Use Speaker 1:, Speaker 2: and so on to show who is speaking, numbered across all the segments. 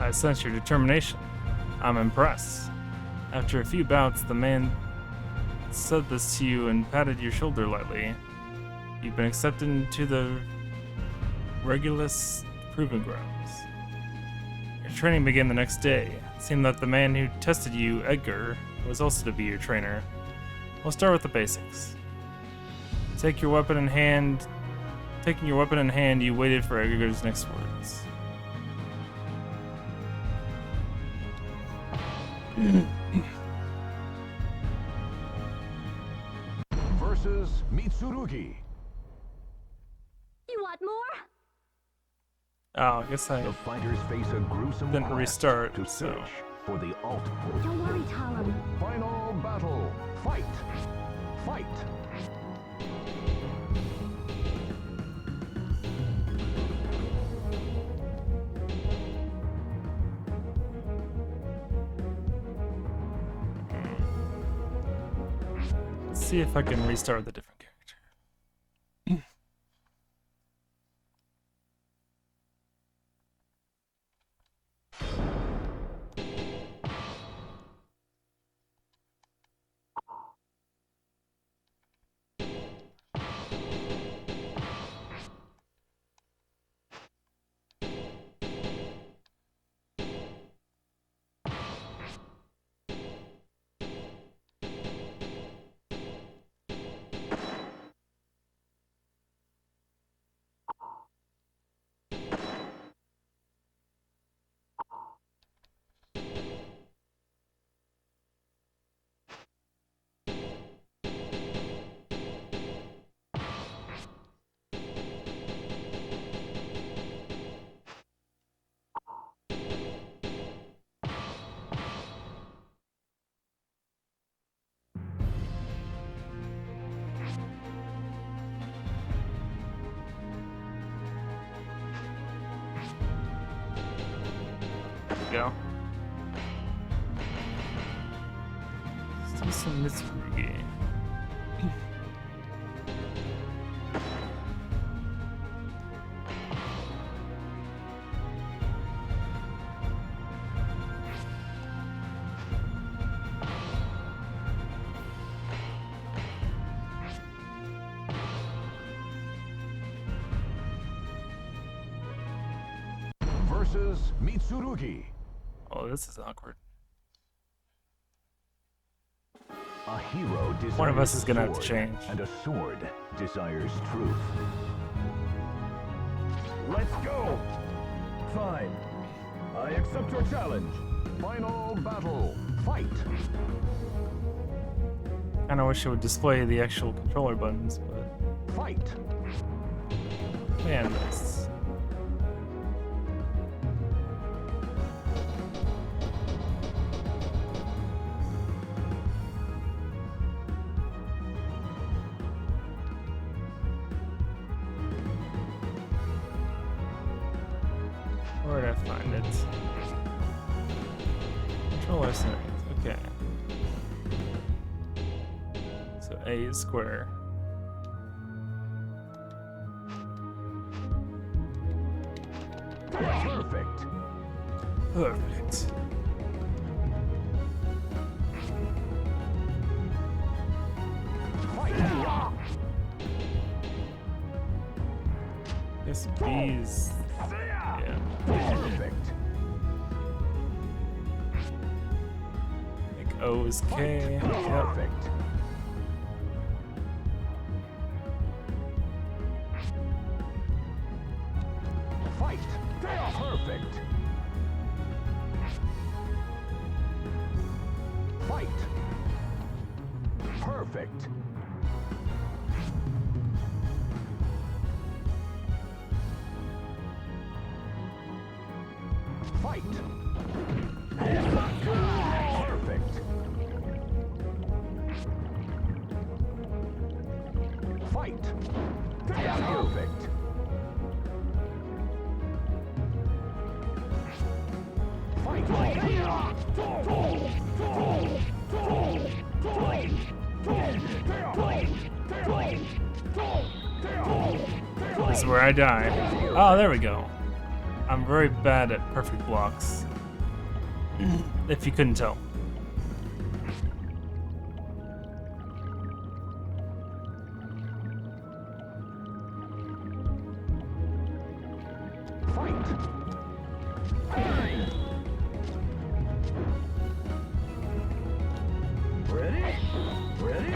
Speaker 1: I sense your determination. I'm impressed. After a few bouts, the man said this to you and patted your shoulder lightly. You've been accepted into the Regulus Proving Grounds. Your training began the next day. It seemed that the man who tested you, Edgar, was also to be your trainer. We'll start with the basics. Taking your weapon in hand, you waited for Edgar's next words.
Speaker 2: Versus Mitsurugi.
Speaker 3: You want more?
Speaker 1: Oh, I guess I
Speaker 2: The fighters face a gruesome
Speaker 1: didn't
Speaker 2: quest
Speaker 1: restart,
Speaker 2: to
Speaker 1: so.
Speaker 2: search for the ultimate.
Speaker 3: Don't worry, Talon.
Speaker 2: Final battle. Fight. Fight.
Speaker 1: Let's see if I can restart with a different character. Go. Let's do some Mitsurugi.
Speaker 2: Versus Mitsurugi.
Speaker 1: Oh, this is awkward.
Speaker 2: A hero desires
Speaker 1: One of us
Speaker 2: a
Speaker 1: is gonna have to
Speaker 2: sword,
Speaker 1: change.
Speaker 2: and a sword desires truth. Let's go! Fine. I accept your challenge. Final battle. Fight.
Speaker 1: Kinda wish it would display the actual controller buttons, but
Speaker 2: Fight.
Speaker 1: man, this. Where did I find it? Controller settings, okay. So A is square.
Speaker 2: Perfect.
Speaker 1: Perfect.
Speaker 2: Fight.
Speaker 1: Guess B is. Yeah.
Speaker 2: Perfect.
Speaker 1: I think O is K. Yep.
Speaker 2: Perfect. Fight. Perfect. Fight. Perfect. Fight. Perfect. Fight. Perfect.
Speaker 1: This is where I die. Oh, there we go. I'm very bad at perfect blocks. if you couldn't tell.
Speaker 2: Fight. Ready? Ready?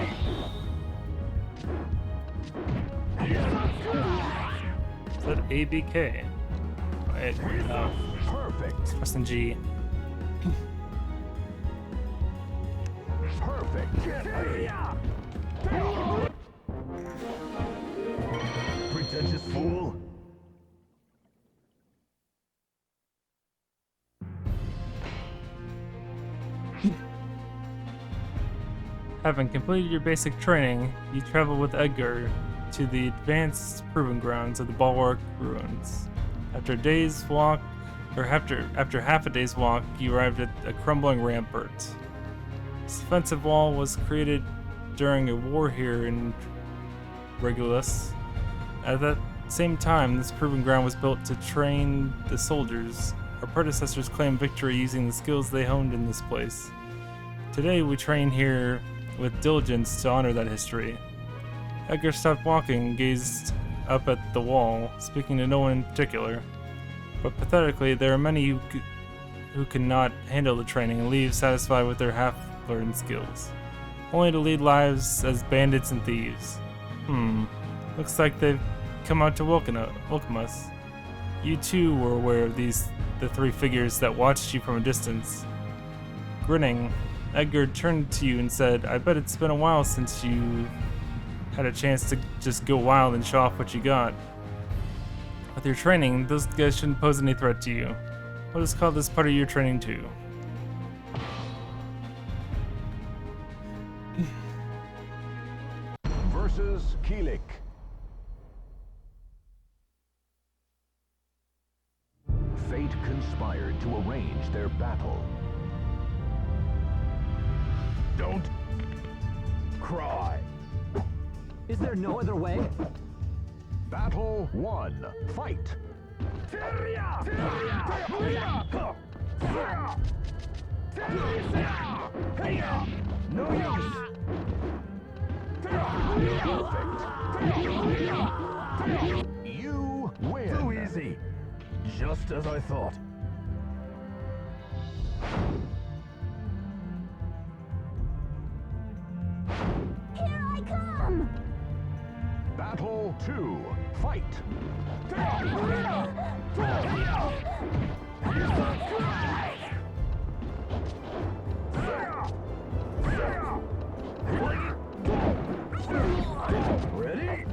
Speaker 1: Is that ABK? Wait, no.
Speaker 2: Perfect.
Speaker 1: Pressing G.
Speaker 2: Perfect. Pretentious fool.
Speaker 1: Having completed your basic training, you travel with Edgar to the advanced proving grounds of the Bulwark Ruins. After a day's walk, or after half a day's walk, you arrived at a crumbling rampart. This defensive wall was created during a war here in Regulus. At that same time, this proving ground was built to train the soldiers. Our predecessors claimed victory using the skills they honed in this place. Today, we train here with diligence to honor that history. Edgar stopped walking and gazed up at the wall, speaking to no one in particular. But pathetically, there are many who cannot handle the training and leave satisfied with their half-learned skills, only to lead lives as bandits and thieves. Looks like they've come out to welcome us. You too were aware of the three figures that watched you from a distance. Grinning, Edgar turned to you and said, "I bet it's been a while since you had a chance to just go wild and show off what you got. With your training, those guys shouldn't pose any threat to you. We'll just call this part of your training too."
Speaker 2: Versus Keelik. Fate conspired to arrange their battle. Don't cry.
Speaker 4: Is there no other way?
Speaker 2: Battle 1. Fight. No use. Perfect. You win.
Speaker 4: Too easy. Just as I thought.
Speaker 3: Here I come!
Speaker 2: Battle 2. Fight. Ready?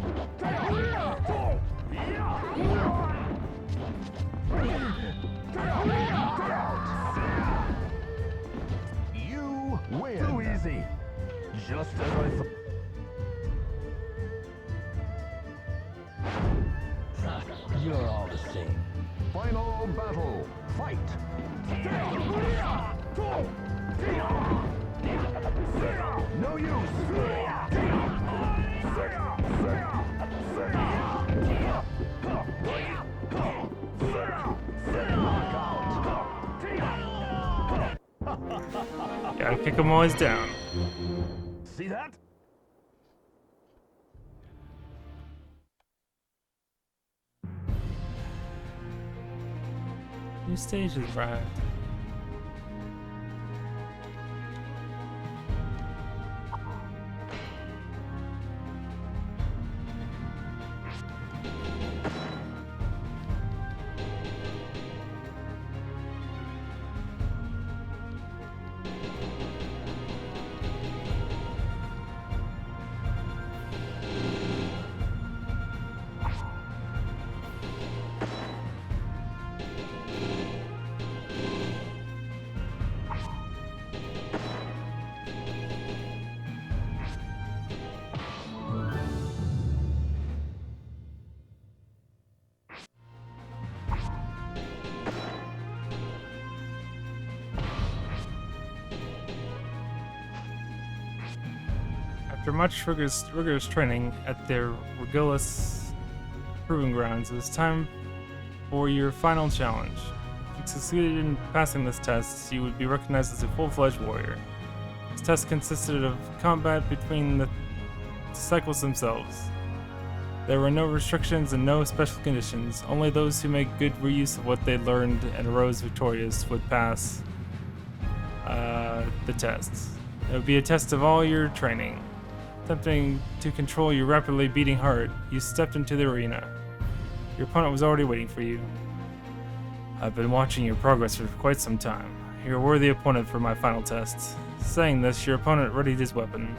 Speaker 2: You win.
Speaker 4: Too easy. Just as I thought. You're all the same.
Speaker 2: Final battle. Fight. No use.
Speaker 1: Gotta kick them always down.
Speaker 4: See that?
Speaker 1: New stage has arrived. After much rigorous training at their Regulus proving grounds, it was time for your final challenge. If you succeeded in passing this test, you would be recognized as a full-fledged warrior. This test consisted of combat between the cycles themselves. There were no restrictions and no special conditions. Only those who made good use of what they learned and arose victorious would pass the tests. It would be a test of all your training. Attempting to control your rapidly beating heart, you stepped into the arena. Your opponent was already waiting for you. I've been watching your progress for quite some time. You're a worthy opponent for my final test. Saying this, your opponent readied his weapon.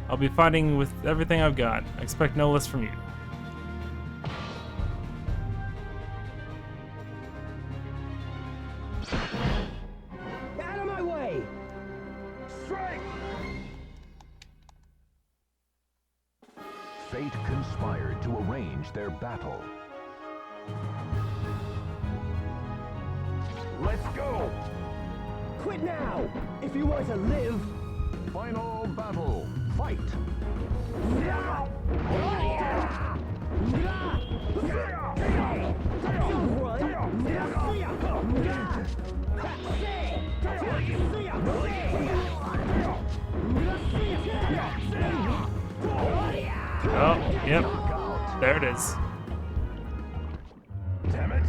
Speaker 1: I'll be fighting with everything I've got. I expect no less from you.
Speaker 5: Out of my way!
Speaker 4: Strike!
Speaker 2: Fate conspired to arrange their battle.
Speaker 4: Let's go!
Speaker 5: Quit now! If you want to live!
Speaker 2: Final battle. Fight.
Speaker 1: Oh, yep. There it is.
Speaker 4: Damn it!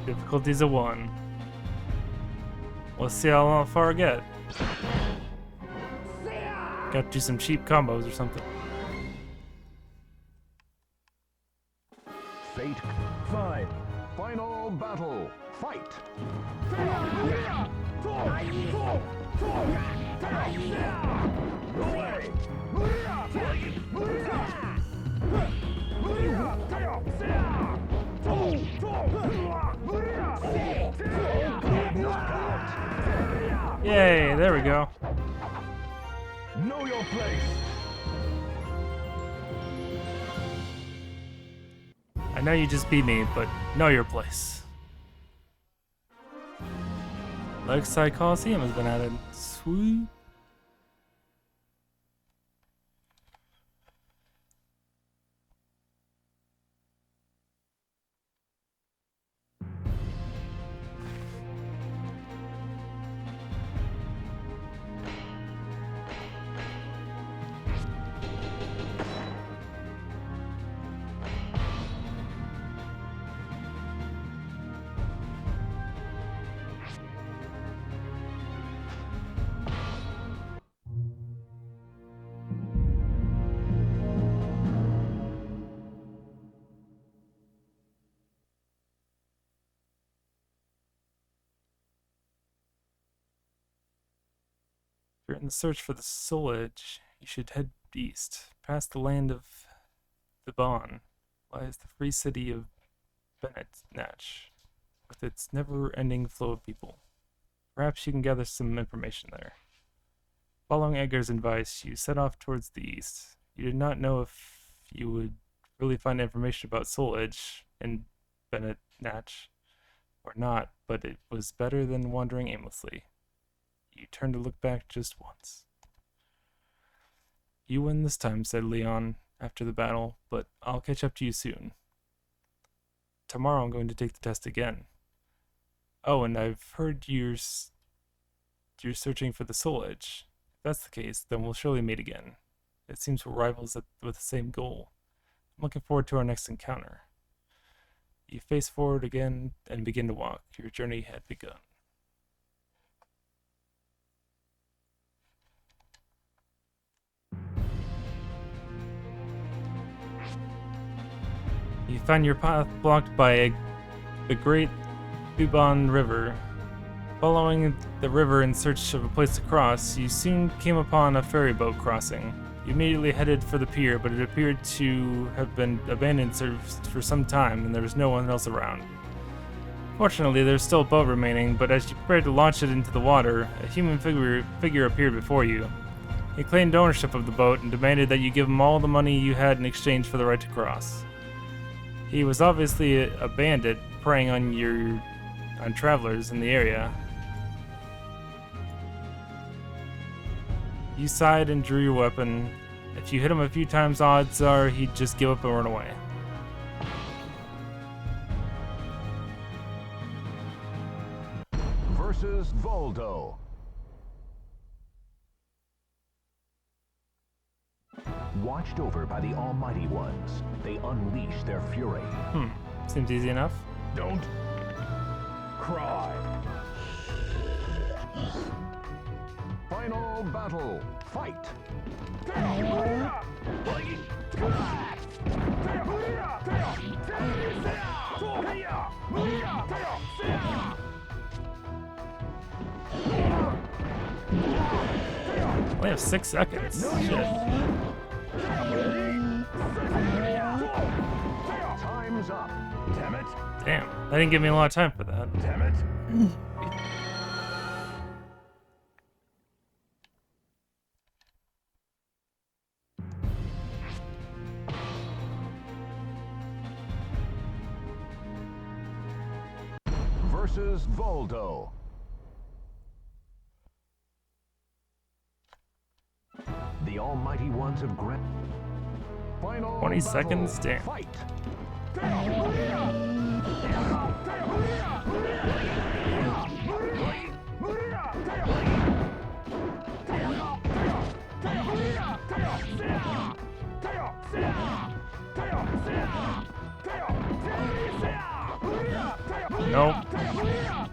Speaker 1: Difficulty's a 1. Let's see how far I get. Got to do some cheap combos or something.
Speaker 2: Fate.
Speaker 4: Fine.
Speaker 2: Final battle. Fight.
Speaker 1: Yay, there we go.
Speaker 4: Know your place!
Speaker 1: I know you just beat me, but know your place. Lakeside Coliseum has been added. Sweet. If you're in the search for the Soul Edge, you should head east. Past the land of the Bon lies the free city of Bennett Natch, with its never-ending flow of people. Perhaps you can gather some information there. Following Edgar's advice, you set off towards the east. You did not know if you would really find information about Soul Edge in Bennett Natch or not, but it was better than wandering aimlessly. You turned to look back just once. You win this time, said Leon after the battle, but I'll catch up to you soon. Tomorrow I'm going to take the test again. Oh, and I've heard you're searching for the Soul Edge. If that's the case, then we'll surely meet again. It seems we're rivals with the same goal. I'm looking forward to our next encounter. You face forward again and begin to walk. Your journey had begun. You find your path blocked by the Great Bubon River. Following the river in search of a place to cross, you soon came upon a ferry boat crossing. You immediately headed for the pier, but it appeared to have been abandoned for some time, and there was no one else around. Fortunately, there's still a boat remaining, but as you prepared to launch it into the water, a human figure appeared before you. He claimed ownership of the boat and demanded that you give him all the money you had in exchange for the right to cross. He was obviously a bandit preying on travelers in the area. You sighed and drew your weapon If you hit him a few times, odds are he'd just give up and run away.
Speaker 2: Versus Voldo. Watched over by the Almighty Ones, they unleash their fury.
Speaker 1: Seems easy enough.
Speaker 4: Don't cry.
Speaker 2: Final battle. Fight.
Speaker 1: Only have 6 seconds. Shit.
Speaker 2: Time's up.
Speaker 4: Damn it.
Speaker 1: Damn, that didn't give me a lot of time for that.
Speaker 4: Damn it.
Speaker 2: Versus Voldo. The Almighty Ones of Final
Speaker 1: 20
Speaker 2: battle.
Speaker 1: seconds? Damn.
Speaker 2: Fight.
Speaker 1: Nope.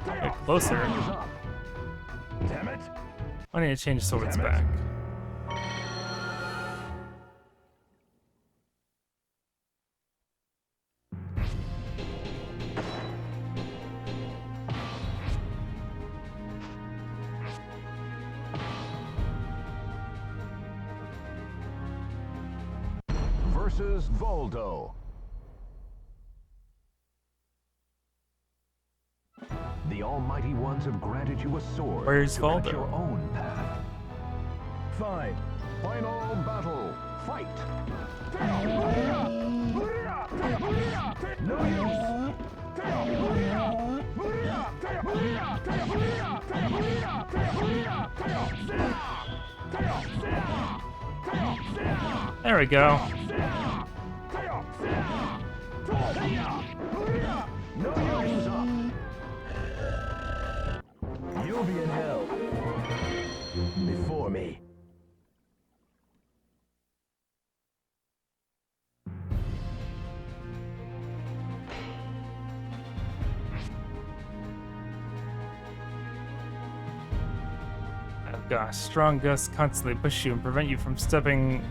Speaker 1: Get closer.
Speaker 4: Damn it.
Speaker 1: I need to change swords back.
Speaker 2: Versus Voldo. The Almighty Ones have granted you a sword.
Speaker 1: Where's
Speaker 2: to cut
Speaker 1: Voldo?
Speaker 2: your own path.
Speaker 4: Fine.
Speaker 2: Final battle. Fight.
Speaker 4: No use.
Speaker 1: There we go.
Speaker 2: No use up.
Speaker 4: You'll be in hell. Before me.
Speaker 1: Gosh, strong gusts constantly push you and prevent you from stopping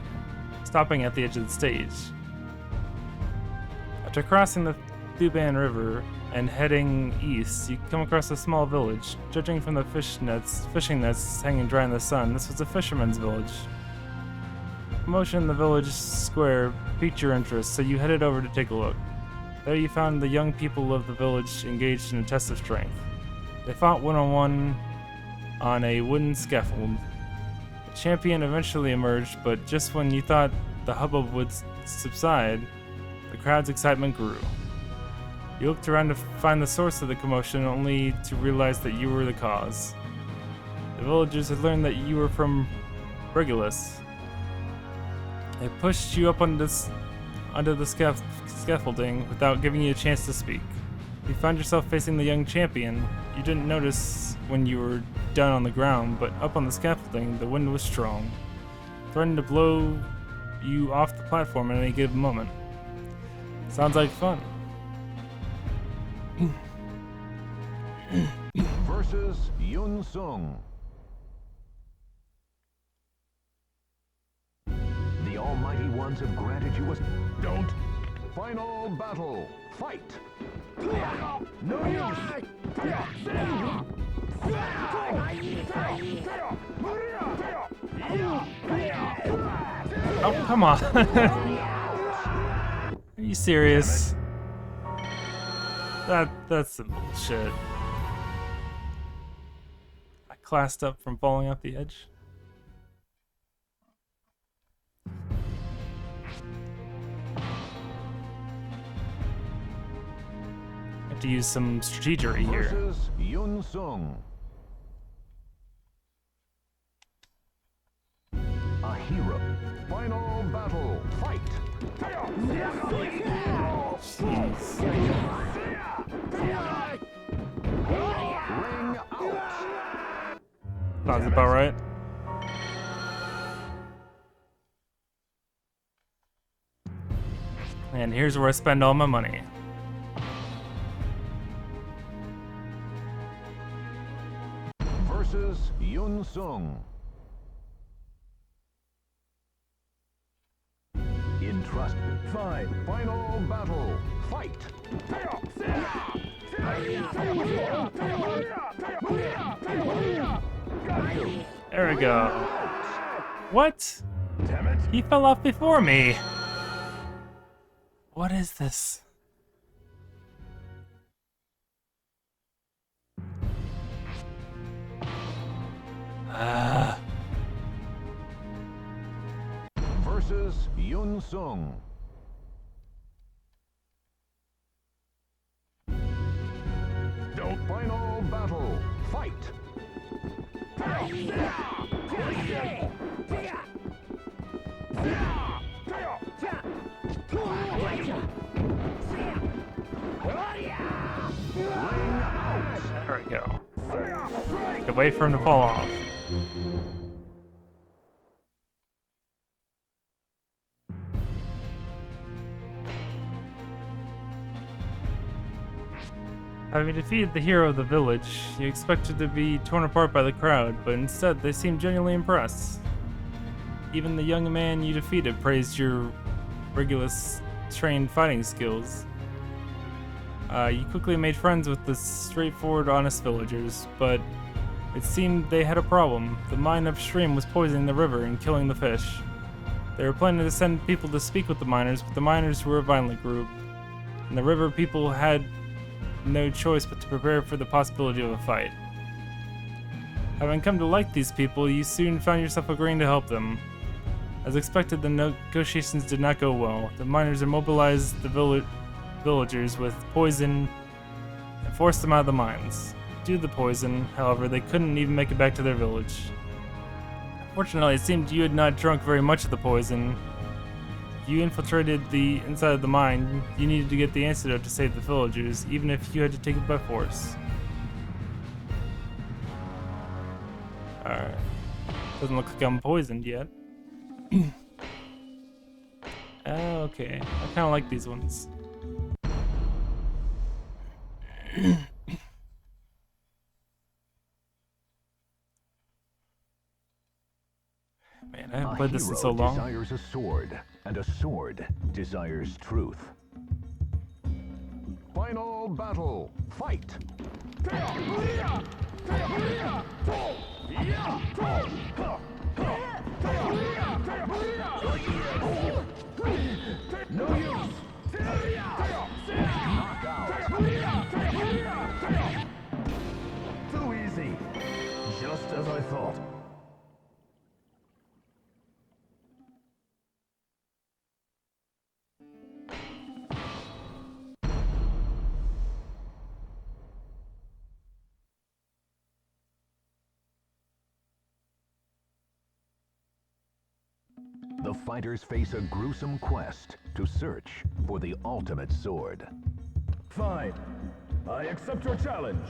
Speaker 1: at the edge of the stage. After crossing the Thuban River and heading east, you come across a small village. Judging from the fishing nets hanging dry in the sun, this was a fisherman's village. Commotion in the village square piqued your interest, so you headed over to take a look. There you found the young people of the village engaged in a test of strength. They fought one-on-one on a wooden scaffold. The champion eventually emerged, but just when you thought the hubbub would subside, the crowd's excitement grew. You looked around to find the source of the commotion, only to realize that you were the cause. The villagers had learned that you were from Regulus. They pushed you up onto the scaffolding without giving you a chance to speak. You found yourself facing the young champion. You didn't notice when you were down on the ground, but up on the scaffolding, the wind was strong, threatening to blow you off the platform at any given moment. Sounds like fun.
Speaker 2: Versus Yun Sung. The Almighty Ones have granted you a...
Speaker 4: Don't.
Speaker 2: Final battle. Fight.
Speaker 4: No use.
Speaker 1: Oh, come on. Are you serious? That's some bullshit. I classed up from falling off the edge. Have to use some strategery here.
Speaker 2: Versus Yun Sung. A hero. Final battle. Fight.
Speaker 1: Jeez.
Speaker 2: Ring out.
Speaker 1: Sounds about right. And here's where I spend all my money.
Speaker 2: Versus Yun Sung. In trust. Fine. Final battle. Fight.
Speaker 1: There we go. What?
Speaker 2: Damn it.
Speaker 1: He fell off before me. What is this?
Speaker 2: Versus Yun Sung. Don't. Final battle. Fight.
Speaker 1: There we go. Good wait for him to fall off. Having defeated the hero of the village, you expected to be torn apart by the crowd, but instead they seemed genuinely impressed. Even the young man you defeated praised your rigorous trained fighting skills. You quickly made friends with the straightforward, honest villagers, but it seemed they had a problem. The mine upstream was poisoning the river and killing the fish. They were planning to send people to speak with the miners, but the miners were a violent group, and the river people had no choice but to prepare for the possibility of a fight. Having come to like these people, you soon found yourself agreeing to help them. As expected, the negotiations did not go well. The miners immobilized the villagers with poison and forced them out of the mines. Due to the poison, however, they couldn't even make it back to their village. Fortunately, it seemed you had not drunk very much of the poison. You infiltrated the inside of the mine. You needed to get the antidote to save the villagers, even if you had to take it by force. Alright. Doesn't look like I'm poisoned yet. Okay. I kinda like these ones. Man, I haven't played this in so long.
Speaker 2: Desires a sword, and a sword desires truth. Final battle. Fight. No use. Knockout. Too easy. Just as I thought. The fighters face a gruesome quest to search for the ultimate sword.
Speaker 4: Fine. I accept your challenge.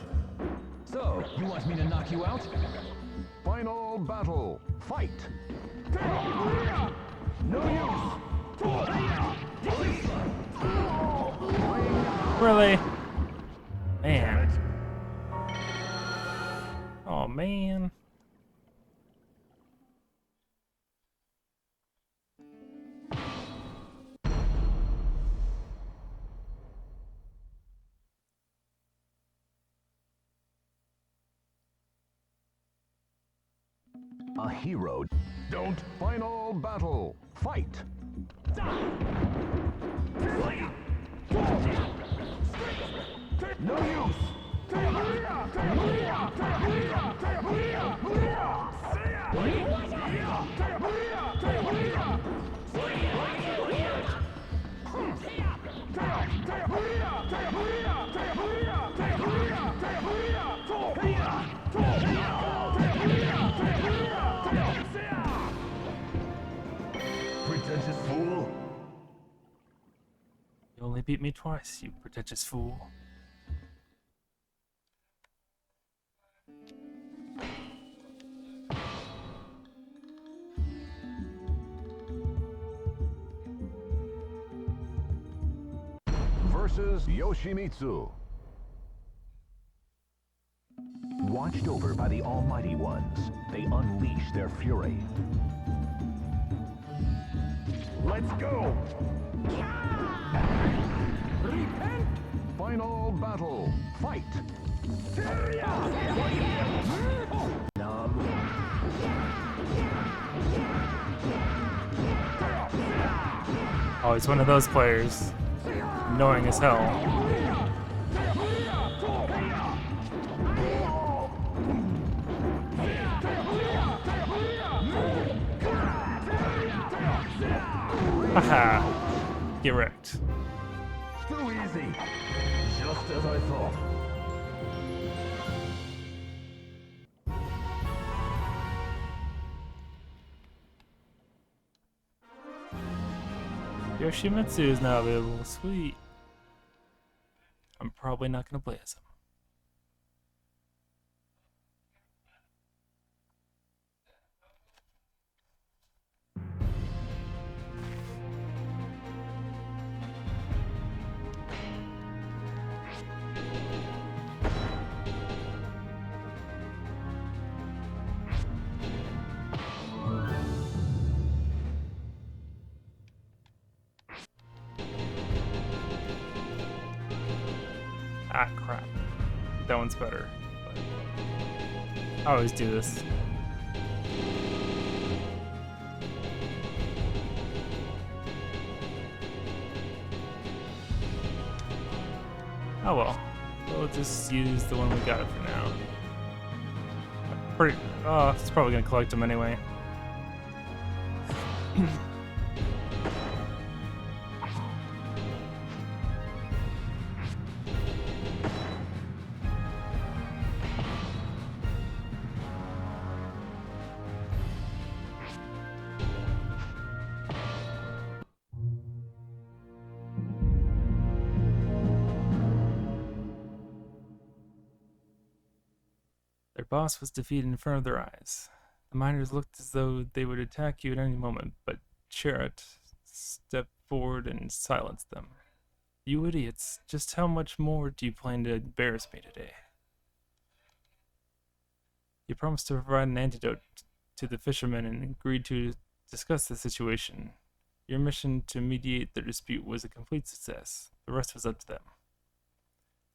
Speaker 6: So, you want me to knock you out?
Speaker 2: Final battle. Fight.
Speaker 4: No use.
Speaker 1: Really? Man. Oh, man.
Speaker 2: A hero. Don't. Final battle. Fight. No use. pretentious fool.
Speaker 1: You only beat me twice, you pretentious fool.
Speaker 2: Versus Yoshimitsu. Watched over by the Almighty Ones, they unleash their fury. Let's go! Repent! Final battle. Fight!
Speaker 1: Oh, he's one of those players. Annoying as hell. Haha. Get wrecked.
Speaker 2: Too easy. Just as I thought.
Speaker 1: Yoshimitsu is now available. Sweet. I'm probably not gonna play as him. Ah, crap. That one's better. But I always do this. Oh well. We'll just use the one we got for now. Oh, it's probably gonna collect them anyway. Their boss was defeated in front of their eyes. The miners looked as though they would attack you at any moment, but Chariot stepped forward and silenced them. You idiots, just how much more do you plan to embarrass me today? You promised to provide an antidote to the fishermen and agreed to discuss the situation. Your mission to mediate their dispute was a complete success. The rest was up to them.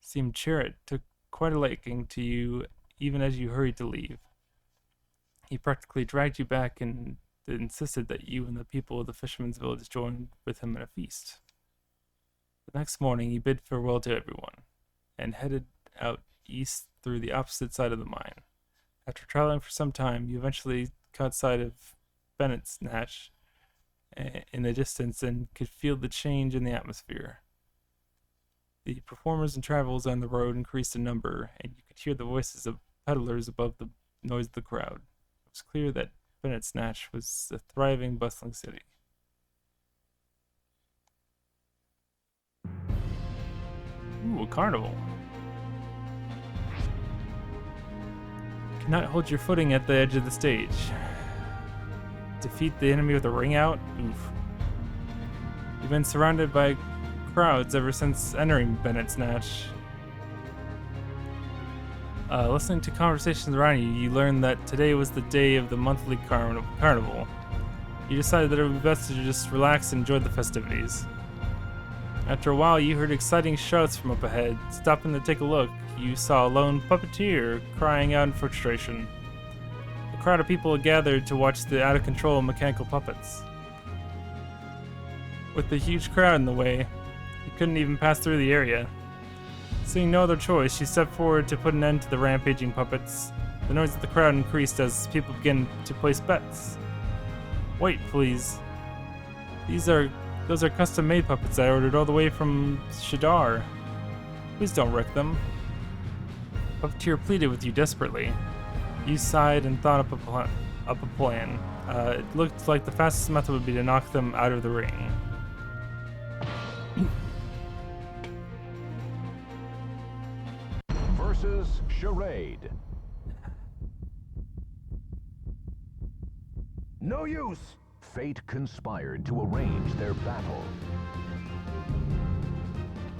Speaker 1: Seemed Chariot took quite a liking to you even as you hurried to leave. He practically dragged you back and insisted that you and the people of the fisherman's village join with him in a feast. The next morning, you bid farewell to everyone and headed out east through the opposite side of the mine. After traveling for some time, you eventually caught sight of Bennett's Natch in the distance and could feel the change in the atmosphere. The performers and travelers on the road increased in number, and you could hear the voices of peddlers above the noise of the crowd. It was clear that Bennett's Natch was a thriving, bustling city. Ooh, a carnival. You cannot hold your footing at the edge of the stage. Defeat the enemy with a ring out? Oof. You've been surrounded by crowds ever since entering Bennett's Natch. Listening to conversations around you, you learned that today was the day of the monthly carnival. You decided that it would be best to just relax and enjoy the festivities. After a while, you heard exciting shouts from up ahead. Stopping to take a look, you saw a lone puppeteer crying out in frustration. A crowd of people had gathered to watch the out-of-control mechanical puppets. With the huge crowd in the way, you couldn't even pass through the area. Seeing no other choice, she stepped forward to put an end to the rampaging puppets. The noise of the crowd increased as people began to place bets. Wait, please. Those are custom-made puppets I ordered all the way from Shadar. Please don't wreck them. Puppeteer pleaded with you desperately. You sighed and thought up a plan. It looked like the fastest method would be to knock them out of the ring.
Speaker 2: Versus charade.
Speaker 5: No use.
Speaker 2: Fate conspired to arrange their battle.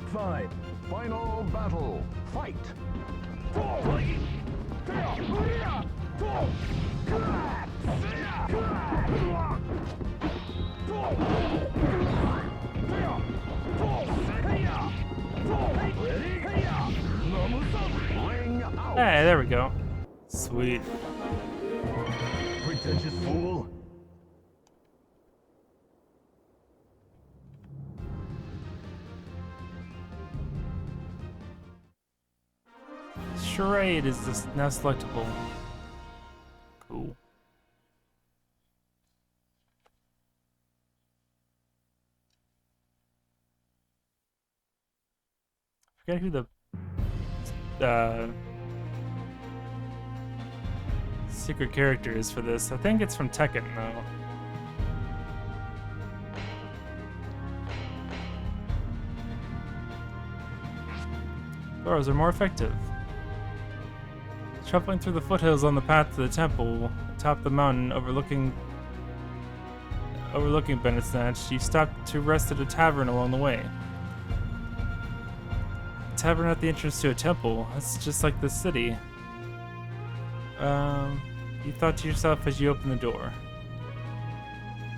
Speaker 5: Fine.
Speaker 2: Final battle. Fight. Ring out.
Speaker 1: Hey, there we go. Sweet.
Speaker 5: Pretentious fool.
Speaker 1: Charade is this now selectable. Cool. Forget who the secret character is for this. I think it's from Tekken though. Throws are more effective. Shuffling through the foothills on the path to the temple, atop the mountain overlooking Bennett's Snatch, you stop to rest at a tavern along the way. A tavern at the entrance to a temple. That's just like the city. You thought to yourself as you opened the door.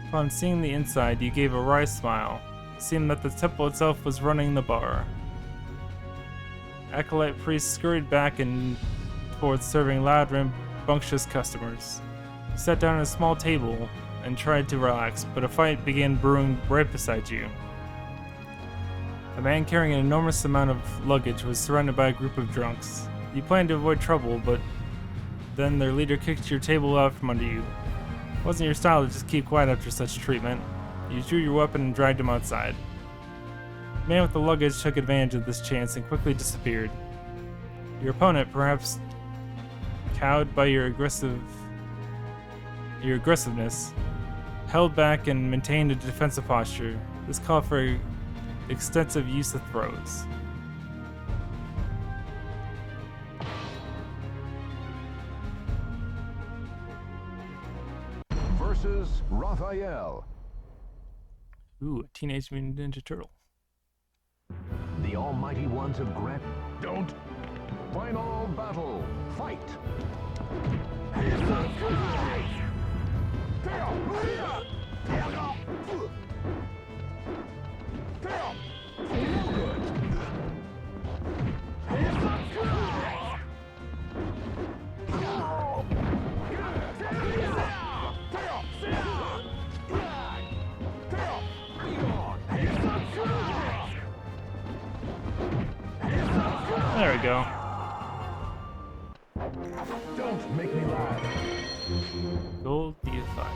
Speaker 1: Upon seeing the inside, you gave a wry smile. It seemed that the temple itself was running the bar. Acolyte priests scurried back and towards serving loud, rambunctious customers. You sat down at a small table and tried to relax, but a fight began brewing right beside you. A man carrying an enormous amount of luggage was surrounded by a group of drunks. You planned to avoid trouble, but then their leader kicked your table out from under you. It wasn't your style to just keep quiet after such treatment. You drew your weapon and dragged him outside. The man with the luggage took advantage of this chance and quickly disappeared. Your opponent, perhaps cowed by your aggressiveness, held back and maintained a defensive posture. This called for extensive use of throws.
Speaker 2: Versus Raphael.
Speaker 1: Ooh, a Teenage Mutant Ninja Turtle.
Speaker 2: The almighty ones of Grant. Don't. Final battle. Fight.
Speaker 1: There we go.
Speaker 5: Don't make me laugh.
Speaker 1: Gold DF5.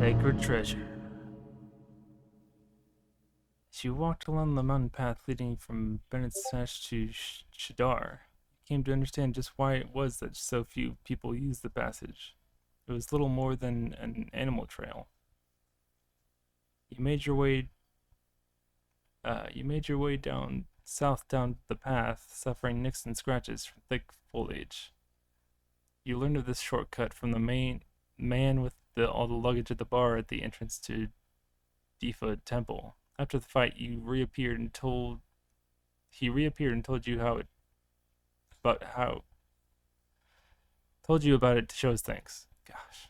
Speaker 1: Sacred treasure. As you walked along the mountain path leading from Bennett's Snatch to Shadar, you came to understand just why it was that so few people used the passage. It was little more than an animal trail. You made your way down south down the path, suffering nicks and scratches from thick foliage. You learned of this shortcut from the man with all the luggage at the bar at the entrance to Difa Temple. After the fight, he reappeared and told you about it to show his thanks. Gosh.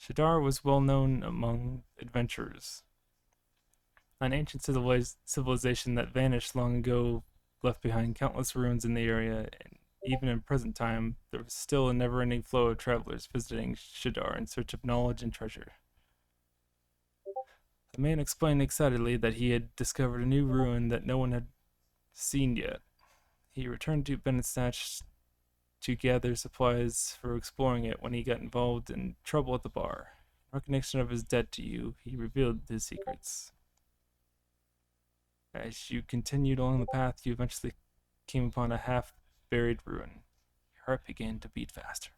Speaker 1: Shadar was well known among adventurers. An ancient civilization that vanished long ago left behind countless ruins in the area, and even in present time, there was still a never-ending flow of travelers visiting Shadar in search of knowledge and treasure. The man explained excitedly that he had discovered a new ruin that no one had seen yet. He returned to Benetstach to gather supplies for exploring it when he got involved in trouble at the bar. In recognition of his debt to you, he revealed his secrets. As you continued along the path, you eventually came upon a half-buried ruin. Your heart began to beat faster.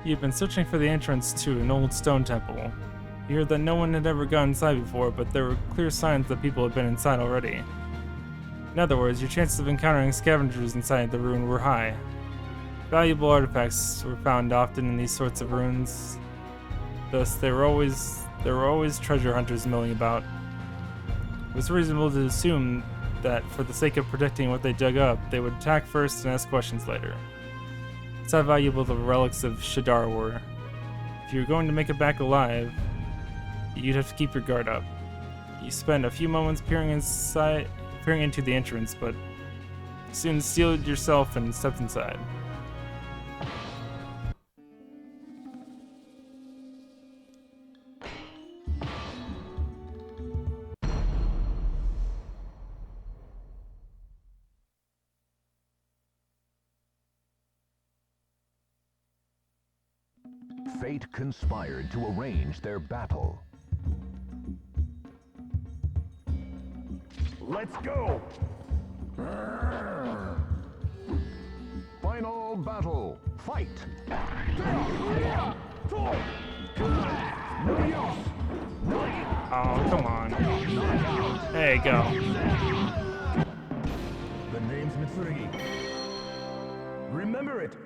Speaker 1: You had been searching for the entrance to an old stone temple. You heard that no one had ever gone inside before, but there were clear signs that people had been inside already. In other words, your chances of encountering scavengers inside the ruin were high. Valuable artifacts were found often in these sorts of ruins. Thus, there were always treasure hunters milling about. It was reasonable to assume that for the sake of protecting what they dug up, they would attack first and ask questions later. That's how valuable the relics of Shadar were. If you were going to make it back alive, you'd have to keep your guard up. You spent a few moments peering into the entrance, but soon steeled yourself and stepped inside.
Speaker 2: Fate conspired to arrange their battle.
Speaker 5: Let's go!
Speaker 2: Final battle. Fight!
Speaker 1: Oh, come on. There you go.
Speaker 5: The name's Mitsurugi. Remember it!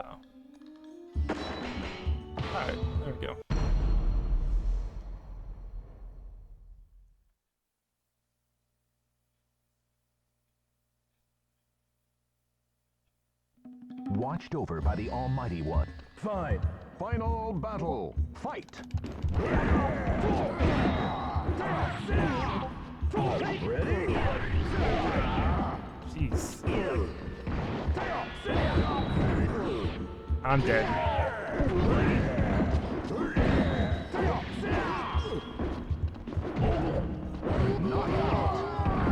Speaker 1: Oh. Alright, there we go.
Speaker 2: Watched over by the Almighty One.
Speaker 5: Fine.
Speaker 2: Final battle. Fight!
Speaker 5: Ready?
Speaker 1: Jeez. I'm dead.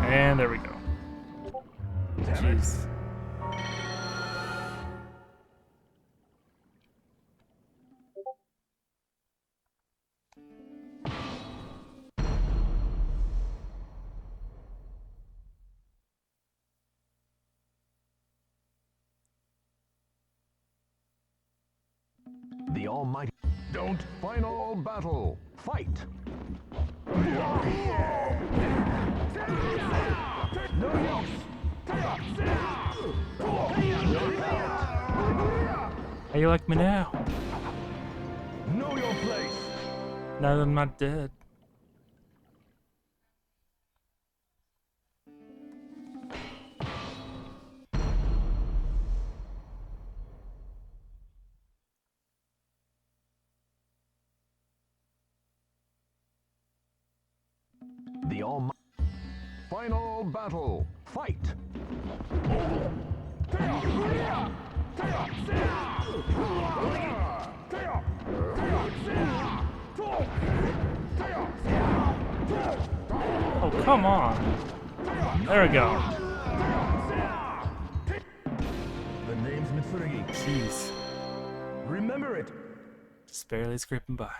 Speaker 1: And there we go. Jeez.
Speaker 2: The Almighty. Don't. Final battle. Fight!
Speaker 1: How you like me now?
Speaker 5: Know your place!
Speaker 1: Now that I'm not dead.
Speaker 2: The Almighty. Final battle. Fight!
Speaker 1: Oh, come on. There we go.
Speaker 5: The name's Mitsurugi.
Speaker 1: Jeez.
Speaker 5: Remember it!
Speaker 1: Just barely scraping by.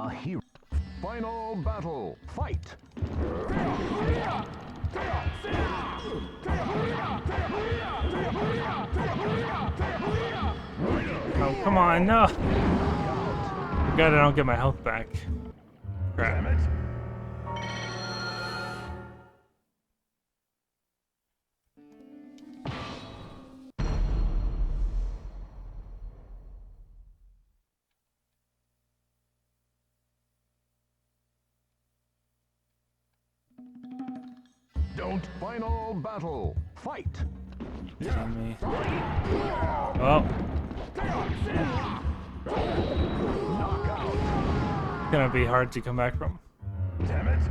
Speaker 2: A hero. Final battle. Fight.
Speaker 1: Oh, come on, no! God, I don't get my health back. Crap.
Speaker 2: Don't. Final battle. Fight.
Speaker 1: Kidding me. Oh. It's gonna be hard to come back from.
Speaker 2: Damn it.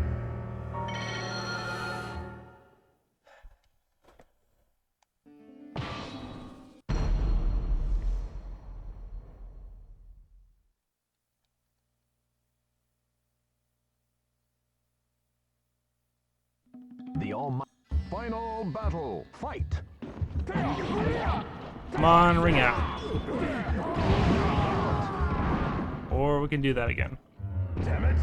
Speaker 2: The almighty. Final battle. Fight.
Speaker 1: Come on, ring out. Or we can do that again.
Speaker 2: Damn it.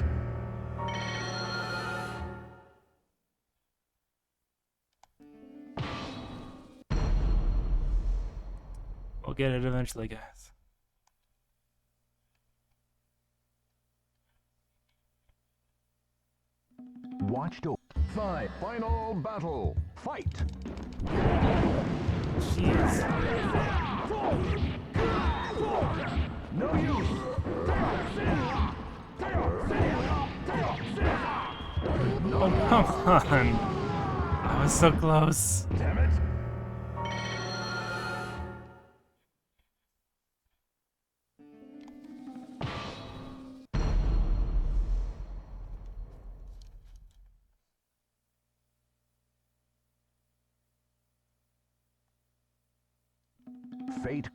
Speaker 1: We'll get it eventually, guys.
Speaker 2: Watched over. Five. Final battle. Fight.
Speaker 1: Jeez.
Speaker 2: No use.
Speaker 1: Oh, come on. I was so close.
Speaker 2: Damn it. Fate.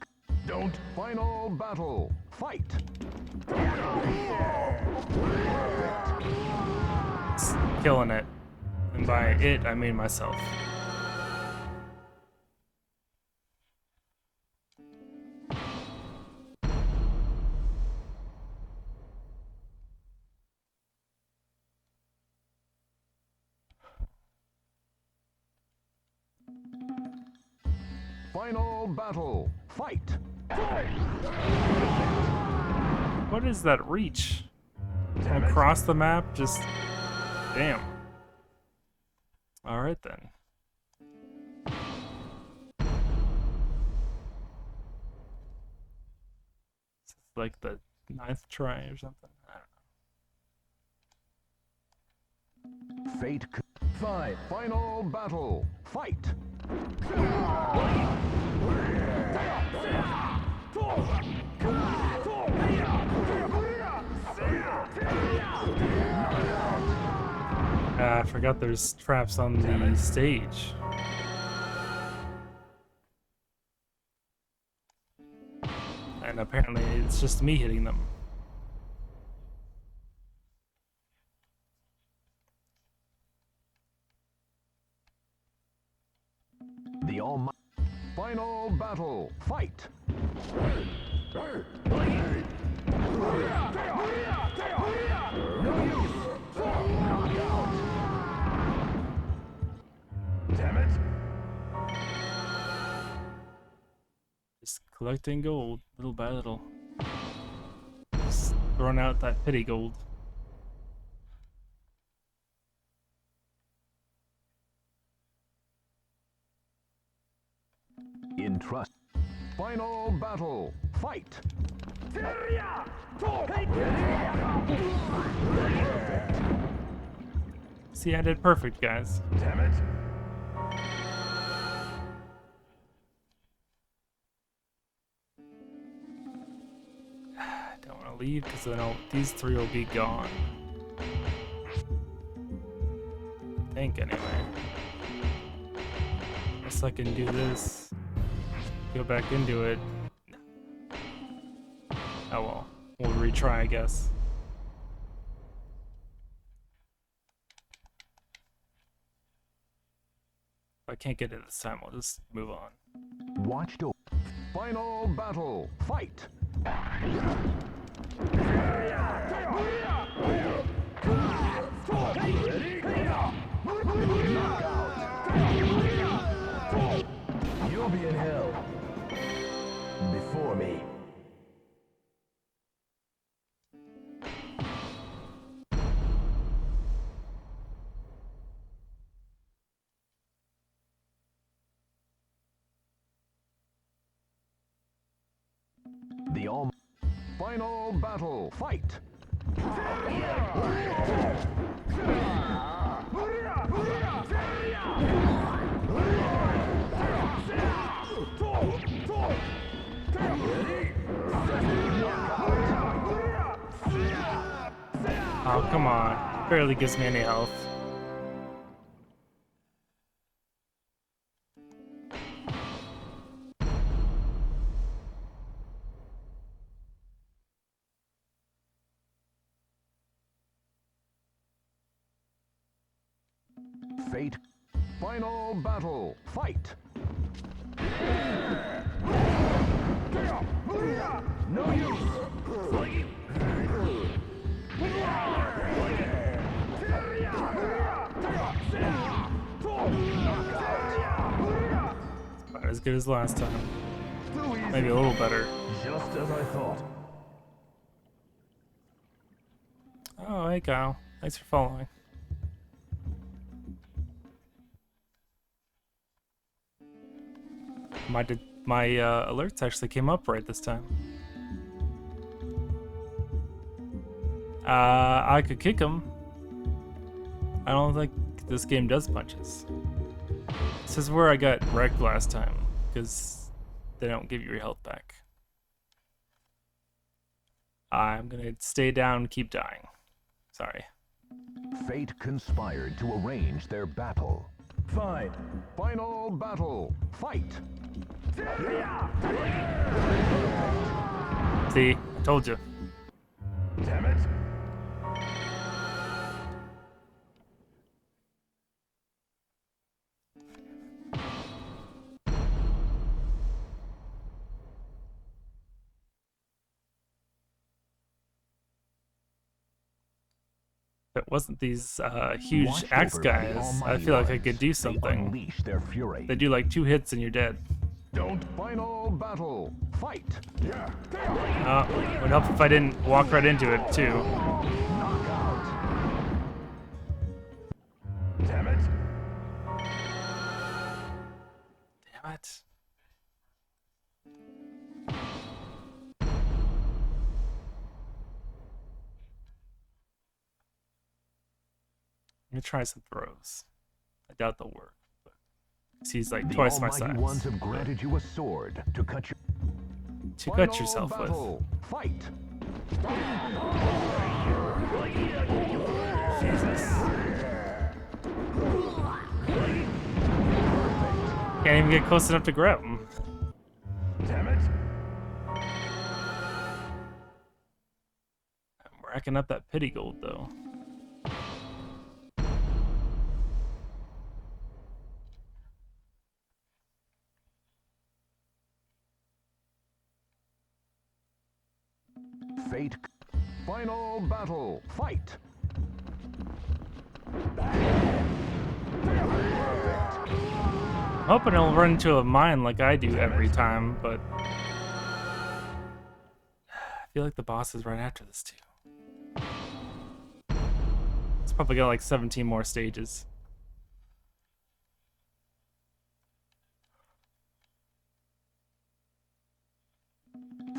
Speaker 2: Don't. Final battle. Fight.
Speaker 1: Killing it. And by it, I mean myself.
Speaker 2: Final battle. Fight.
Speaker 1: What is that reach? Across the map? Just... damn. Alright then. It's like the 9th try or something. I don't know.
Speaker 2: Fate. Five. Final battle. Fight.
Speaker 1: I forgot there's traps on the stage. And apparently it's just me hitting them.
Speaker 2: The almighty. Final battle. Fight. No use. Knockout. Damn it.
Speaker 1: Just collecting gold, little by little. Just throwing out that pity gold.
Speaker 2: In trust. Final battle. Fight.
Speaker 1: See, I did perfect, guys.
Speaker 2: Damn it.
Speaker 1: I don't want to leave because I know these three will be gone. I think, anyway. Guess I can do this. Go back into it. Oh well. We'll retry, I guess. If I can't get it this time, we'll just move on.
Speaker 2: Watched over. Final battle. Fight.
Speaker 4: You'll be in hell. Before me.
Speaker 2: The all final battle. Fight.
Speaker 1: Oh, come on. Barely gives me any health.
Speaker 2: Fate. Final battle. Fight.
Speaker 4: No use.
Speaker 1: About as good as last time. Maybe a little better.
Speaker 4: Just as I thought.
Speaker 1: Oh, hey Kyle. Thanks for following. My alerts actually came up right this time. I could kick him. I don't think this game does punches. This is where I got wrecked last time, because they don't give you your health back. I'm gonna stay down and keep dying. Sorry.
Speaker 2: Fate conspired to arrange their battle.
Speaker 4: Fine.
Speaker 2: Final battle. Fight.
Speaker 1: See, I told you.
Speaker 4: Damn it.
Speaker 1: If it wasn't these huge
Speaker 2: Watched
Speaker 1: axe
Speaker 2: over by the
Speaker 1: guys, I
Speaker 2: almighty
Speaker 1: feel like I
Speaker 2: ones,
Speaker 1: could do
Speaker 2: they
Speaker 1: something.
Speaker 2: unleash their fury.
Speaker 1: They do like 2 hits and you're dead.
Speaker 2: Don't. Final battle. Fight.
Speaker 1: Would help if I didn't walk right into it too.
Speaker 2: Knockout.
Speaker 4: Damn it.
Speaker 1: Damn it. I'm gonna try some throws. I doubt they'll work, but he's like
Speaker 2: The
Speaker 1: twice my
Speaker 2: almighty
Speaker 1: size.
Speaker 2: ones have granted you a sword to cut your
Speaker 1: To cut yourself with.
Speaker 2: battle. Fight.
Speaker 1: Jesus. Can't even get close enough to grab him.
Speaker 4: Damn it.
Speaker 1: I'm racking up that pity gold though.
Speaker 2: Fate. Final battle. Fight.
Speaker 1: I'm hoping he'll run into a mine like I do every time, but I feel like the boss is right after this too. It's probably got like 17 more stages.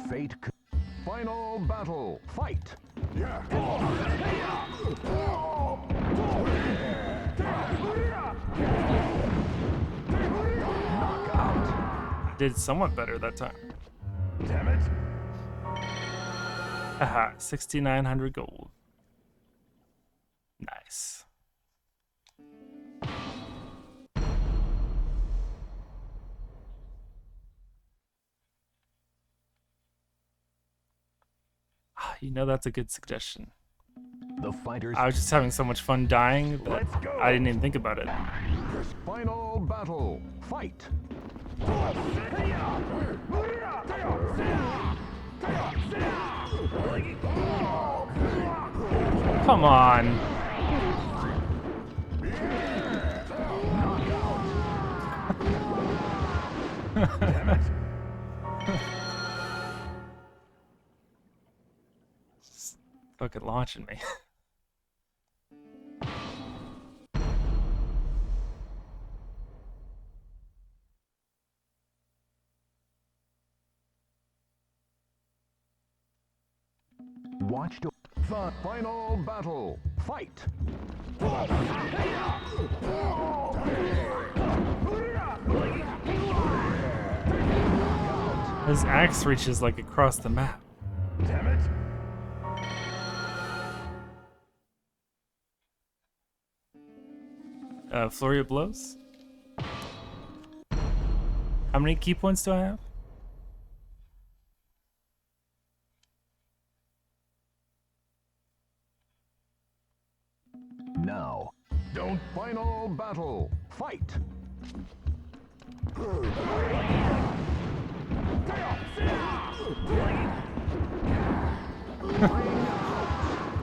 Speaker 2: Fate. Final battle. Fight.
Speaker 1: I did somewhat better that time.
Speaker 4: Damn it.
Speaker 1: Haha, 6,900 gold. Nice. You know, that's a good suggestion.
Speaker 2: The fighters.
Speaker 1: I was just having so much fun dying that
Speaker 4: Let's go.
Speaker 1: I didn't even think about it.
Speaker 2: Final battle. Fight.
Speaker 1: Come on. Just fucking launching me.
Speaker 2: Watch to final battle. Fight.
Speaker 1: His axe reaches like across the map.
Speaker 2: Damn it.
Speaker 1: Flurry of blows. How many key points do I have?
Speaker 2: Now, don't final battle. Fight.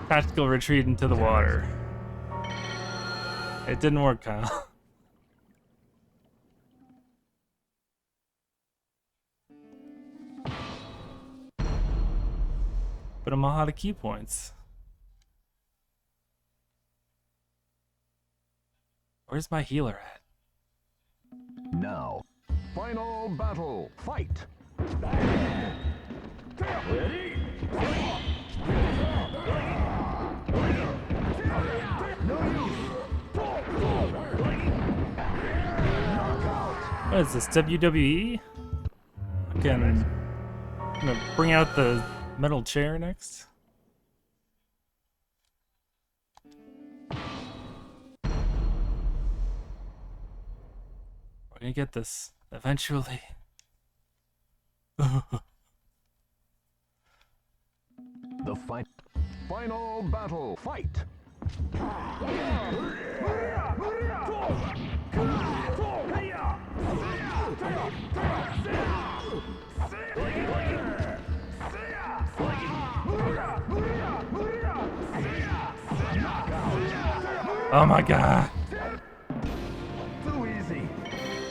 Speaker 1: Tactical retreat into the water. It didn't work, Kyle. But I'm all out of key points. Where's my healer at?
Speaker 2: Now, final battle. Fight. Ready?
Speaker 1: What is this, WWE? I'm gonna bring out the metal chair next. We're gonna get this eventually.
Speaker 2: The final battle. Fight.
Speaker 1: Oh my god.
Speaker 2: Too easy.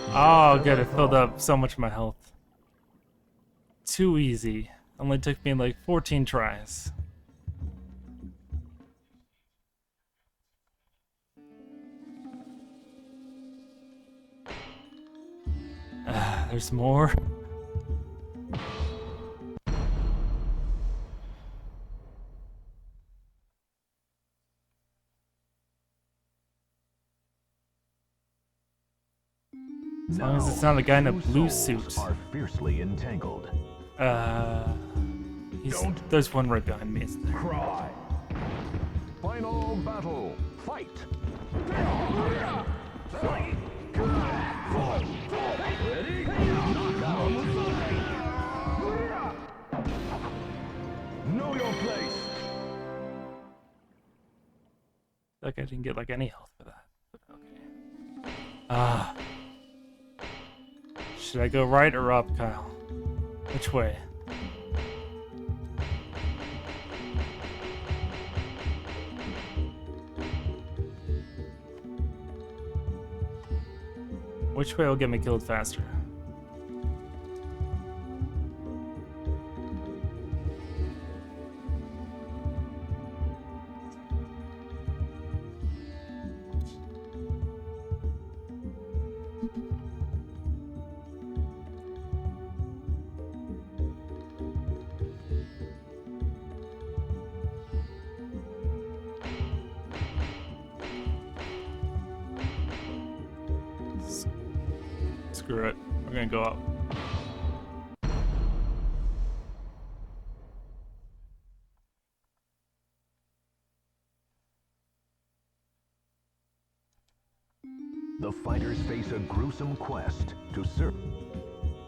Speaker 1: Oh, good. It filled up so much of my health. Too easy. Only took me like 14 tries. There's more. As long as it's not a guy in a blue suit.
Speaker 2: Are fiercely entangled.
Speaker 1: There's one right behind me, isn't there?
Speaker 2: Cry. Final battle. Fight. Know your place.
Speaker 1: Like I didn't get like any health for that. But okay. Should I go right or up, Kyle? Which way? Which way will get me killed faster? Screw it. We're gonna go up.
Speaker 2: The fighters face a gruesome quest to serve.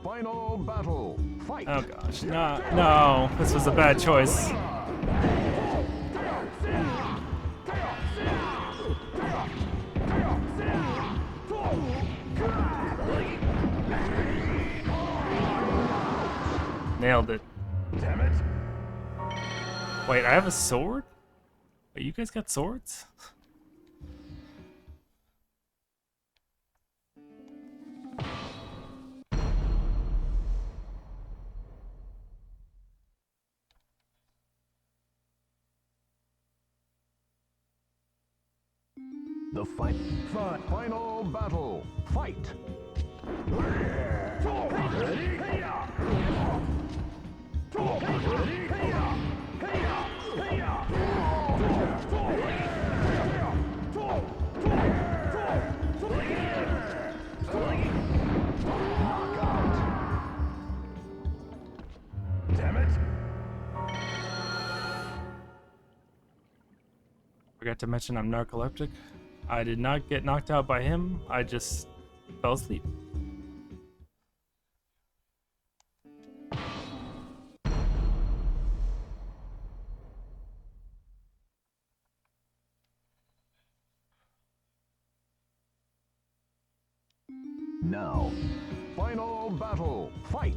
Speaker 2: Final battle. Fight.
Speaker 1: Oh gosh. No. This was a bad choice. Nailed it.
Speaker 2: Damn it.
Speaker 1: Wait, I have a sword? Wait, you guys got swords?
Speaker 2: The final battle. Fight.
Speaker 1: Forgot to mention I'm narcoleptic. I did not get knocked out by him. I just fell asleep.
Speaker 2: Now, final battle. Fight.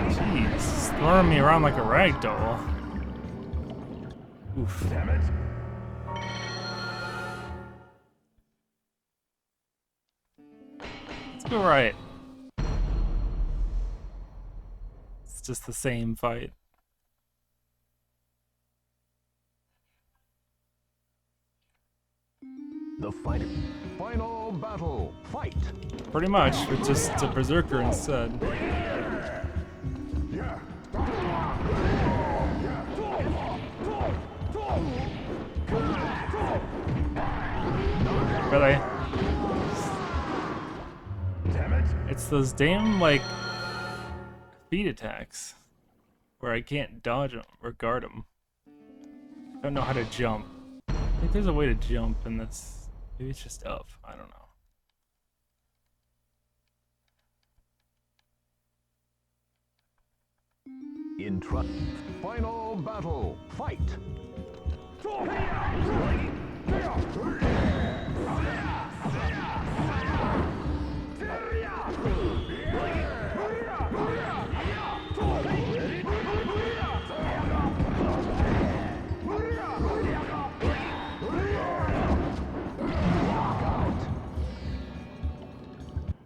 Speaker 1: Jeez, throwing me around like a rag doll. Oof.
Speaker 2: Damn it.
Speaker 1: Let's go right. It's just the same fight.
Speaker 2: The final battle. Fight.
Speaker 1: Pretty much, with just a berserker instead. Really?
Speaker 2: Damn it.
Speaker 1: It's those damn, like, feet attacks where I can't dodge them or guard them. Don't know how to jump. I think there's a way to jump in this. Maybe it's just up. I don't know.
Speaker 2: Final battle. Fight.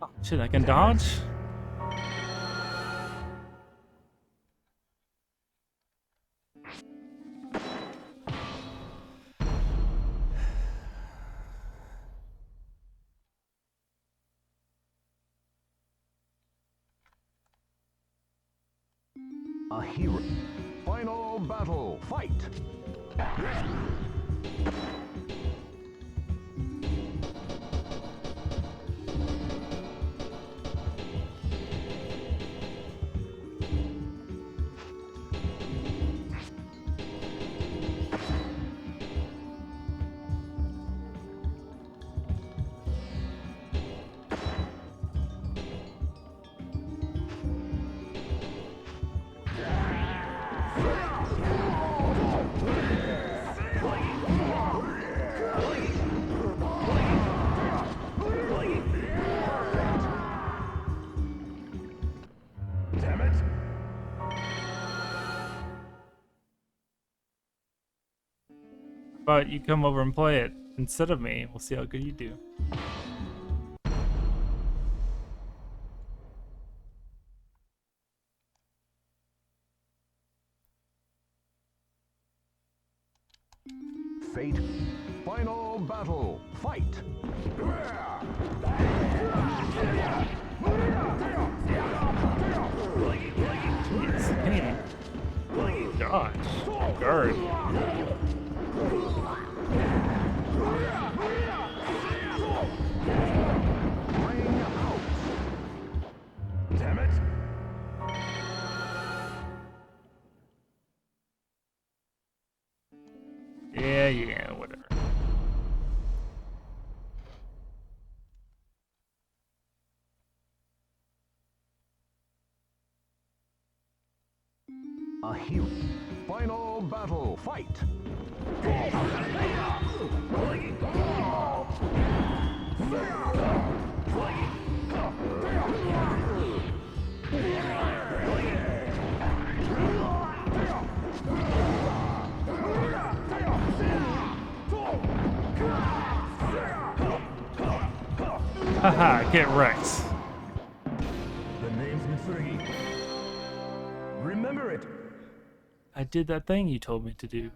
Speaker 1: Oh, shit, I can dodge?
Speaker 2: A hero. Final battle. Fight. Damn it.
Speaker 1: But you come over and play it instead of me. We'll see how good you do.
Speaker 2: Fate. Final battle. Fight.
Speaker 1: Jeez, I can't even dodge. Guard.
Speaker 2: Damn it.
Speaker 1: Yeah, whatever.
Speaker 2: A hero. Final battle. Fight.
Speaker 1: Haha, get wrecked.
Speaker 4: The name's Mitsurugi. Remember it.
Speaker 1: I did that thing you told me to do.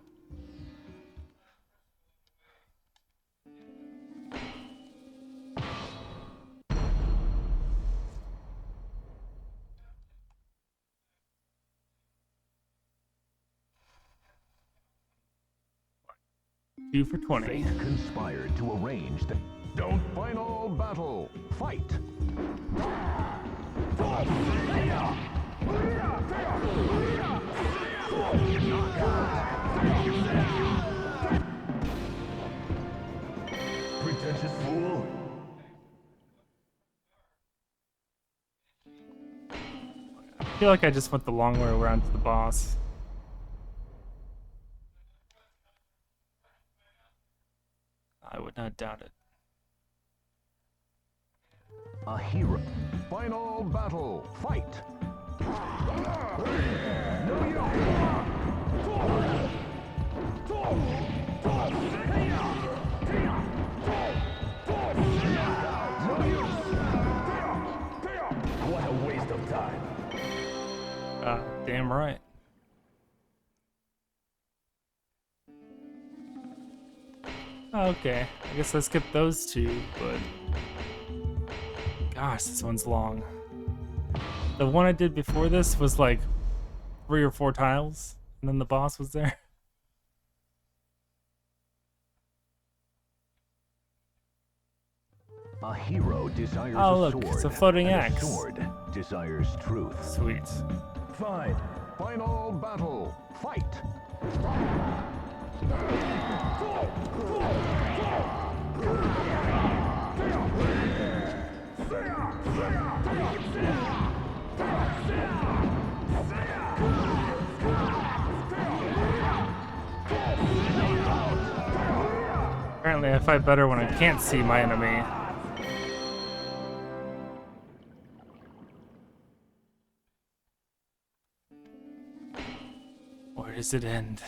Speaker 1: Two for 20.
Speaker 2: Fate conspired to arrange the final battle. Fight.
Speaker 4: Pretentious fool.
Speaker 1: I feel like I just went the long way around to the boss. I would not doubt it.
Speaker 2: A hero. Final battle. Fight.
Speaker 4: What a waste of time.
Speaker 1: Damn right. Okay, I guess I skipped those two, but gosh, this one's long. The one I did before this was like 3 or 4 tiles, and then the boss was there.
Speaker 2: A hero desires
Speaker 1: Oh,
Speaker 2: a
Speaker 1: look,
Speaker 2: sword.
Speaker 1: it's a floating
Speaker 2: and
Speaker 1: axe.
Speaker 2: A sword desires truth.
Speaker 1: Sweet.
Speaker 4: Fine.
Speaker 2: Final battle. Fight.
Speaker 1: Apparently I fight better when I can't see my enemy. Where does it end?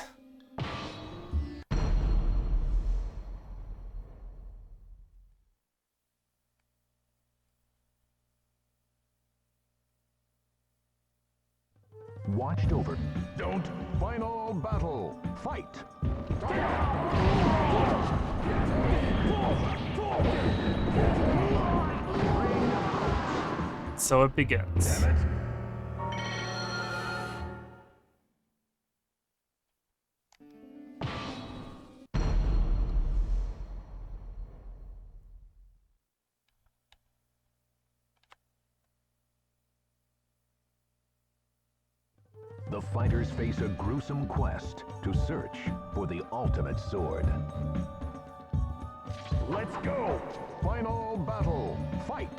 Speaker 2: Watched over. Don't. Final battle. Fight.
Speaker 1: So it begins.
Speaker 2: The fighters face a gruesome quest to search for the ultimate sword. Let's go! Final battle. Fight!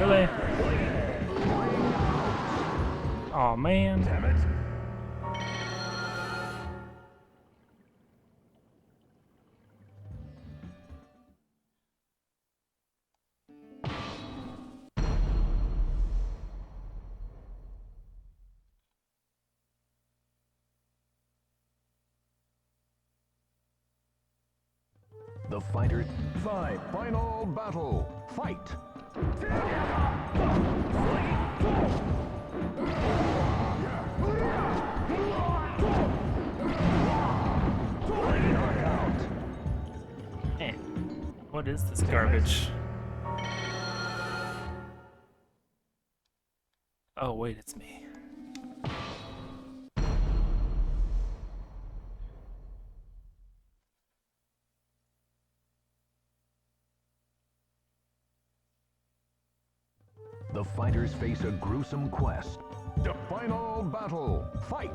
Speaker 1: Really? Aw, man.
Speaker 4: Damn it.
Speaker 2: The fighter.
Speaker 4: Fine.
Speaker 2: Final battle. Fight!
Speaker 1: Man, what is this garbage? Oh, wait, it's me.
Speaker 2: The fighters face a gruesome quest. The final battle. Fight!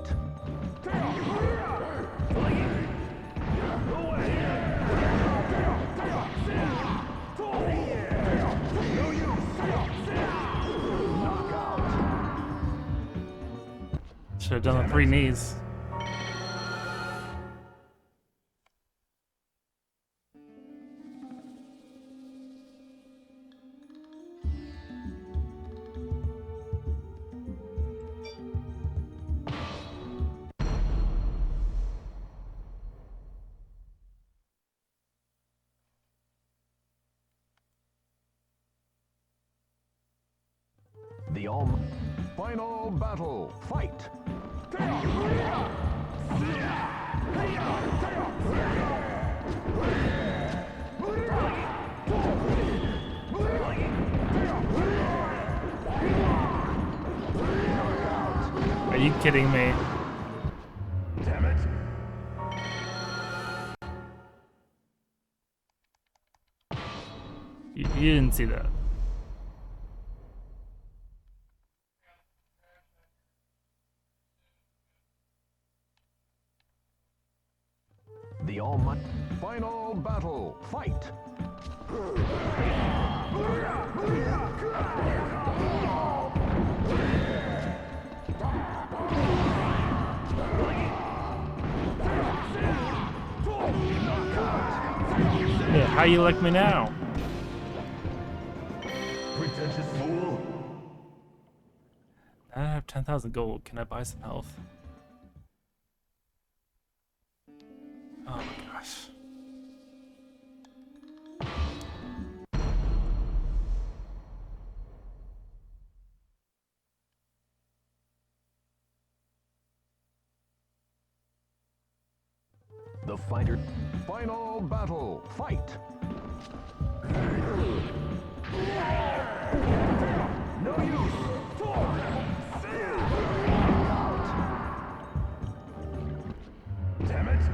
Speaker 1: Should have done the 3 knees.
Speaker 2: The all final battle. Fight.
Speaker 1: Are you kidding me?
Speaker 2: Damn it.
Speaker 1: You didn't see that.
Speaker 2: The all final battle. Fight.
Speaker 1: Yeah, how you like me now?
Speaker 2: Pretentious fool.
Speaker 1: I have 10,000 gold. Can I buy some health? Oh my gosh.
Speaker 2: The fighter. Final battle. Fight. No use. Damn it.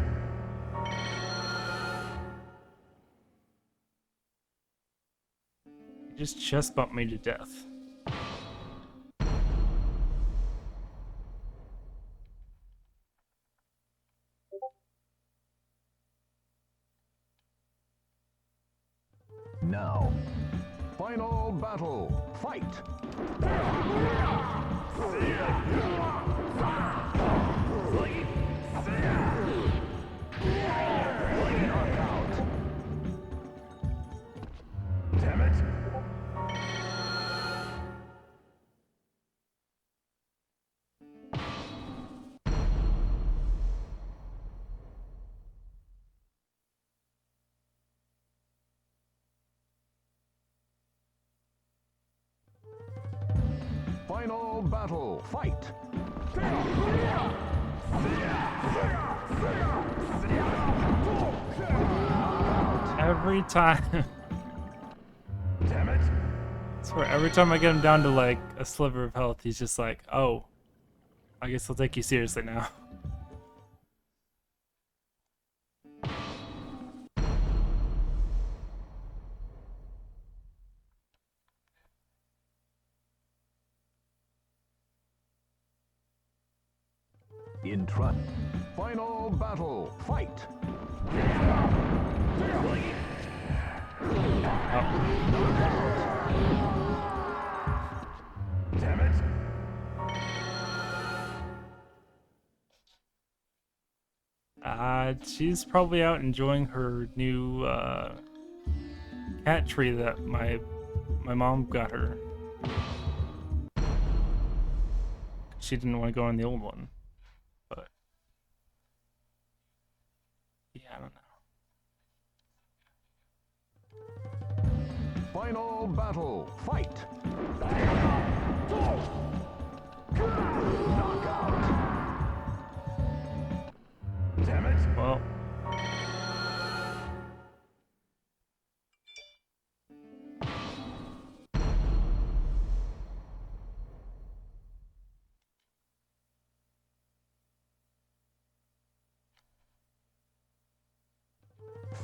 Speaker 1: You just chest bumped me to death.
Speaker 2: Now, final battle. Fight. Knockout. Damn it. Final battle. Fight.
Speaker 1: Every time.
Speaker 2: Damn it.
Speaker 1: I swear, every time I get him down to like a sliver of health, he's just like, oh, I guess I'll take you seriously now.
Speaker 2: In trust. Final battle. Fight. Damn it.
Speaker 1: She's probably out enjoying her new cat tree that my mom got her. She didn't want to go on the old one, but yeah, I don't know.
Speaker 2: Final battle. Fight. Knockout. Damn it.
Speaker 1: Well,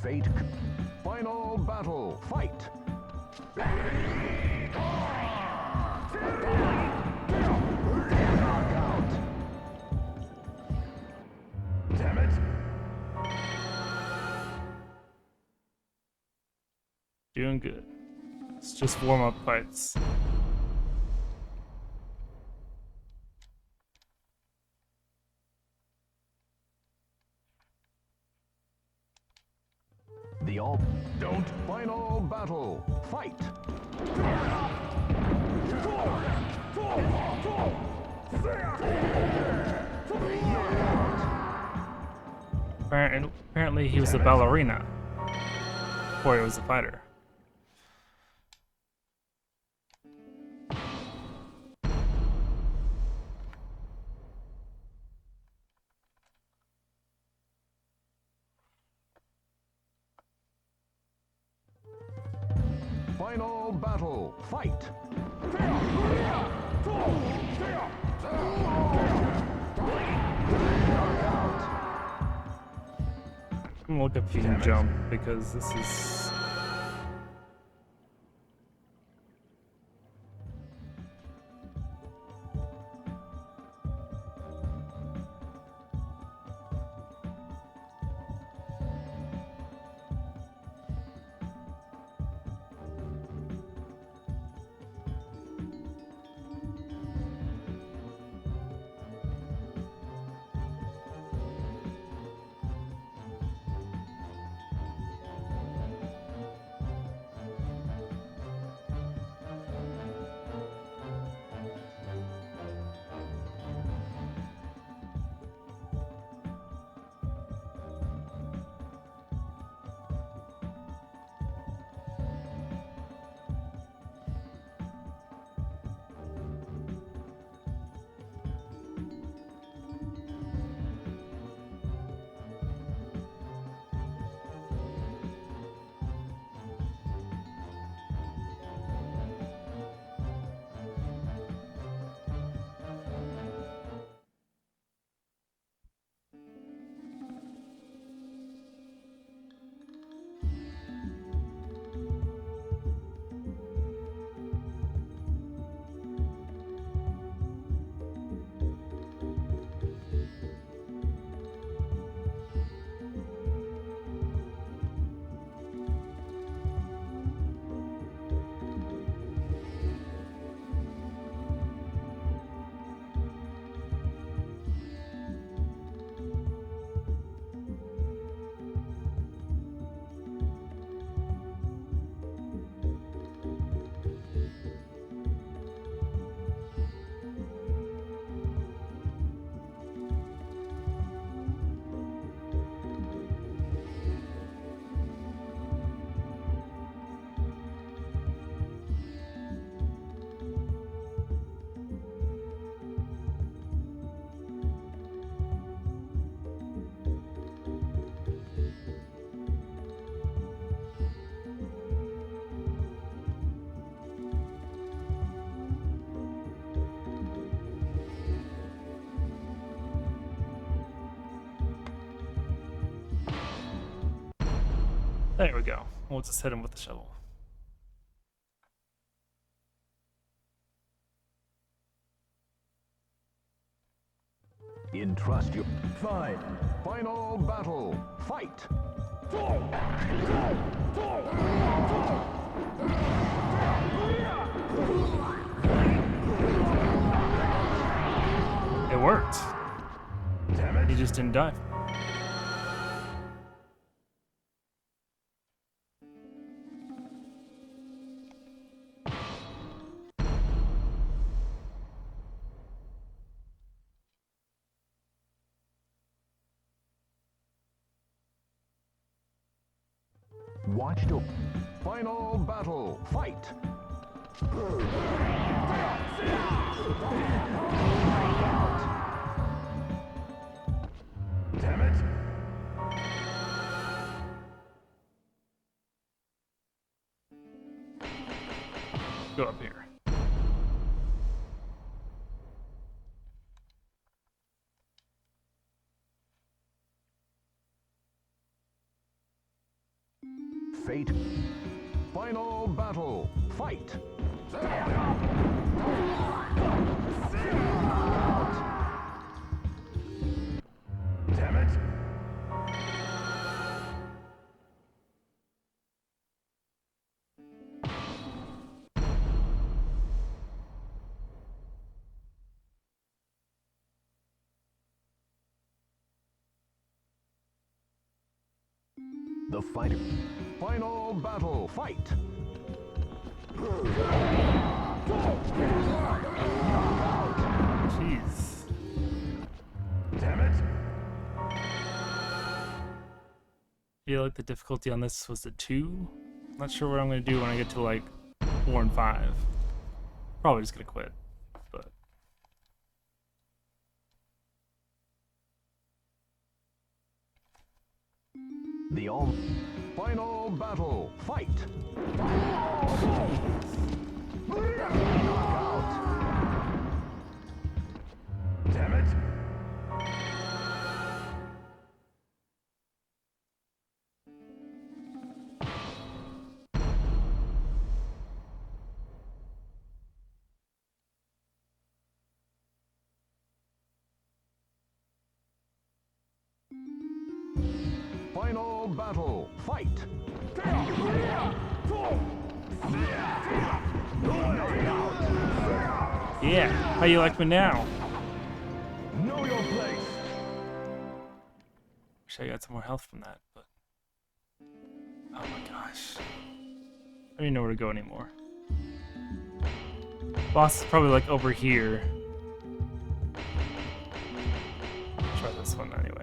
Speaker 2: Fate. Final battle. Fight. Knockout. Damn it.
Speaker 1: doing good. It's just warm-up fights.
Speaker 2: Don't. Final battle. Fight.
Speaker 1: Apparently he was a ballerina before he was a fighter.
Speaker 2: Final battle. Fight.
Speaker 1: I'm gonna look up if you can jump because this is. There we go. We'll just hit him with the shovel.
Speaker 2: Entrust your.
Speaker 4: Fine.
Speaker 2: Final battle. Fight.
Speaker 1: It worked.
Speaker 4: Damn it.
Speaker 1: He just didn't die.
Speaker 2: Watch to. Final battle. Fight.
Speaker 4: Damn it.
Speaker 1: Go up here.
Speaker 2: Fate. Final battle. Fight.
Speaker 4: Damn it.
Speaker 2: The fighter. Final battle. Fight.
Speaker 1: Jeez.
Speaker 2: Damn it.
Speaker 1: I feel like the difficulty on this was a 2. Not sure what I'm gonna do when I get to like 4 and 5. Probably just gonna quit. But
Speaker 2: The all final battle. Fight. Knockout. Damn it. Final battle. Fight.
Speaker 1: yeah, how you like me now?
Speaker 2: Know your place.
Speaker 1: Wish I got some more health from that, but oh my gosh. I don't even know where to go anymore. Boss is probably like over here. Try this one anyway.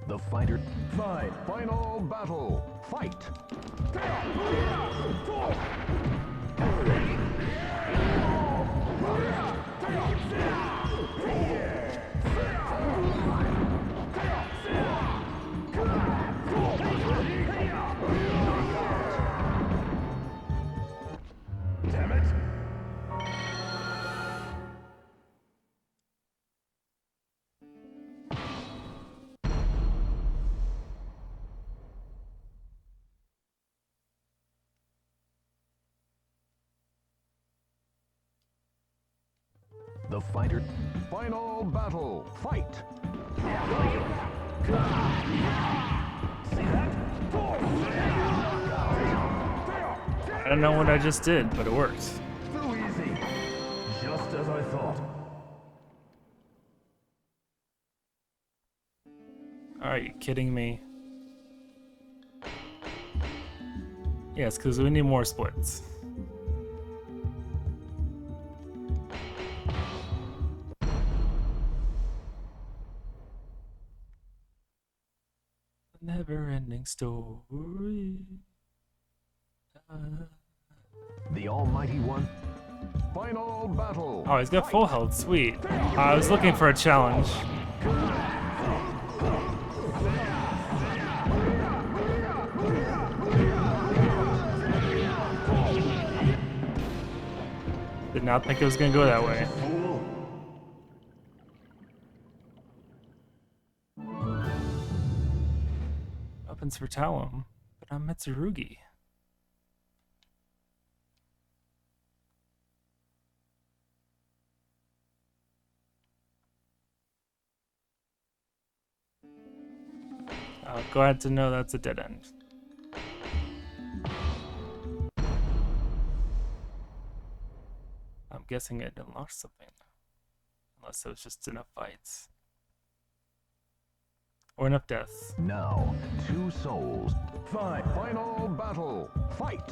Speaker 2: The fighter. Fine. Final battle. Fight. Damn it. The fighter. Final battle. Fight.
Speaker 1: I don't know what I just did, but it works.
Speaker 2: Too easy. Just as I thought.
Speaker 1: Are you kidding me? Yes, because we need more splits. Never-ending story.
Speaker 2: The Almighty One. Final battle.
Speaker 1: Oh, he's got full health. Sweet. I was looking for a challenge. Did not think it was gonna go that way. Weapons for Talum, but I'm Mitsurugi. Glad to know that's a dead end. I'm guessing it unlocked something. Unless it was just enough fights. Or enough deaths.
Speaker 2: Now, 2 souls. Fine. Final battle. Fight.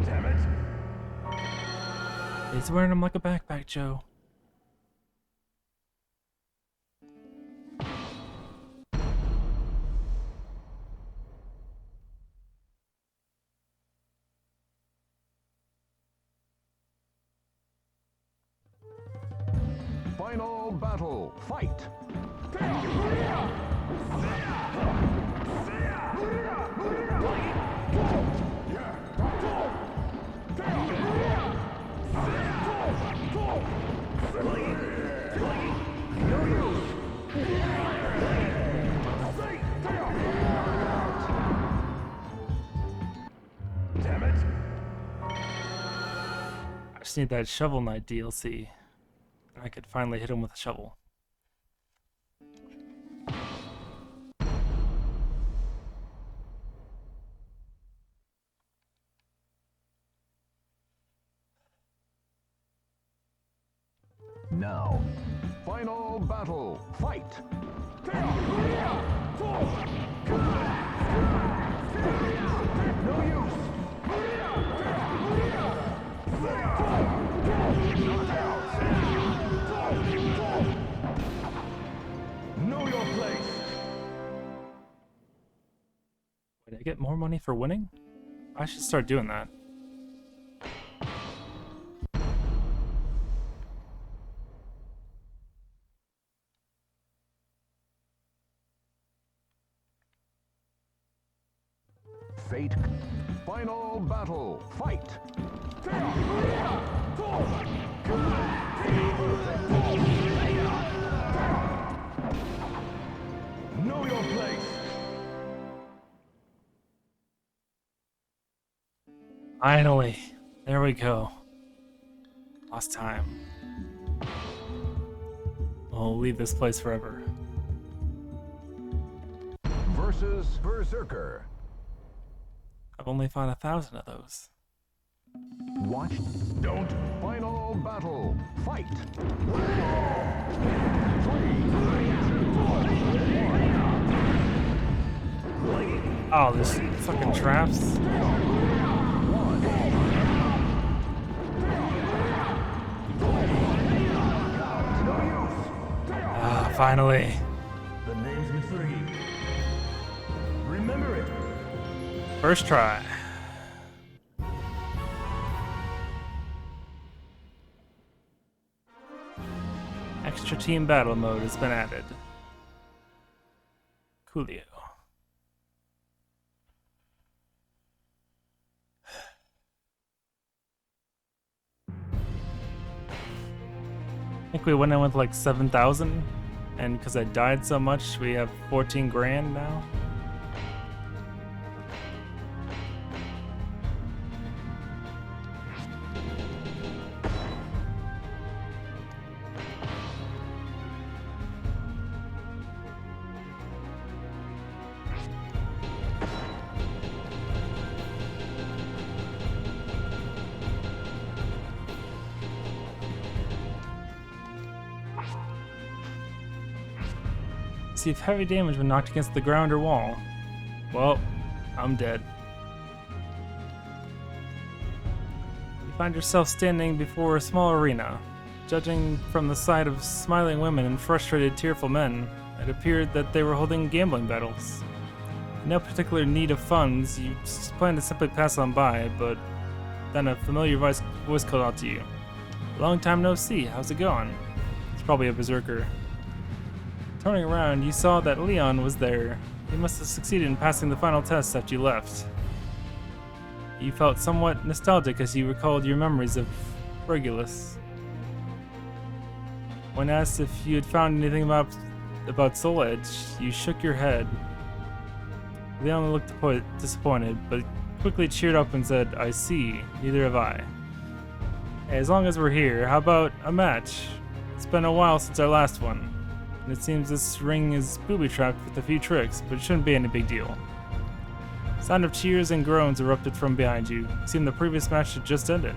Speaker 2: Damn it.
Speaker 1: He's wearing them like a backpack, Joe.
Speaker 2: Final battle. Fight. Damn it.
Speaker 1: I just need that Shovel Knight DLC. And I could finally hit him with a shovel.
Speaker 2: now. Final battle. Fight! No use! Know your place!
Speaker 1: Wait, I get more money for winning? I should start doing that.
Speaker 2: Fate. Final battle. Fight! Know your place!
Speaker 1: Finally. There we go. Lost time. We'll leave this place forever.
Speaker 2: Versus Berserker.
Speaker 1: I've only found 1,000 of those.
Speaker 2: Watch. Don't. Final battle. Fight!
Speaker 1: Oh, there's fucking traps. Ah, finally.
Speaker 4: The name's Mitsurugi. Remember it.
Speaker 1: First try. Extra team battle mode has been added. Coolio. I think we went in with like 7,000, and because I died so much, we have 14 grand now. See if heavy damage when knocked against the ground or wall. Well, I'm dead. You find yourself standing before a small arena. Judging from the sight of smiling women and frustrated, tearful men, it appeared that they were holding gambling battles. In no particular need of funds, you planned to simply pass on by, but then a familiar voice called out to you. Long time no see, how's it going? It's probably a berserker. Turning around, you saw that Leon was there. He must have succeeded in passing the final test after you left. You felt somewhat nostalgic as you recalled your memories of Regulus. When asked if you had found anything about Soul Edge, you shook your head. Leon looked disappointed, but quickly cheered up and said, I see, neither have I. Hey, as long as we're here, how about a match? It's been a while since our last one. And it seems this ring is booby-trapped with a few tricks, but it shouldn't be any big deal. Sound of cheers and groans erupted from behind you. It seemed the previous match had just ended.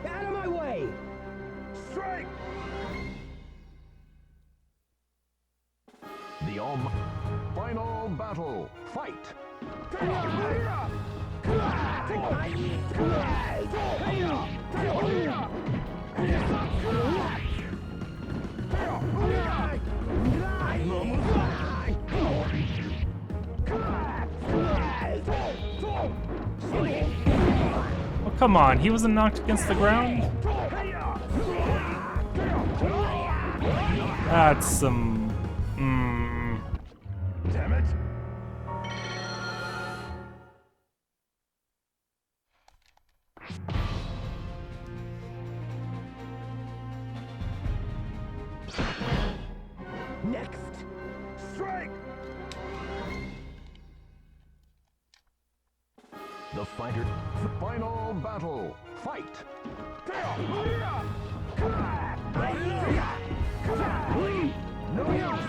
Speaker 5: Out of my way!
Speaker 2: Strike! The final battle. Fight!
Speaker 1: Oh, come on, he wasn't knocked against the ground? That's some...
Speaker 2: Damn it!
Speaker 5: Next!
Speaker 2: Strike! The fighter. Final battle. Fight! No use!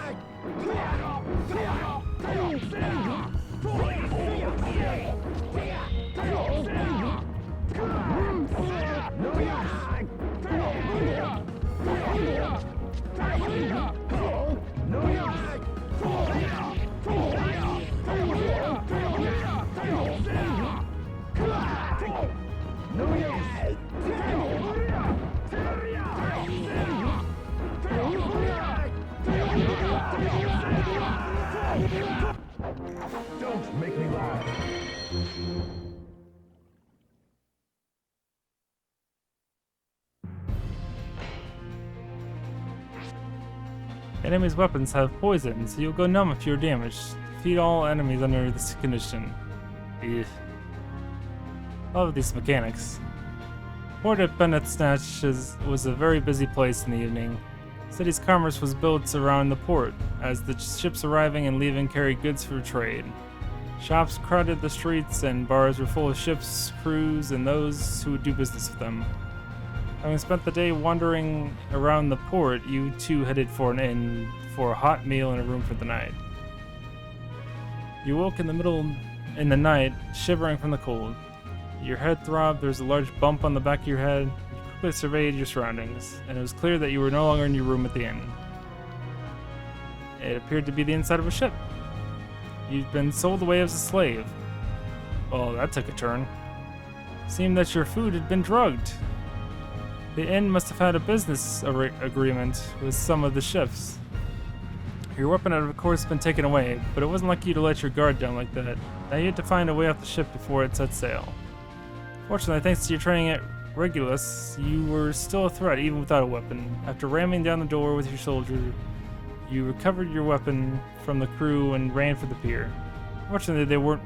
Speaker 2: Don't make me laugh.
Speaker 1: Enemies' weapons have poison, so you'll go numb if you're damaged. Defeat all enemies under this condition. Eugh. Love these mechanics. Port at Bennett's Snatch was a very busy place in the evening. The city's commerce was built around the port, as the ships arriving and leaving carried goods for trade. Shops crowded the streets, and bars were full of ships, crews, and those who would do business with them. Having spent the day wandering around the port, you two headed for an inn for a hot meal and a room for the night. You woke in the night, shivering from the cold. Your head throbbed, there was a large bump on the back of your head. You quickly surveyed your surroundings, and it was clear that you were no longer in your room at the inn. It appeared to be the inside of a ship. You'd been sold away as a slave. Well, that took a turn. It seemed that your food had been drugged. The inn must have had a business agreement with some of the ships. Your weapon had of course been taken away, but it wasn't like you to let your guard down like that. Now you had to find a way off the ship before it set sail. Fortunately, thanks to your training at Regulus, you were still a threat even without a weapon. After ramming down the door with your soldier, you recovered your weapon from the crew and ran for the pier. Fortunately, they weren't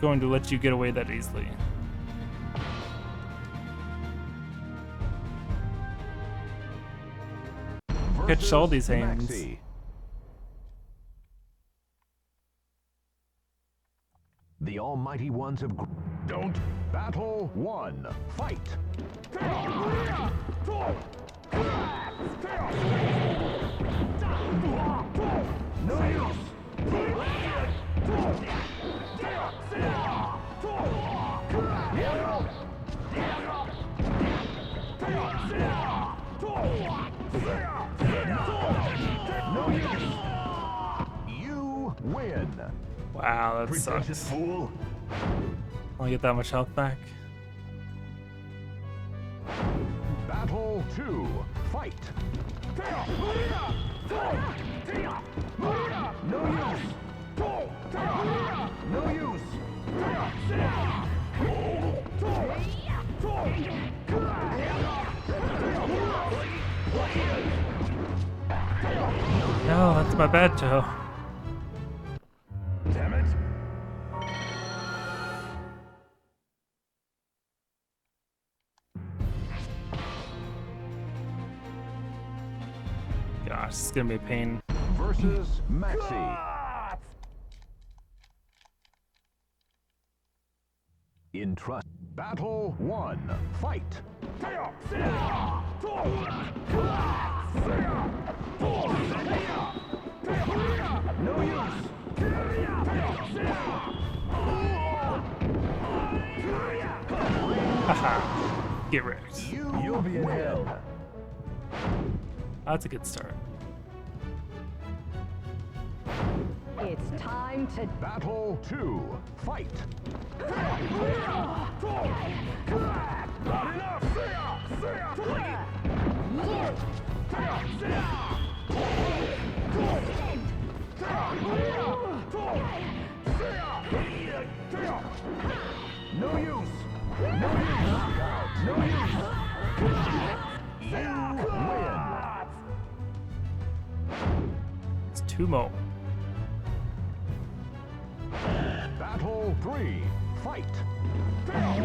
Speaker 1: going to let you get away that easily. Catch all these hands.
Speaker 2: Maxi. The almighty ones of... Don't battle one. Fight. No use. No use. You win.
Speaker 1: Wow, that
Speaker 2: Pretentious
Speaker 1: sucks.
Speaker 2: fool.
Speaker 1: Only get that much health back.
Speaker 2: Battle 2. Fight. No use. No use.
Speaker 1: No, that's my bad toe.
Speaker 2: Damn it.
Speaker 1: Gosh, this is gonna be a pain.
Speaker 2: Versus Maxi. In trust. Battle 1. Fight. No use.
Speaker 1: Haha. Get wrecked.
Speaker 2: You'll be in hell.
Speaker 1: That's a good start.
Speaker 3: It's time to
Speaker 2: Battle 2. Fight. No use. No use. No use. You win.
Speaker 1: It's 2 more.
Speaker 2: Battle 3. Fight. You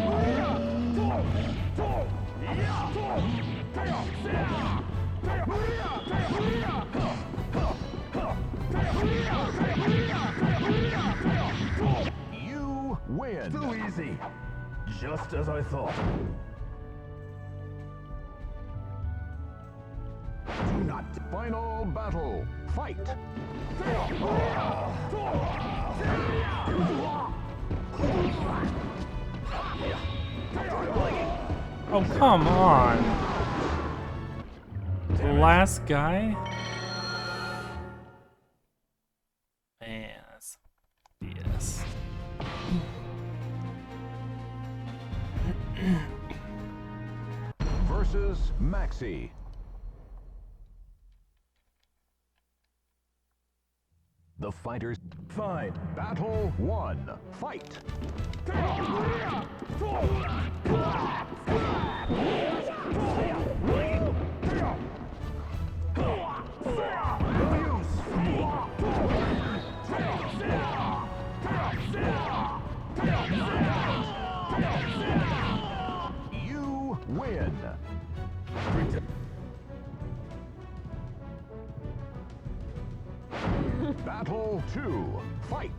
Speaker 2: win.
Speaker 4: Too easy. Just as I thought.
Speaker 2: Do not. Final battle. Fight.
Speaker 1: Oh, come on. The last guy? Man, that's BS.
Speaker 2: Versus Maxi. The fighters.
Speaker 4: Fine.
Speaker 2: Battle 1. Fight. You win. Battle 2. Fight.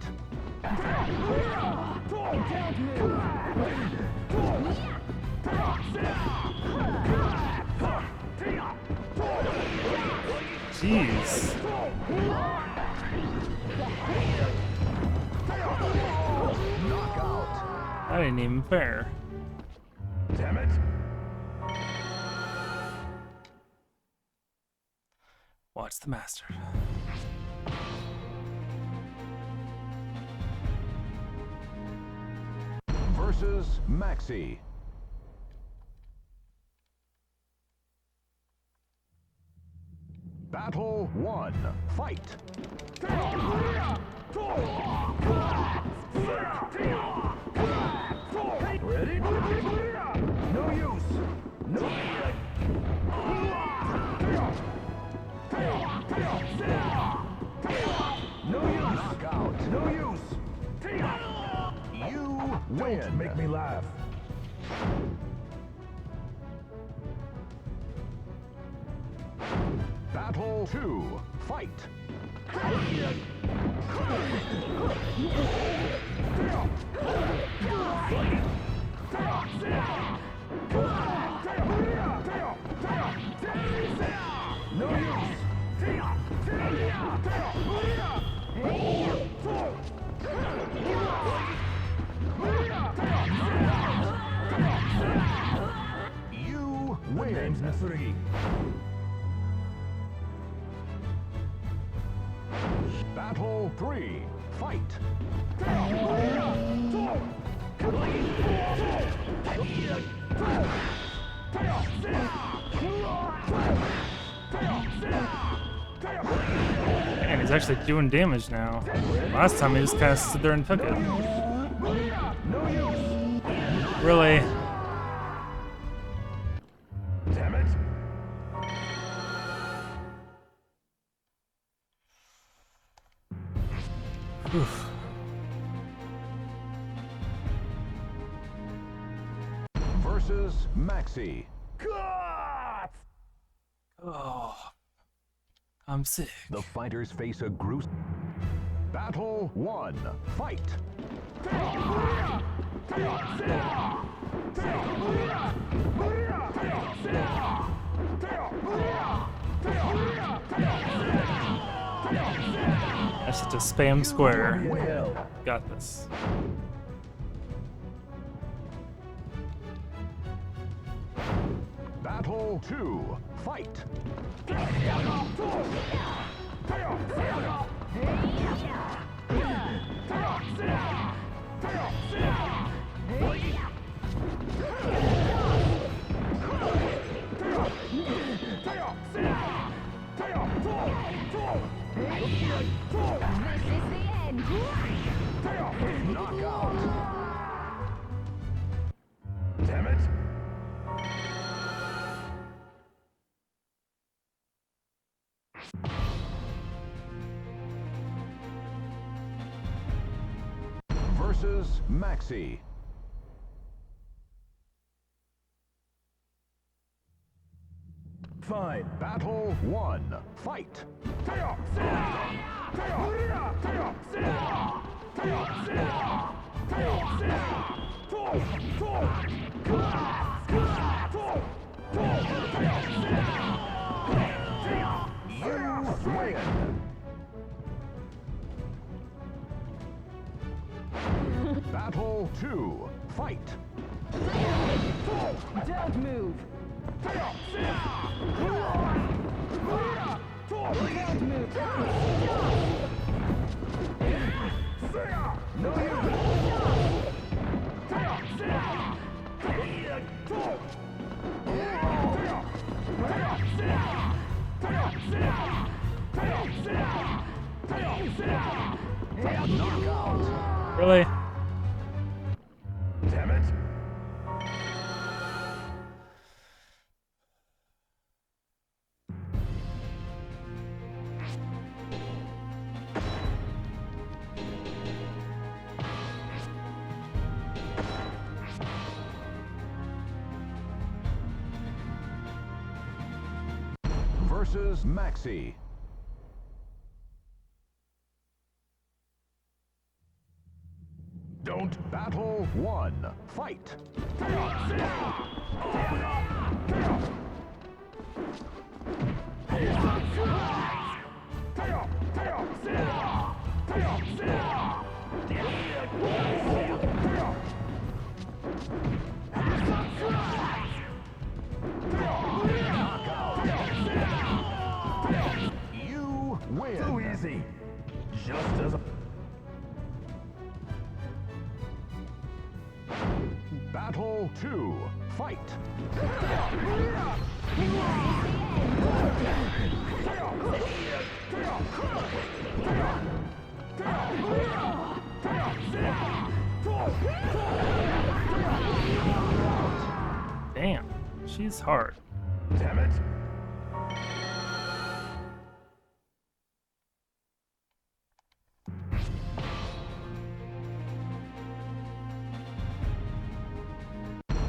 Speaker 1: Jeez.
Speaker 2: Knockout.
Speaker 1: That ain't even fair.
Speaker 4: Damn it.
Speaker 1: Watch the master.
Speaker 2: Versus Maxi. Battle 1. Fight.
Speaker 4: Ready? No use. No. No use.
Speaker 2: Knockout.
Speaker 4: No use.
Speaker 2: You win.
Speaker 4: Don't make me laugh.
Speaker 2: Battle 2. Fight.
Speaker 4: No use.
Speaker 2: You
Speaker 4: Name's
Speaker 2: win.
Speaker 4: Mitsuri.
Speaker 2: Battle 3. Fight.
Speaker 1: Man, he's actually doing damage now. Last time he just kind of stood there and took it. Really?
Speaker 4: Damn it.
Speaker 1: Oof.
Speaker 2: Versus Maxi.
Speaker 4: God!
Speaker 1: Oh. I'm sick.
Speaker 2: The fighters face a gruesome. Battle 1. Fight.
Speaker 1: That's just a spam square.
Speaker 4: Hell.
Speaker 1: Got this.
Speaker 2: Battle 2. Fight. Knockout.
Speaker 4: Damn it.
Speaker 2: Versus Maxi.
Speaker 4: Fine.
Speaker 2: Battle 1. Fight. You win. Battle 2. Fight.
Speaker 3: Don't move. Don't move.
Speaker 2: Knockout.
Speaker 1: Really?
Speaker 2: Damn it. Versus Maxi. Don't battle one. Fight. You win. Too easy. Just as a Battle 2. Fight.
Speaker 1: Damn, she's hard.
Speaker 2: Damn it.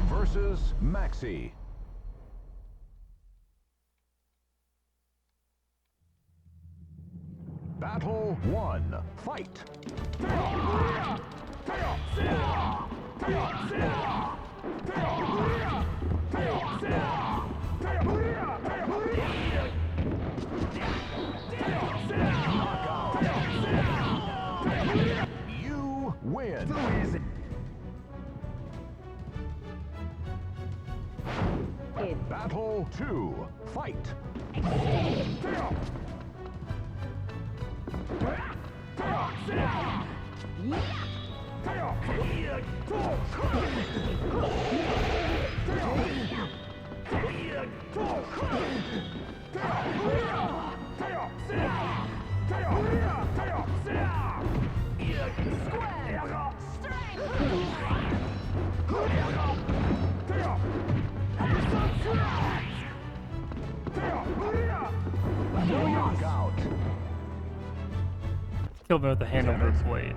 Speaker 2: Versus Maxi. Battle 1. Fight. You win. Too easy. Battle 2. Fight. Knockout.
Speaker 1: Killed me with the handle of her blade.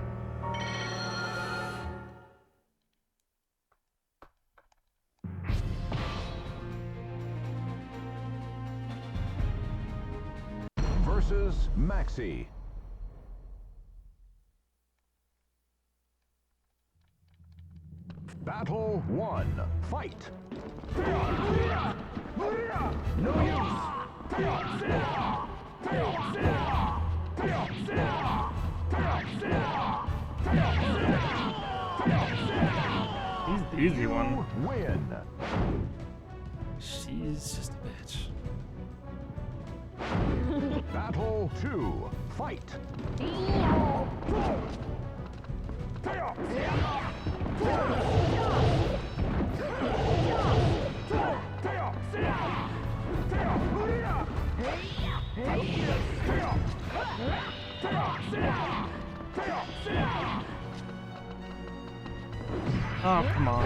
Speaker 2: Versus Maxi. Battle 1. Fight. No use.
Speaker 1: He's the easy one.
Speaker 2: Win.
Speaker 1: She's just a bitch.
Speaker 2: Battle 2. Fight.
Speaker 1: Oh, come on.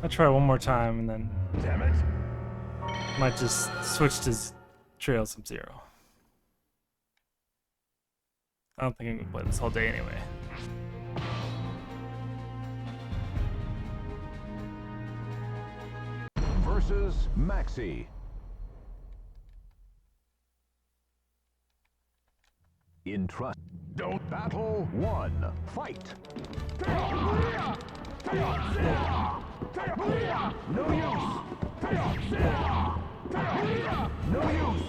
Speaker 1: I'll try one more time and then
Speaker 2: Damn it.
Speaker 1: might just switch to Trail Sub-Zero. I don't think I'm gonna play this all day anyway.
Speaker 2: Versus Maxi. In trust. Don't battle 1. Fight. No use. No use. Perfect. No use.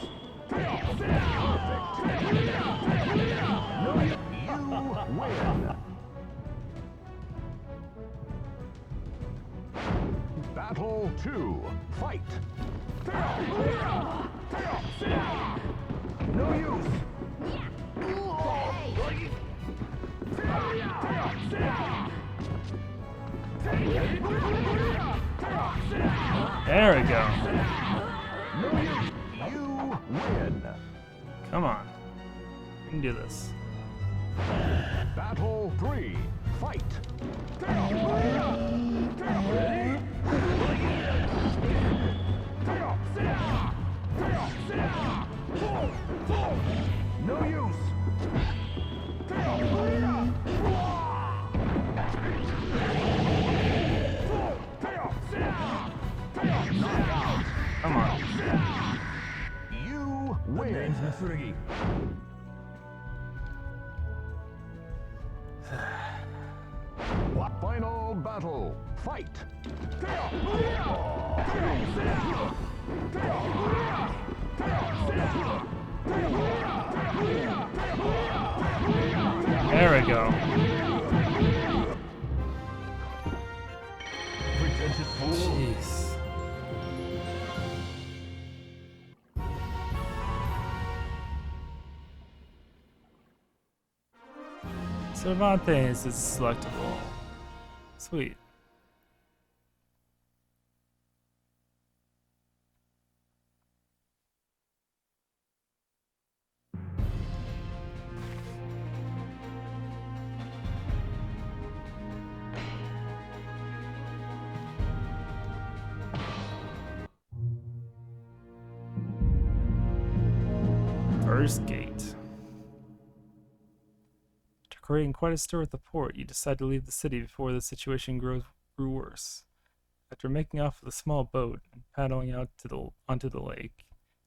Speaker 2: You win. Battle 2. Fight. No use.
Speaker 1: There we go.
Speaker 2: You win.
Speaker 1: Come on. We can do this.
Speaker 2: Battle 3. Fight. No use.
Speaker 1: Come on.
Speaker 2: You win.
Speaker 6: Name's Masurugi.
Speaker 2: Final battle. Fight.
Speaker 1: There we go.
Speaker 2: Pretentious fool.
Speaker 1: Jeez. Cervantes is selectable. Sweet. First gate. After creating quite a stir at the port, you decide to leave the city before the situation grew worse. After making off with a small boat and paddling out onto the lake,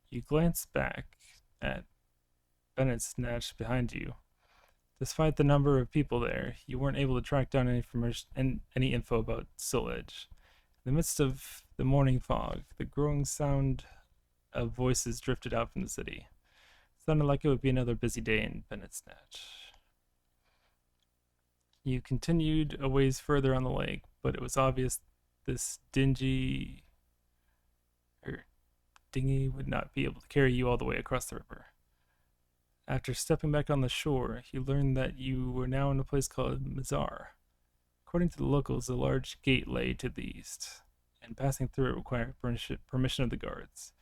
Speaker 1: you glance back at Bennett's Snatch behind you. Despite the number of people there, you weren't able to track down any info about Sillage. In the midst of the morning fog, the growing sound of voices drifted out from the city. It sounded like it would be another busy day in Bennett's Snatch. You continued a ways further on the lake, but it was obvious this dinghy would not be able to carry you all the way across the river. After stepping back on the shore, you learned that you were now in a place called Mazar. According to the locals, a large gate lay to the east, and passing through it required permission of the guards.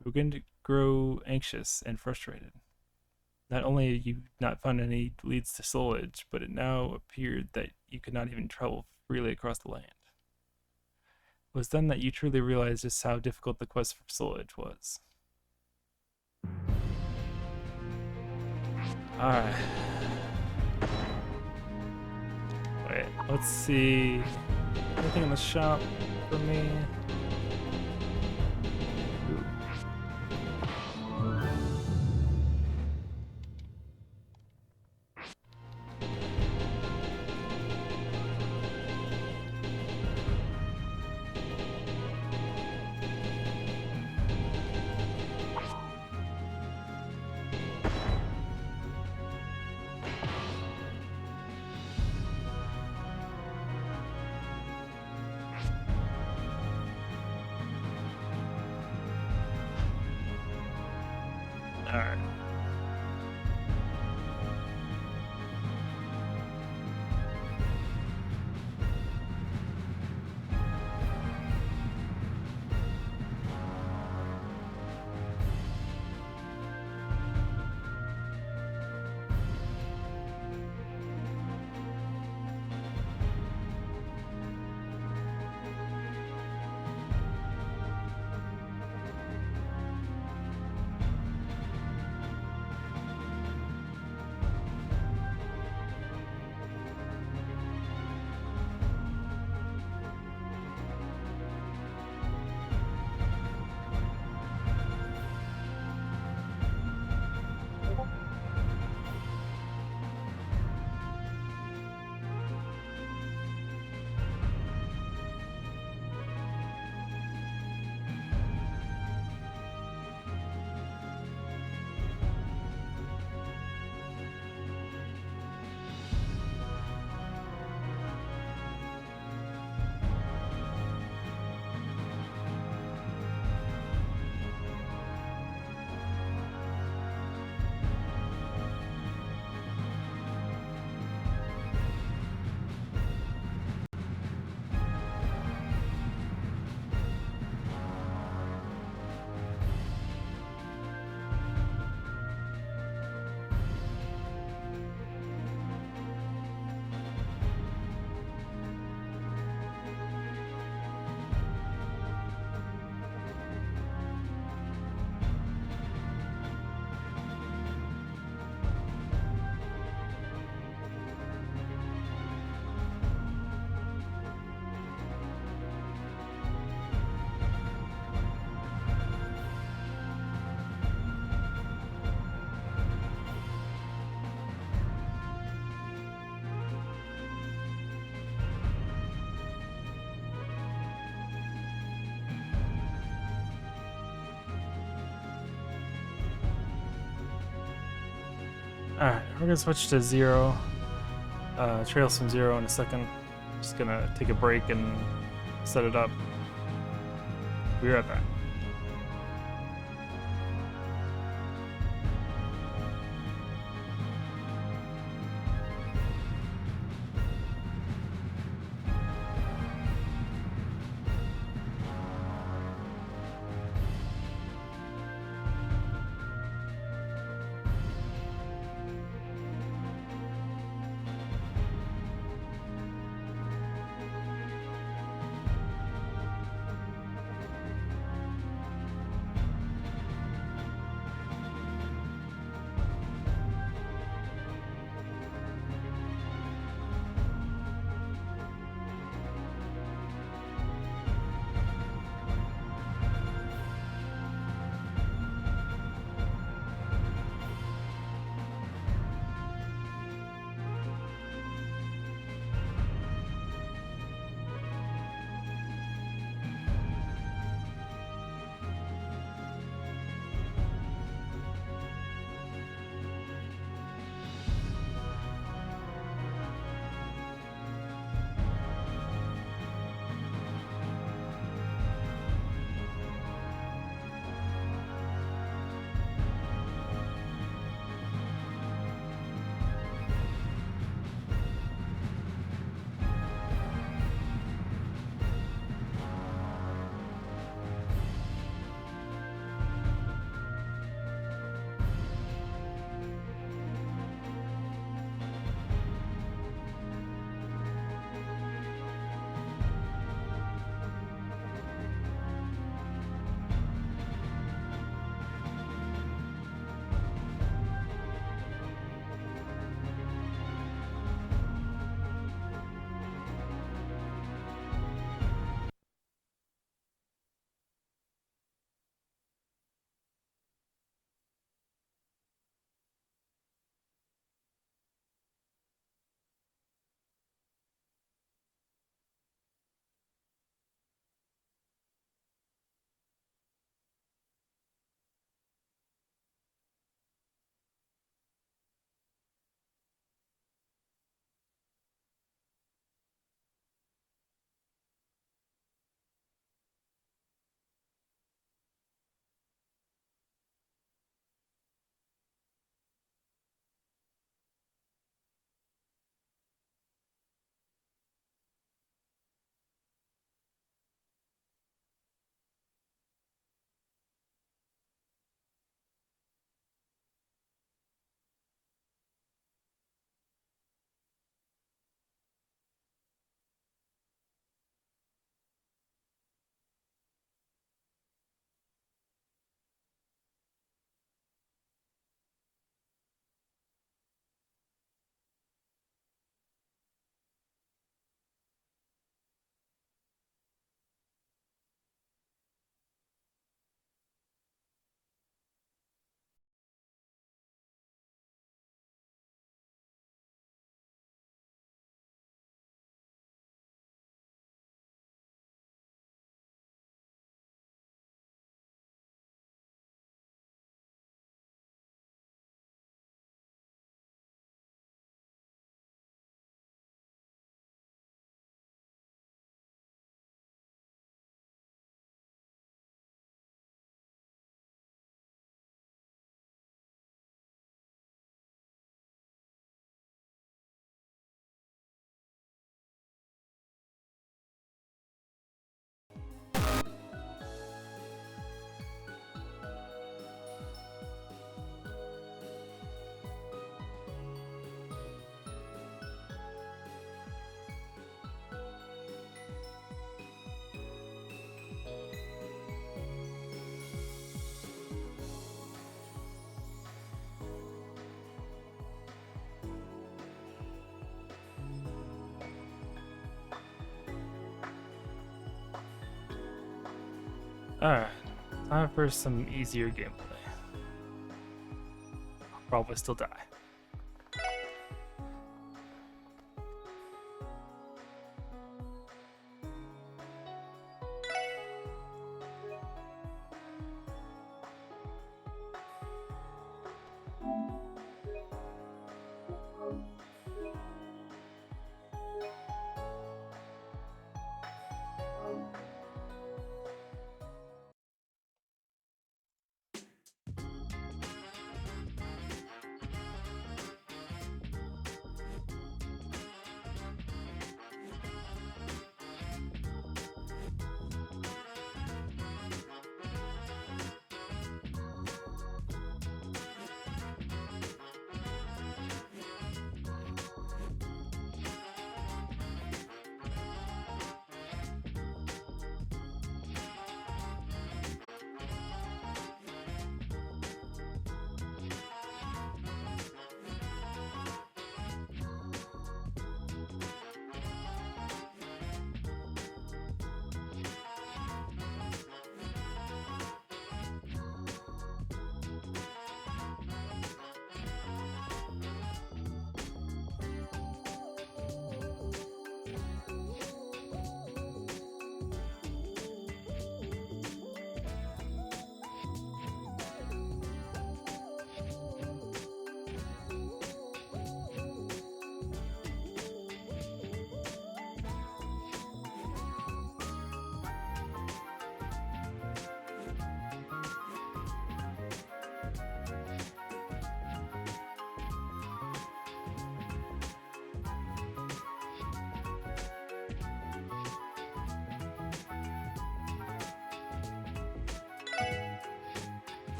Speaker 1: You began to grow anxious and frustrated. Not only had you not found any leads to Solage, but it now appeared that you could not even travel freely across the land. It was then that you truly realized just how difficult the quest for Solage was. Alright. Wait, let's see. Anything in the shop for me? Alright. Alright, we're gonna switch to Zero. Trails from Zero in a second. Just gonna take a break and set it up. Be right back. Alright, time for some easier gameplay. I'll probably still die.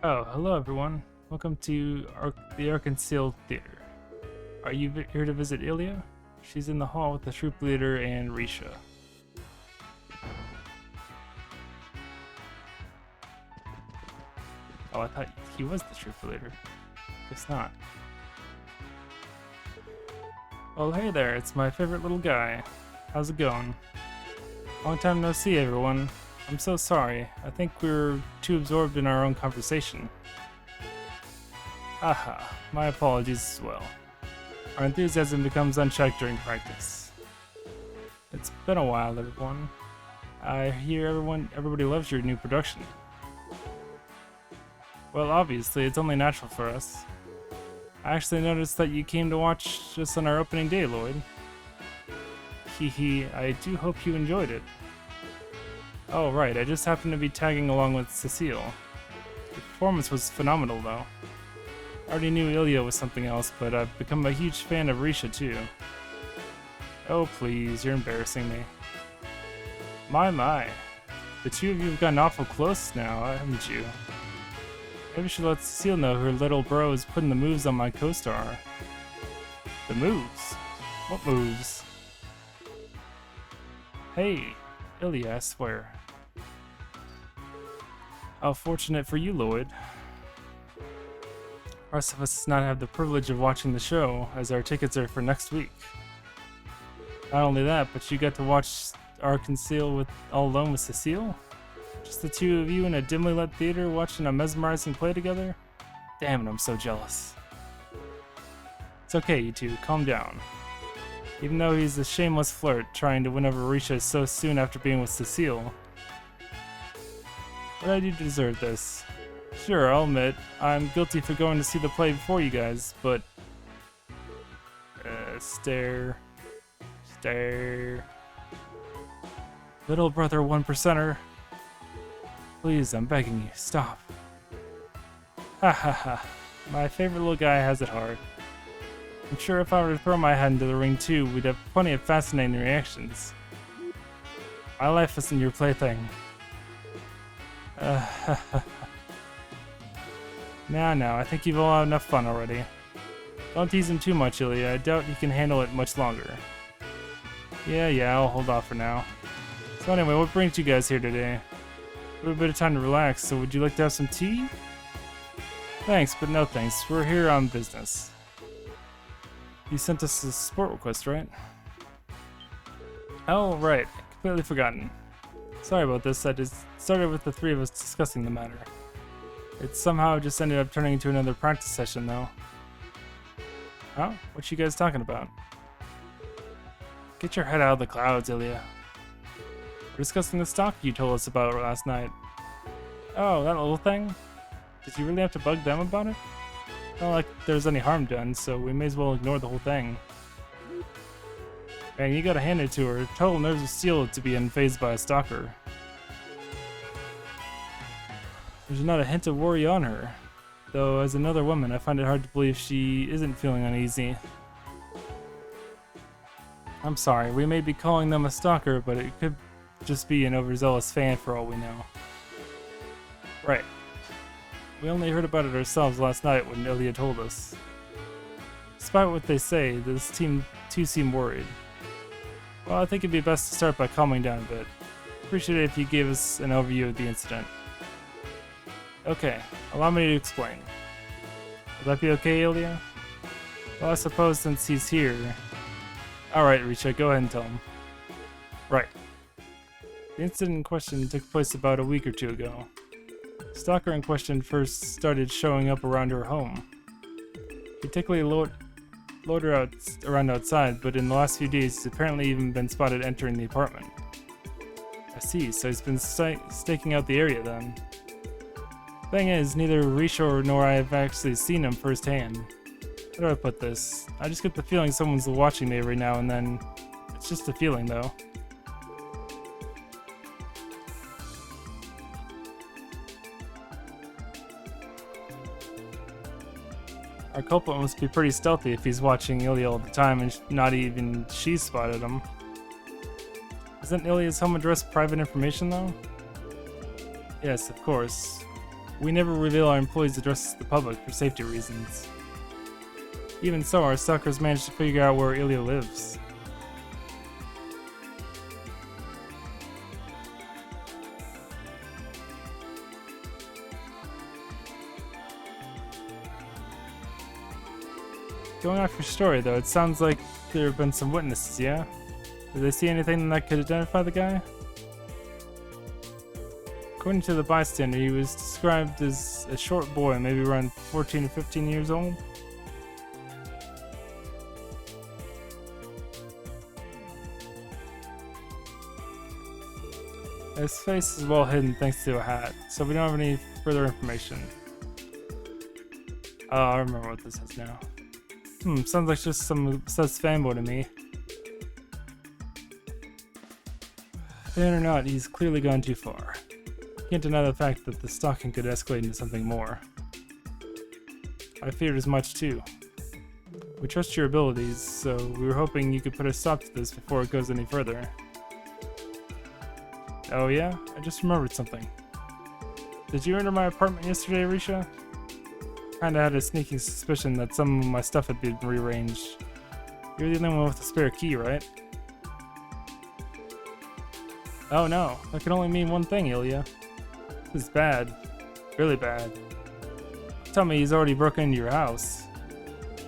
Speaker 1: Oh, hello everyone. Welcome to the Arkansas Theater. Are you here to visit Ilya? She's in the hall with the troop leader and Risha. Oh, I thought he was the troop leader. Guess not. Well, hey there, it's my favorite little guy. How's it going? Long time no see, everyone. I'm so sorry. I think we're too absorbed in our own conversation. Haha, my apologies as well. Our enthusiasm becomes unchecked during practice. It's been a while, everyone. I hear everybody loves your new production. Well, obviously, it's only natural for us. I actually noticed that you came to watch us on our opening day, Lloyd. Hehe, I do hope you enjoyed it. Oh, right, I just happened to be tagging along with Cecile. The performance was phenomenal, though. I already knew Ilya was something else, but I've become a huge fan of Risha, too. Oh, please, you're embarrassing me. My. The two of you have gotten awful close now, haven't you? Maybe we should let Cecile know her little bro is putting the moves on my co-star. The moves? What moves? Hey, Ilya, I swear. How fortunate for you, Lloyd. The rest of us not have the privilege of watching the show, as our tickets are for next week. Not only that, but you got to watch Arkansas all alone with Cecile? Just the two of you in a dimly lit theater watching a mesmerizing play together? Damn it, I'm so jealous. It's okay, you two, calm down. Even though he's a shameless flirt trying to win over Risha so soon after being with Cecile. What did I do to deserve this? Sure, I'll admit, I'm guilty for going to see the play before you guys, but... Stare. Little brother 1%er. Please, I'm begging you, stop. Ha ha ha. My favorite little guy has it hard. I'm sure if I were to throw my head into the ring too, we'd have plenty of fascinating reactions. My life isn't your plaything. Now, I think you've all had enough fun already. Don't tease him too much, Ilya. I doubt he can handle it much longer. Yeah, I'll hold off for now. So anyway, what brings you guys here today? We have a bit of time to relax, so would you like to have some tea? Thanks, but no thanks. We're here on business. You sent us a support request, right? Oh, right. Completely forgotten. Sorry about this. I just started with the three of us discussing the matter. It somehow just ended up turning into another practice session, though. Huh? What you guys talking about? Get your head out of the clouds, Ilya. We're discussing the stock you told us about last night. Oh, that little thing? Did you really have to bug them about it? Not like there's any harm done, so we may as well ignore the whole thing. Man, you gotta hand it to her. Total nerves of steel to be unfazed by a stalker. There's not a hint of worry on her. Though, as another woman, I find it hard to believe she isn't feeling uneasy. I'm sorry, we may be calling them a stalker, but it could just be an overzealous fan for all we know. Right. We only heard about it ourselves last night when Ilya told us. Despite what they say, this team too seem worried. Well, I think it'd be best to start by calming down a bit. Appreciate it if you gave us an overview of the incident. Okay, allow me to explain. Will that be okay, Ilya? Well, I suppose since he's here... Alright, Risha, go ahead and tell him. Right. The incident in question took place about a week or two ago. The stalker in question first started showing up around her home. He typically lured her around outside, but in the last few days he's apparently even been spotted entering the apartment. I see, so he's been staking out the area then. Thing is, neither Risha nor I have actually seen him firsthand. How do I put this? I just get the feeling someone's watching me every now and then. It's just a feeling, though. Our culprit must be pretty stealthy if he's watching Ilya all the time and not even she spotted him. Isn't Ilya's home address private information, though? Yes, of course. we never reveal our employees' addresses to the public for safety reasons. Even so, our stalkers managed to figure out where Ilya lives. Going off your story, though, it sounds like there have been some witnesses, yeah? Did they see anything that could identify the guy? According to the bystander, he was described as a short boy, maybe around 14 or 15 years old. His face is well hidden thanks to a hat, so we don't have any further information. Oh, I remember what this is now. Sounds like just some obsessed fanboy to me. Fan or not, he's clearly gone too far. Can't deny the fact that the stalking could escalate into something more. I feared as much too. We trust your abilities, so we were hoping you could put a stop to this before it goes any further. Oh yeah? I just remembered something. Did you enter my apartment yesterday, Risha? Kinda had a sneaking suspicion that some of my stuff had been rearranged. You're the only one with a spare key, right? Oh no, that can only mean one thing, Ilya. This is bad. Really bad. Tell me he's already broken into your house.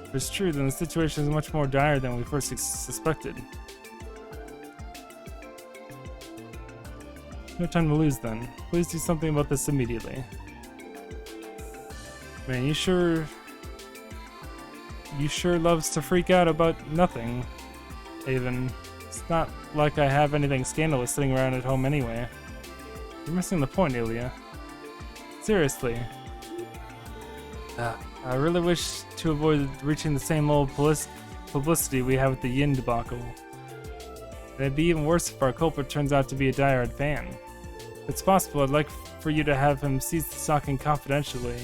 Speaker 1: If it's true, then the situation is much more dire than we first suspected. No time to lose then. Please do something about this immediately. Man, you sure loves to freak out about nothing, Avon. It's not like I have anything scandalous sitting around at home anyway. You're missing the point, Ilya. Seriously. I really wish to avoid reaching the same old publicity we had with the Yin debacle. It'd be even worse if our culprit turns out to be a diehard fan. If it's possible, I'd like for you to have him cease the stalking confidentially.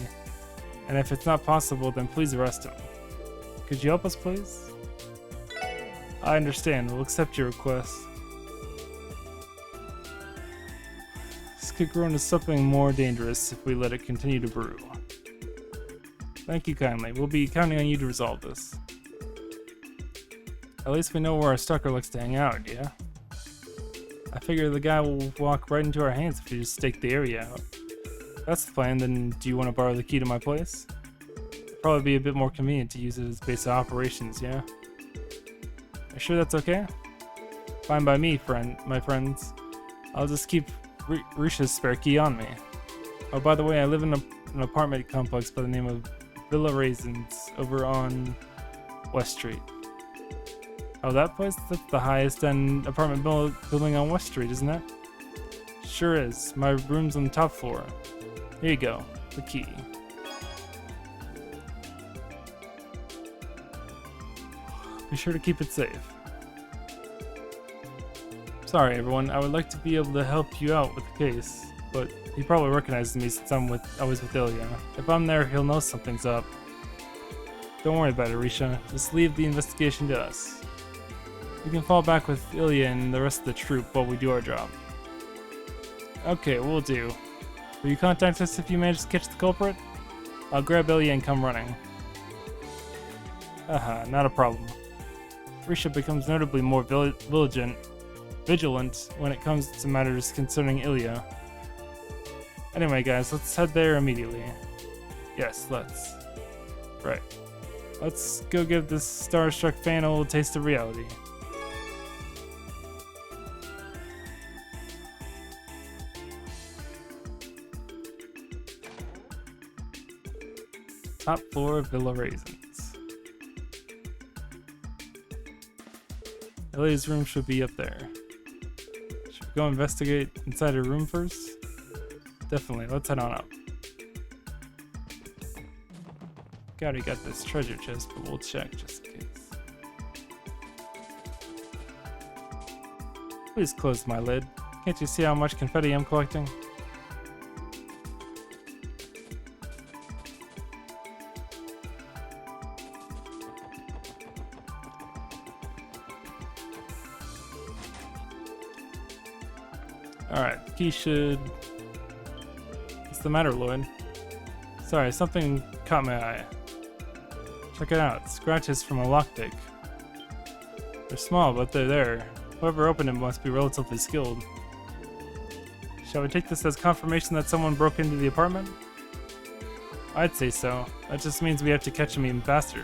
Speaker 1: And if it's not possible, then please arrest him. Could you help us, please? I understand. We'll accept your request. This could grow into something more dangerous if we let it continue to brew. Thank you kindly. We'll be counting on you to resolve this. At least we know where our stalker likes to hang out, yeah? I figure the guy will walk right into our hands if we just stake the area out. If that's the plan, then do you want to borrow the key to my place? It'd probably be a bit more convenient to use it as base of operations, yeah? Are you sure that's okay? Fine by me, my friends. I'll just keep Risha's spare key on me. Oh, by the way, I live in an apartment complex by the name of Villa Raisins over on West Street. Oh, that place? That's the highest end apartment building on West Street, isn't it? Sure is. My room's on the top floor. Here you go. The key. Be sure to keep it safe. Sorry, everyone. I would like to be able to help you out with the case, but he probably recognizes me since I was with Ilya. If I'm there, he'll know something's up. Don't worry about it, Risha. Just leave the investigation to us. You can fall back with Ilya and the rest of the troop while we do our job. Okay, we'll do. Will you contact us if you manage to catch the culprit? I'll grab Ilya and come running. Not a problem. Risha becomes notably more vigilant when it comes to matters concerning Ilya. Anyway, guys, let's head there immediately. Yes, let's. Right. Let's go give this starstruck fan a little taste of reality. Top floor of Villa Raisins. Ilya's room should be up there. Should we go investigate inside her room first? Definitely, let's head on up. Got this treasure chest, but we'll check just in case. Please close my lid. Can't you see how much confetti I'm collecting? Alright, key should... What's the matter, Lloyd? Sorry, something caught my eye. Check it out. Scratches from a lockpick. They're small, but they're there. Whoever opened it must be relatively skilled. Shall we take this as confirmation that someone broke into the apartment? I'd say so. That just means we have to catch him even faster.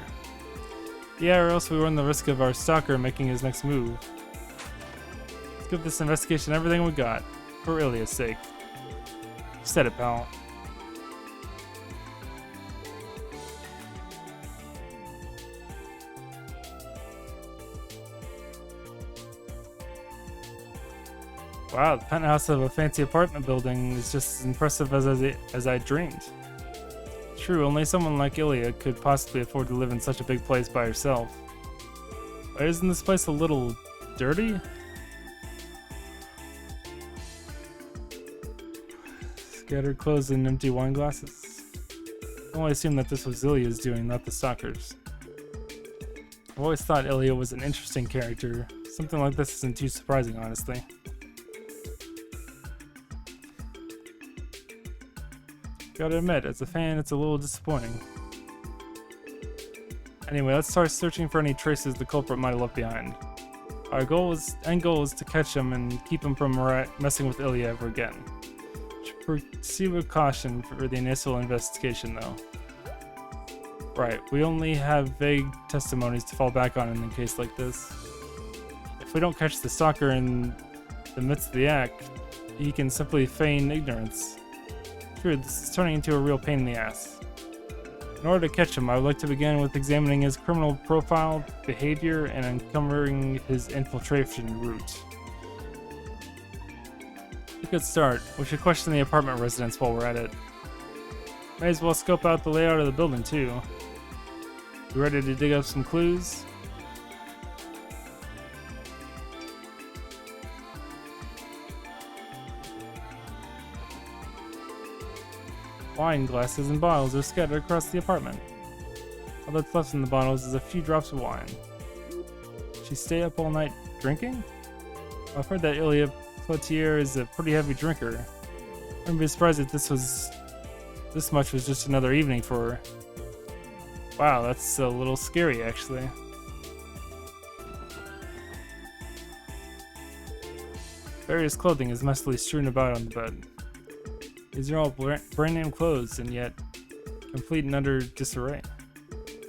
Speaker 1: Yeah, or else we run the risk of our stalker making his next move. Let's give this investigation everything we got, for Ilya's sake. You said it, pal. Wow, the penthouse of a fancy apartment building is just as impressive as I dreamed. True, only someone like Ilya could possibly afford to live in such a big place by herself. But isn't this place a little dirty? Scattered clothes and empty wine glasses. I only assumed that this was Ilya's doing, not the stalker's. I've always thought Ilya was an interesting character. Something like this isn't too surprising, honestly. Gotta admit, as a fan, it's a little disappointing. Anyway, let's start searching for any traces the culprit might have left behind. Our end goal is to catch him and keep him from messing with Ilya ever again. Should proceed with caution for the initial investigation, though. Right, we only have vague testimonies to fall back on in a case like this. If we don't catch the stalker in the midst of the act, he can simply feign ignorance. True, this is turning into a real pain in the ass. In order to catch him, I would like to begin with examining his criminal profile, behavior, and uncovering his infiltration route. A good start. We should question the apartment residents while we're at it. May as well scope out the layout of the building, too. You ready to dig up some clues? Wine glasses and bottles are scattered across the apartment. All that's left in the bottles is a few drops of wine. She stay up all night drinking? I've heard that Ilya Plotier is a pretty heavy drinker. I wouldn't be surprised if this much was just another evening for her. Wow, that's a little scary, actually. Various clothing is messily strewn about on the bed. These are all brand name clothes, and yet complete and utter disarray.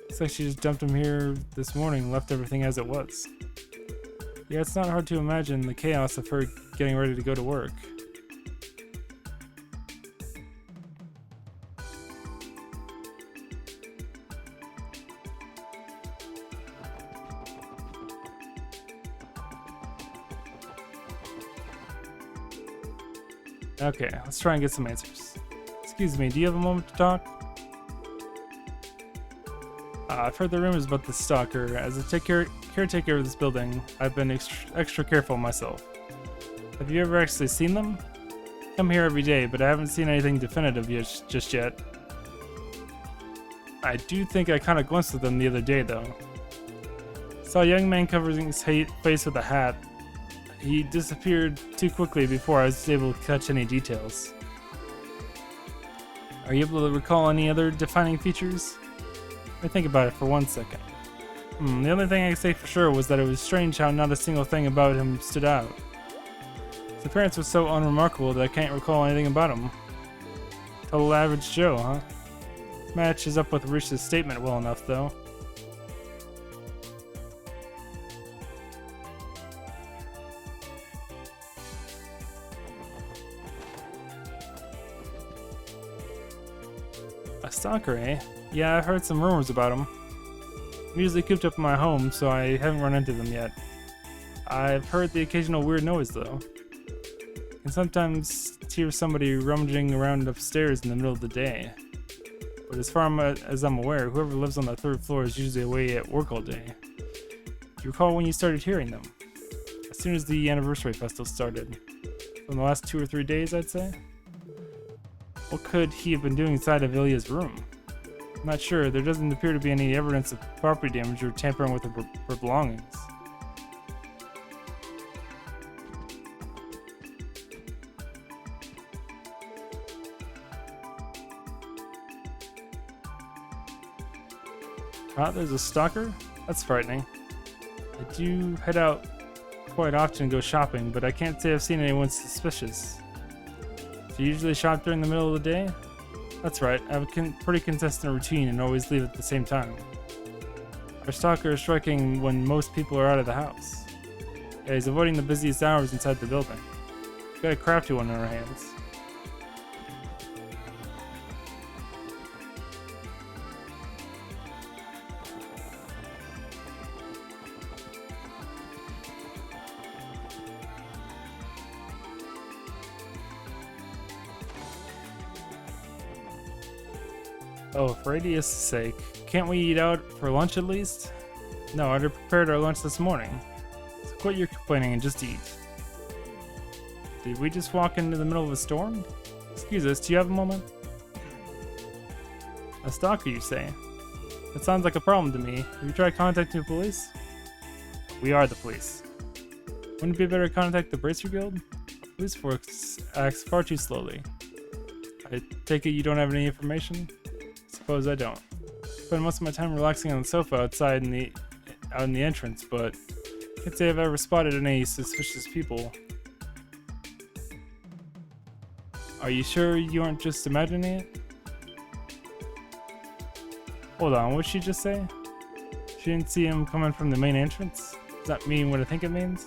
Speaker 1: Looks like she just dumped them here this morning and left everything as it was. Yeah, it's not hard to imagine the chaos of her getting ready to go to work. Okay, let's try and get some answers. Excuse me, do you have a moment to talk? I've heard the rumors about the stalker. As a caretaker of this building, I've been extra careful myself. Have you ever actually seen them? I come here every day, but I haven't seen anything definitive just yet. I do think I caught a glimpse of them the other day, though. Saw a young man covering his face with a hat. He disappeared too quickly before I was able to catch any details. Are you able to recall any other defining features? Let me think about it for 1 second. The only thing I could say for sure was that it was strange how not a single thing about him stood out. His appearance was so unremarkable that I can't recall anything about him. Total average Joe, huh? Matches up with Risha's statement well enough, though. A stalker, eh? Yeah, I've heard some rumors about him. I'm usually cooped up in my home, so I haven't run into them yet. I've heard the occasional weird noise, though. I can sometimes hear somebody rummaging around upstairs in the middle of the day. But as far as I'm aware, whoever lives on the 3rd floor is usually away at work all day. Do you recall when you started hearing them? As soon as the anniversary festival started. From the last 2 or 3 days, I'd say? What could he have been doing inside of Ilya's room? I'm not sure. There doesn't appear to be any evidence of property damage or tampering with her belongings. Ah, there's a stalker? That's frightening. I do head out quite often and go shopping, but I can't say I've seen anyone suspicious. Do you usually shop during the middle of the day? That's right, I have a pretty consistent routine and always leave at the same time. Our stalker is striking when most people are out of the house. Yeah, he's avoiding the busiest hours inside the building. We've got a crafty one on our hands. Oh, for radius' sake, can't we eat out for lunch at least? No, I'd have prepared our lunch this morning. So quit your complaining and just eat. Did we just walk into the middle of a storm? Excuse us, do you have a moment? A stalker, you say? That sounds like a problem to me. Have you tried contacting the police? We are the police. Wouldn't it be better to contact the Bracer Guild? Police force acts far too slowly. I take it you don't have any information? Suppose I don't. Spend most of my time relaxing on the sofa outside out in the entrance, but can't say I've ever spotted any suspicious people. Are you sure you aren't just imagining it? Hold on, what did she just say? She didn't see him coming from the main entrance? Does that mean what I think it means?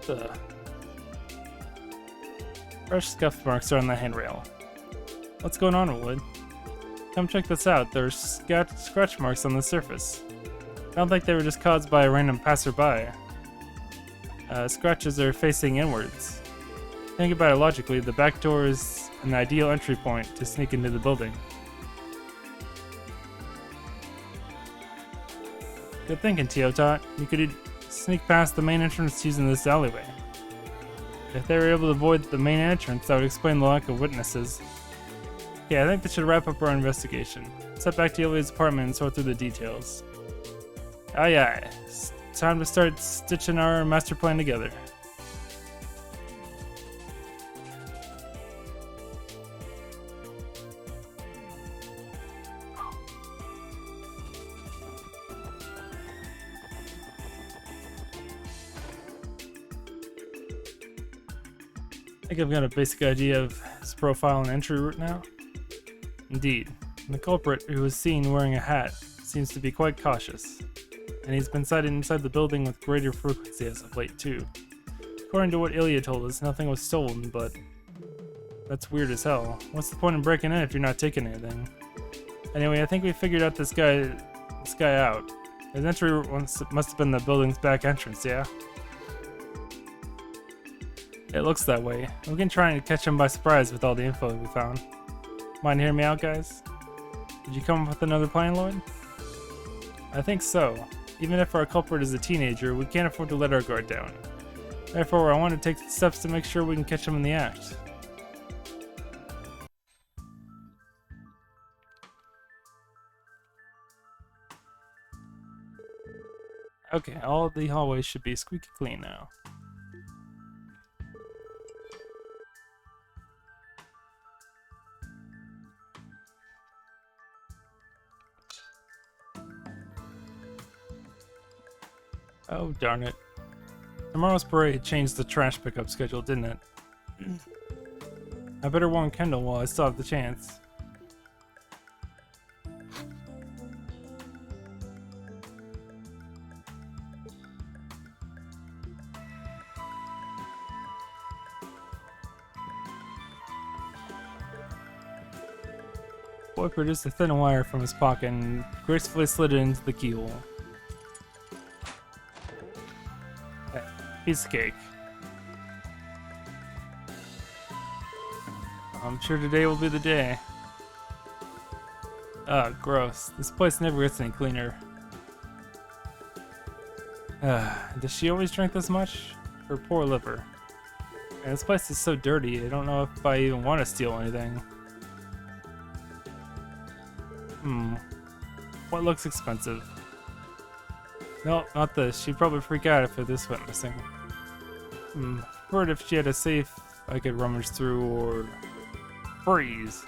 Speaker 1: The fresh scuff marks are on the handrail. What's going on, Wood? Come check this out. There's scratch marks on the surface. I don't think they were just caused by a random passerby. Scratches are facing inwards. Think about it logically, the back door is an ideal entry point to sneak into the building. Good thinking, Teotot. You could sneak past the main entrance using this alleyway. If they were able to avoid the main entrance, that would explain the lack of witnesses. Yeah, I think that should wrap up our investigation. Let's head back to Ilia's apartment and sort through the details. Aye aye, it's time to start stitching our master plan together. I think I've got a basic idea of his profile and entry route now. Indeed, the culprit who was seen wearing a hat seems to be quite cautious, and he's been sighted inside the building with greater frequency as of late too. According to what Ilya told us, nothing was stolen, but that's weird as hell. What's the point in breaking in if you're not taking anything? Anyway, I think we figured out this guy out. His entry route must have been the building's back entrance, yeah? It looks that way. We can try and catch him by surprise with all the info we found. Mind hearing me out, guys? Did you come up with another plan, Lloyd? I think so. Even if our culprit is a teenager, we can't afford to let our guard down. Therefore, I want to take steps to make sure we can catch him in the act. Okay, all of the hallways should be squeaky clean now. Oh, darn it. Tomorrow's parade changed the trash pickup schedule, didn't it? I better warn Kendall while I still have the chance. Boy produced a thin wire from his pocket and gracefully slid it into the keyhole. Piece of cake. I'm sure today will be the day. Ugh, gross. This place never gets any cleaner. Does she always drink this much? Her poor liver. And this place is so dirty, I don't know if I even want to steal anything. What looks expensive? No, not this. She'd probably freak out if this went missing. Preferred if she had a safe I could rummage through or freeze.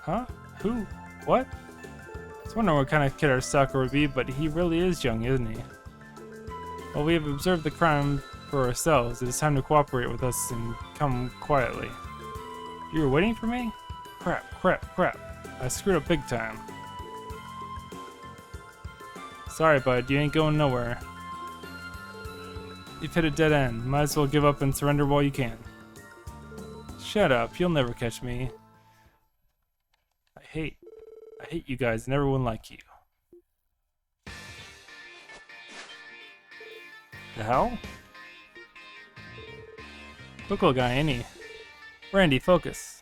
Speaker 1: Huh? Who? What? I was wondering what kind of kid our stalker would be, but he really is young, isn't he? Well, we have observed the crime for ourselves. It is time to cooperate with us and come quietly. You were waiting for me? Crap. I screwed up big time. Sorry, bud, you ain't going nowhere. You've hit a dead end. Might as well give up and surrender while you can. Shut up, you'll never catch me. I hate you guys and everyone like you. The hell? Quick little guy, ain't he? Randy, focus.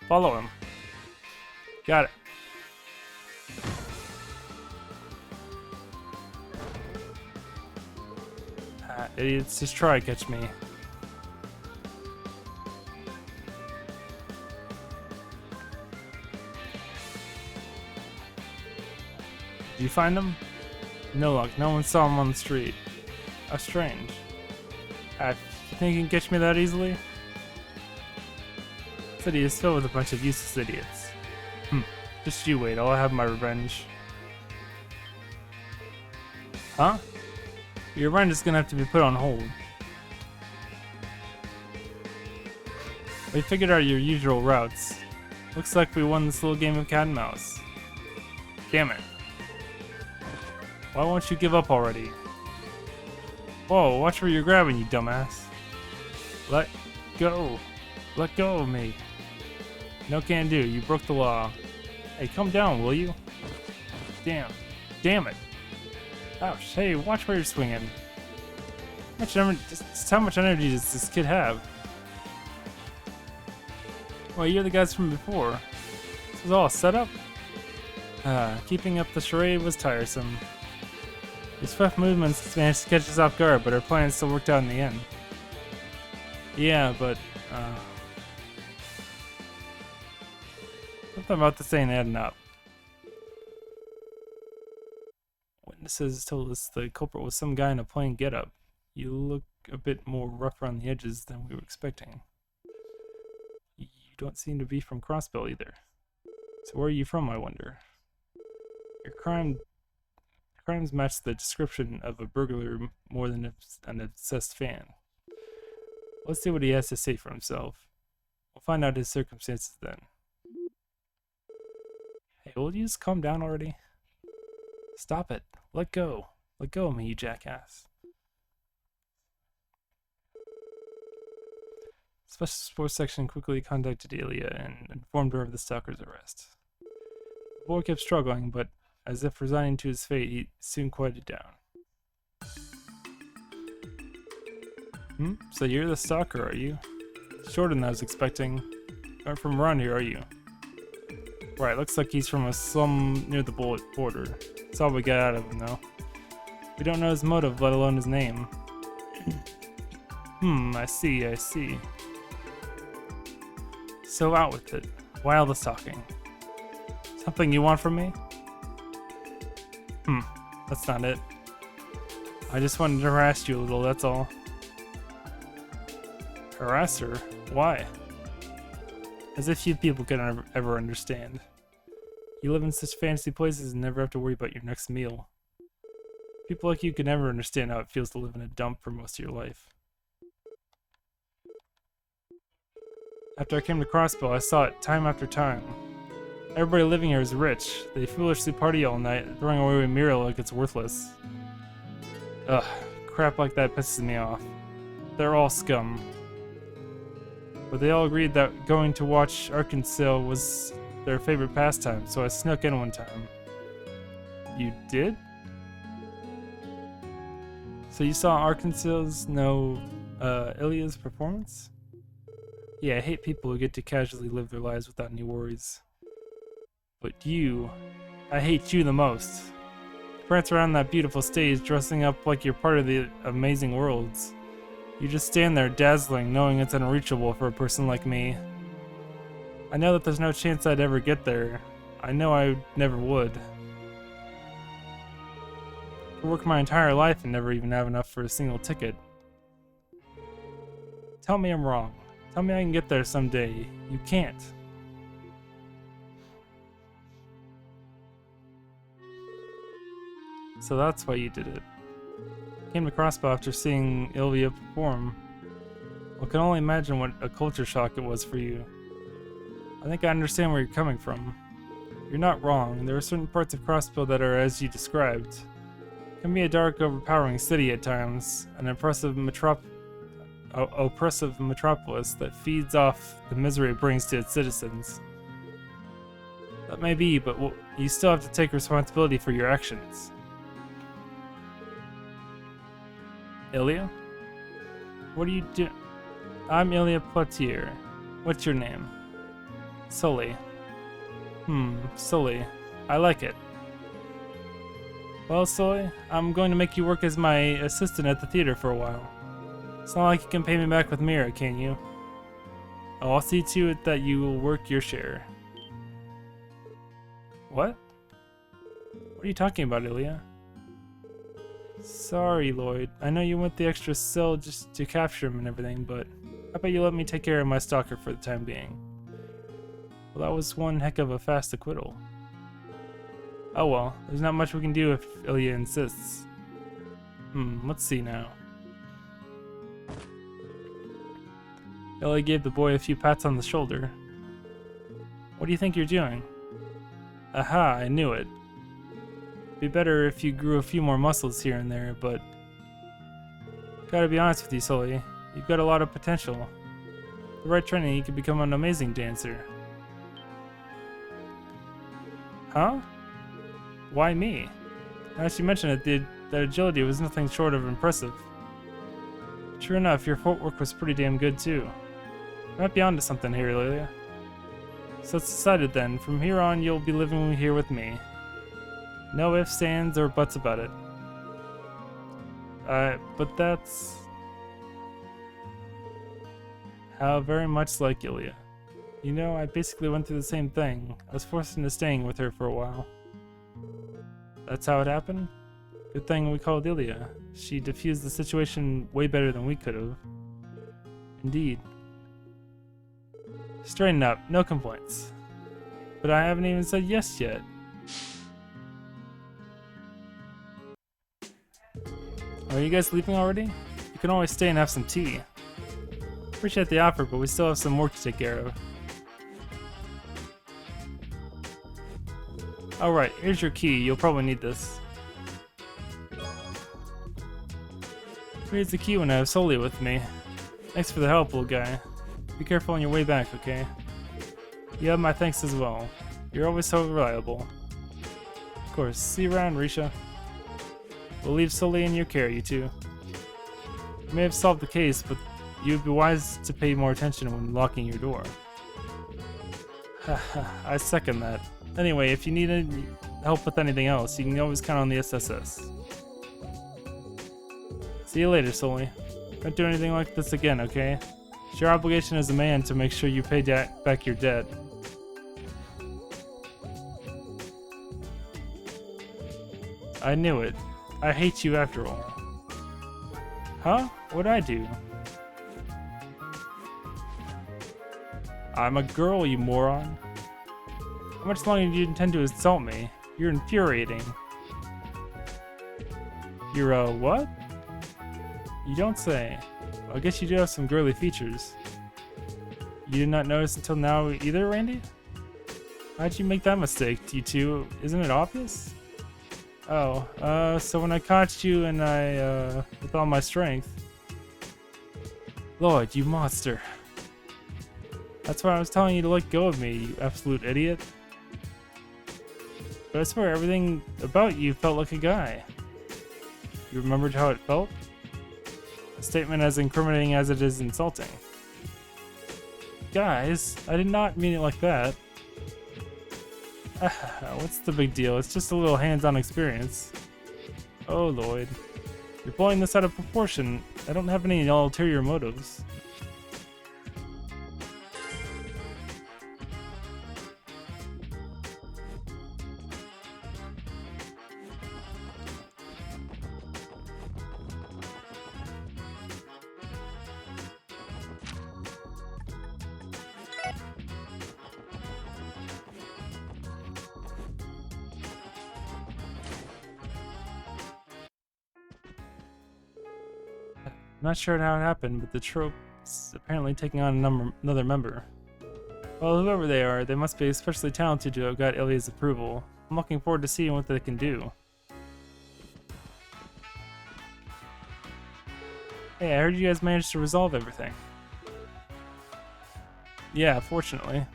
Speaker 1: Follow him. Got it. Idiots, just try to catch me. Did you find him? No luck, no one saw him on the street. How strange. You think you can catch me that easily? The city is filled with a bunch of useless idiots. Just you wait, I'll have my revenge. Huh? Your revenge is gonna have to be put on hold. We figured out your usual routes. Looks like we won this little game of cat and mouse. Damn it. Why won't you give up already? Whoa, watch where you're grabbing, you dumbass. Let go. Let go of me. No can do, you broke the law. Hey, calm down, will you? Damn it. Ouch, hey, watch where you're swinging. Just how much energy does this kid have? Well, you're the guys from before. This was all a setup? Keeping up the charade was tiresome. Your swift movements managed to catch us off guard, but our plan still worked out in the end. Yeah, but, something about this ain't adding up. Witnesses told us the culprit was some guy in a plain getup. You look a bit more rough around the edges than we were expecting. You don't seem to be from Crossbell either. So where are you from, I wonder? Your crimes match the description of a burglar more than an obsessed fan. Let's see what he has to say for himself. We'll find out his circumstances then. Hey, will you just calm down already? Stop it. Let go. Let go of me, you jackass. Special Sports Section quickly contacted Ilya and informed her of the stalker's arrest. The boy kept struggling, but as if resigning to his fate, he soon quieted down. So you're the stalker, are you? Shorter than I was expecting. Aren't from around here, are you? Right, looks like he's from a slum near the border. That's all we got out of him, though. We don't know his motive, let alone his name. I see. So out with it. Why all this talking? Something you want from me? That's not it. I just wanted to harass you a little, that's all. Harass her? Why? As if you people can ever understand. You live in such fancy places and never have to worry about your next meal. People like you can never understand how it feels to live in a dump for most of your life. After I came to Crossbell, I saw it time after time. Everybody living here is rich. They foolishly party all night, throwing away a mirror like it's worthless. Ugh, crap like that pisses me off. They're all scum. But they all agreed that going to watch Arkansas was their favorite pastime, so I snuck in one time. You did? So you saw Arkansas's, Ilya's performance? Yeah, I hate people who get to casually live their lives without any worries. But I hate you the most. Prance around that beautiful stage dressing up like you're part of the amazing worlds. You just stand there dazzling, knowing it's unreachable for a person like me. I know that there's no chance I'd ever get there. I know I never would. could work my entire life and never even have enough for a single ticket. Tell me I'm wrong. Tell me I can get there someday. You can't. So that's why you did it. Came to Crossbow after seeing Ilya perform. I can only imagine what a culture shock it was for you. I think I understand where you're coming from. You're not wrong. There are certain parts of Crossbow that are as you described. It can be a dark, overpowering city at times, an oppressive metropolis that feeds off the misery it brings to its citizens. That may be, but you still have to take responsibility for your actions. Ilya? What are you doing? I'm Ilya Platier. What's your name? Sully. Sully. I like it. Well, Sully, I'm going to make you work as my assistant at the theater for a while. It's not like you can pay me back with Mira, can you? Oh, I'll see to it that you will work your share. What? What are you talking about, Ilya? Sorry, Lloyd. I know you went the extra cell just to capture him and everything, but how about you let me take care of my stalker for the time being? Well, that was one heck of a fast acquittal. Oh well, there's not much we can do if Ilya insists. Let's see now. Ilya gave the boy a few pats on the shoulder. What do you think you're doing? Aha, I knew it. Be better if you grew a few more muscles here and there, but gotta be honest with you, Sully. You've got a lot of potential. With the right training, you could become an amazing dancer. Huh? Why me? As you mentioned it, that agility was nothing short of impressive. True enough, your footwork was pretty damn good too. You might be onto something here, Ilya. So it's decided then. From here on, you'll be living here with me. No ifs, ands, or buts about it. But that's how very much like Ilya. You know, I basically went through the same thing. I was forced into staying with her for a while. That's how it happened? Good thing we called Ilya. She diffused the situation way better than we could have. Indeed. Straighten up, no complaints. But I haven't even said yes yet. Are you guys leaving already? You can always stay and have some tea. Appreciate the offer, but we still have some work to take care of. Alright, here's your key. You'll probably need this. Who needs the key when I have Sully with me? Thanks for the help, little guy. Be careful on your way back, okay? You have my thanks as well. You're always so reliable. Of course. See you around, Risha. We'll leave Sully in your care, you two. You may have solved the case, but you'd be wise to pay more attention when locking your door. I second that. Anyway, if you need any help with anything else, you can always count on the SSS. See you later, Sully. Don't do anything like this again, okay? It's your obligation as a man to make sure you pay back your debt. I knew it. I hate you after all. Huh? What'd I do? I'm a girl, you moron. How much longer do you intend to insult me? You're infuriating. You're what? You don't say. Well, I guess you do have some girly features. You did not notice until now either, Randy? How'd you make that mistake, you two? Isn't it obvious? Oh, so when I caught you and with all my strength. Lloyd, you monster. That's why I was telling you to let go of me, you absolute idiot. But I swear, everything about you felt like a guy. You remembered how it felt? A statement as incriminating as it is insulting. Guys, I did not mean it like that. What's the big deal? It's just a little hands-on experience. Oh, Lloyd. You're blowing this out of proportion. I don't have any ulterior motives. not sure how it happened, but the trope's apparently taking on another member. Well, whoever they are, they must be especially talented to have got Ilya's approval. I'm looking forward to seeing what they can do. Hey, I heard you guys managed to resolve everything. Yeah, fortunately.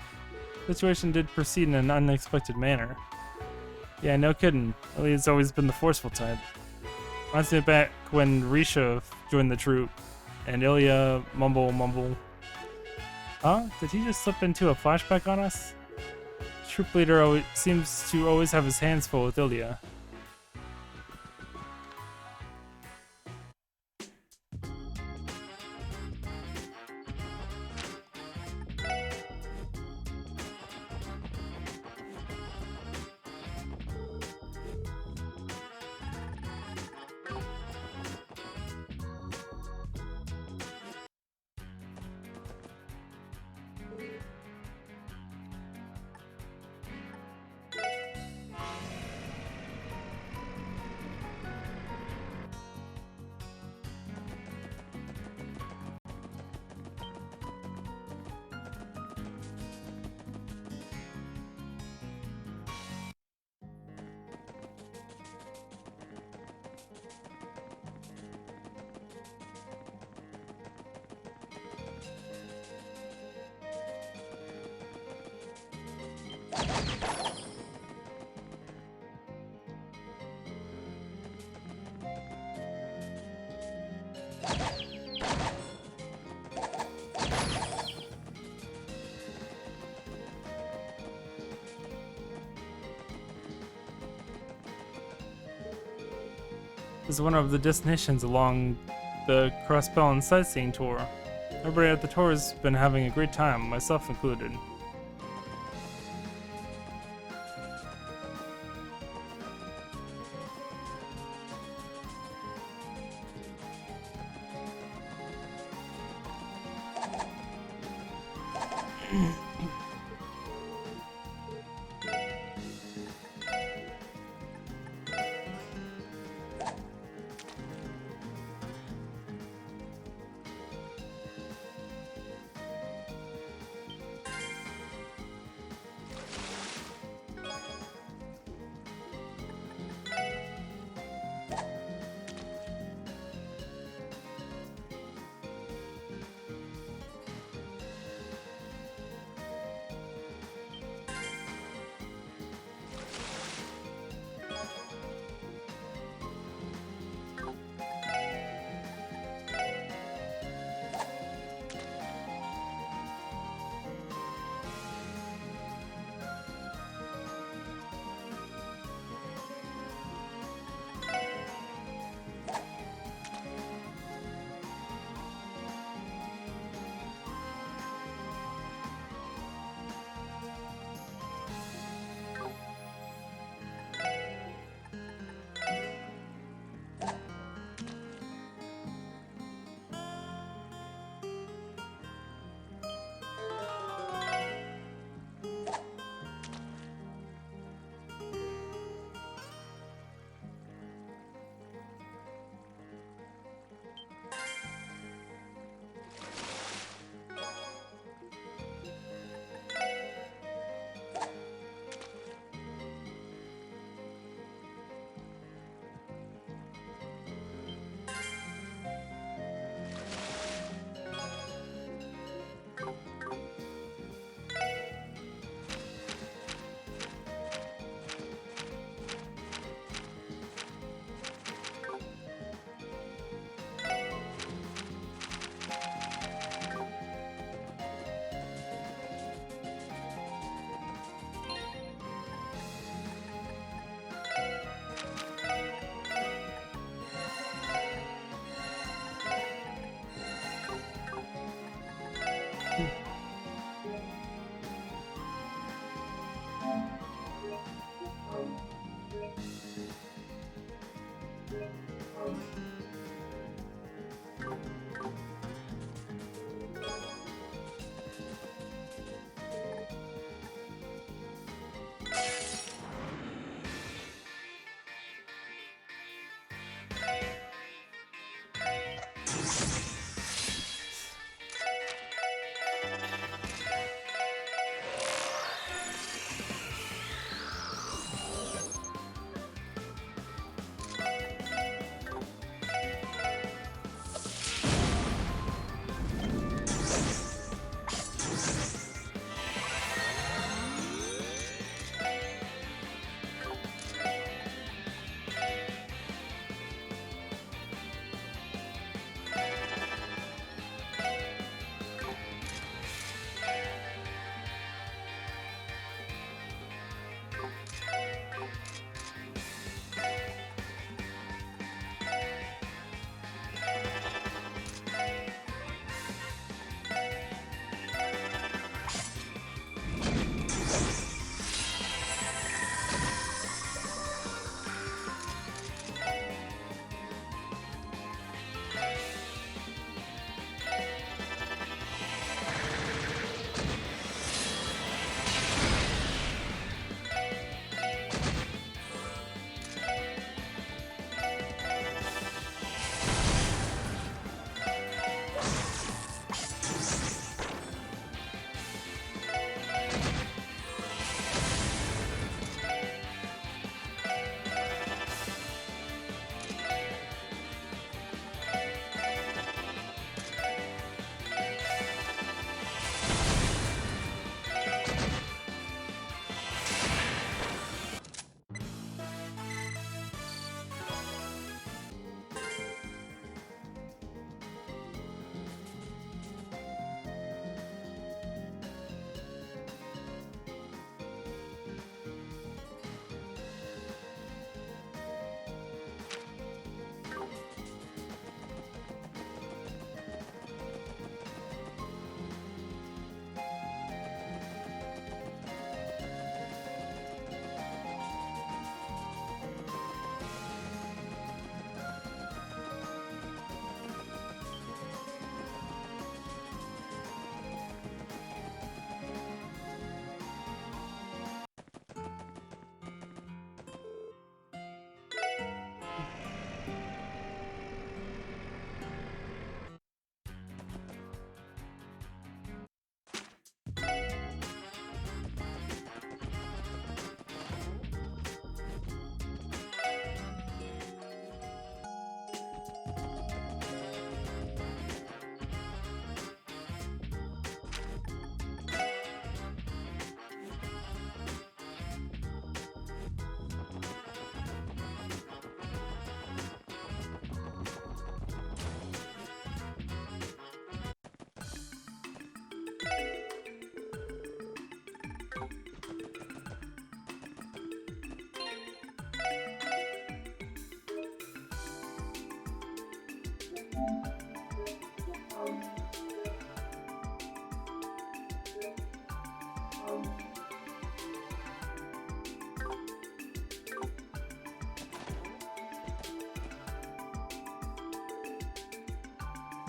Speaker 1: The situation did proceed in an unexpected manner. Yeah, no kidding. Ilya's always been the forceful type. Reminds me back when Risha joined the troop, and Ilya mumble. Huh? Did he just slip into a flashback on us? Troop leader seems to always have his hands full with Ilya. This is one of the destinations along the Crossbell sightseeing tour. Everybody at the tour has been having a great time, myself included.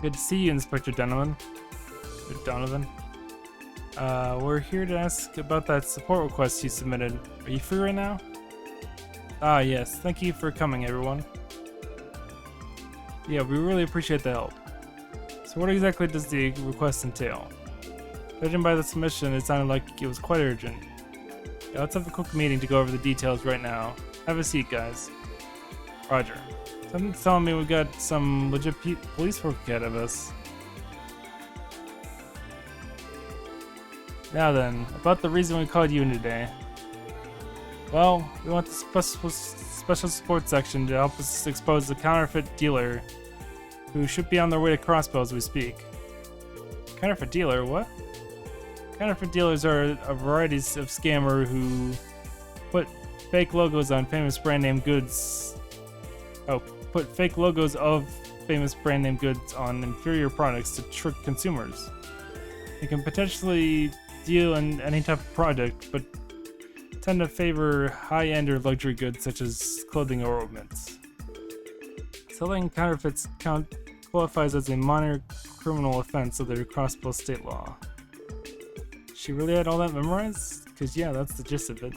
Speaker 1: Good to see you, Inspector Donovan. Donovan. We're here to ask about that support request you submitted. Are you free right now? Ah, yes. Thank you for coming, everyone. Yeah, we really appreciate the help. So what exactly does the request entail? Judging by the submission, it sounded like it was quite urgent. Yeah, let's have a quick meeting to go over the details right now. Have a seat, guys. Roger. Something's telling me we got some legit police work ahead of us. Now then, about the reason we called you in today. Well, we want the special support section to help us expose the counterfeit dealer who should be on their way to Crossbow as we speak. Counterfeit dealer? What? Counterfeit dealers are a variety of scammer who put fake logos on famous brand name goods. Put fake logos of famous brand name goods on inferior products to trick consumers. They can potentially deal in any type of product, but tend to favor high-end or luxury goods such as clothing or ornaments. Selling counterfeits qualifies as a minor criminal offense under Crossbow state law. She really had all that memorized? Because yeah, that's the gist of it.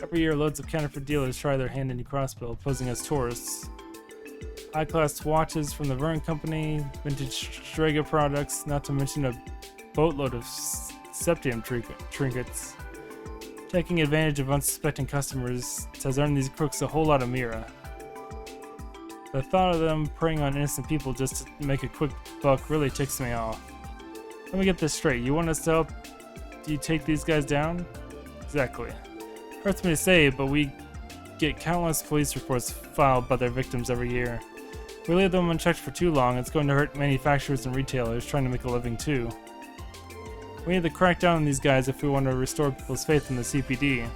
Speaker 1: Every year, loads of counterfeit dealers try their hand in Crossbow, posing as tourists. High-class watches from the Vern Company, vintage Strega products, not to mention a boatload of septium trinkets. Taking advantage of unsuspecting customers has earned these crooks a whole lot of mira. The thought of them preying on innocent people just to make a quick buck really ticks me off. Let me get this straight. You want us to help you take these guys down? Exactly. Hurts me to say, but we get countless police reports filed by their victims every year. If we leave them unchecked for too long, it's going to hurt manufacturers and retailers trying to make a living too. We need to crack down on these guys if we want to restore people's faith in the CPD.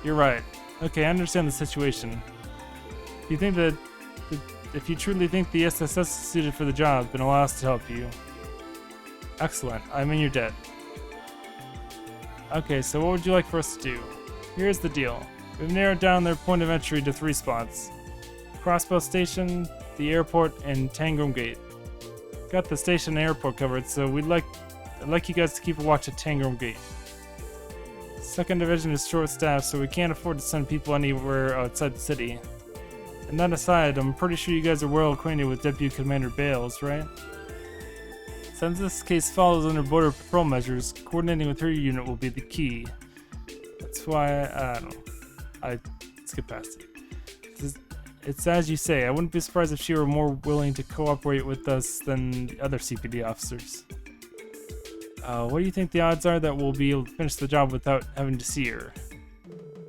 Speaker 1: You're right. Okay, I understand the situation. If you truly think the SSS is suited for the job, then allow us to help you. Excellent. I'm in your debt. Okay, so what would you like for us to do? Here's the deal. We've narrowed down their point of entry to 3 spots. Crossbow Station, the airport, and Tangram Gate. Got the station and airport covered, so I'd like you guys to keep a watch at Tangram Gate. 2nd Division is short-staffed, so we can't afford to send people anywhere outside the city. And that aside, I'm pretty sure you guys are well acquainted with Deputy Commander Bales, right? Since this case follows under border patrol measures, coordinating with her unit will be the key. That's why I don't know. I skip past it. It's as you say. I wouldn't be surprised if she were more willing to cooperate with us than the other CPD officers. What do you think the odds are that we'll be able to finish the job without having to see her?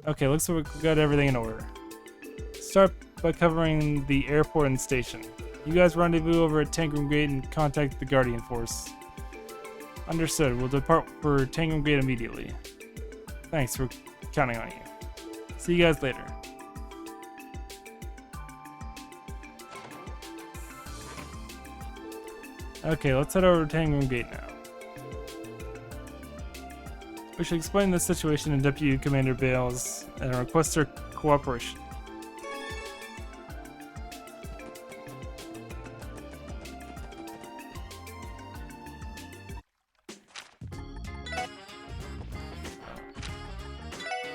Speaker 1: Okay, looks like we've got everything in order. Start by covering the airport and station. You guys rendezvous over at Tangram Gate and contact the Guardian Force. Understood. We'll depart for Tangram Gate immediately. Thanks, we're counting on you. See you guys later. Okay, let's head over to Tangram Gate now. We should explain the situation to Deputy Commander Bales and request their cooperation.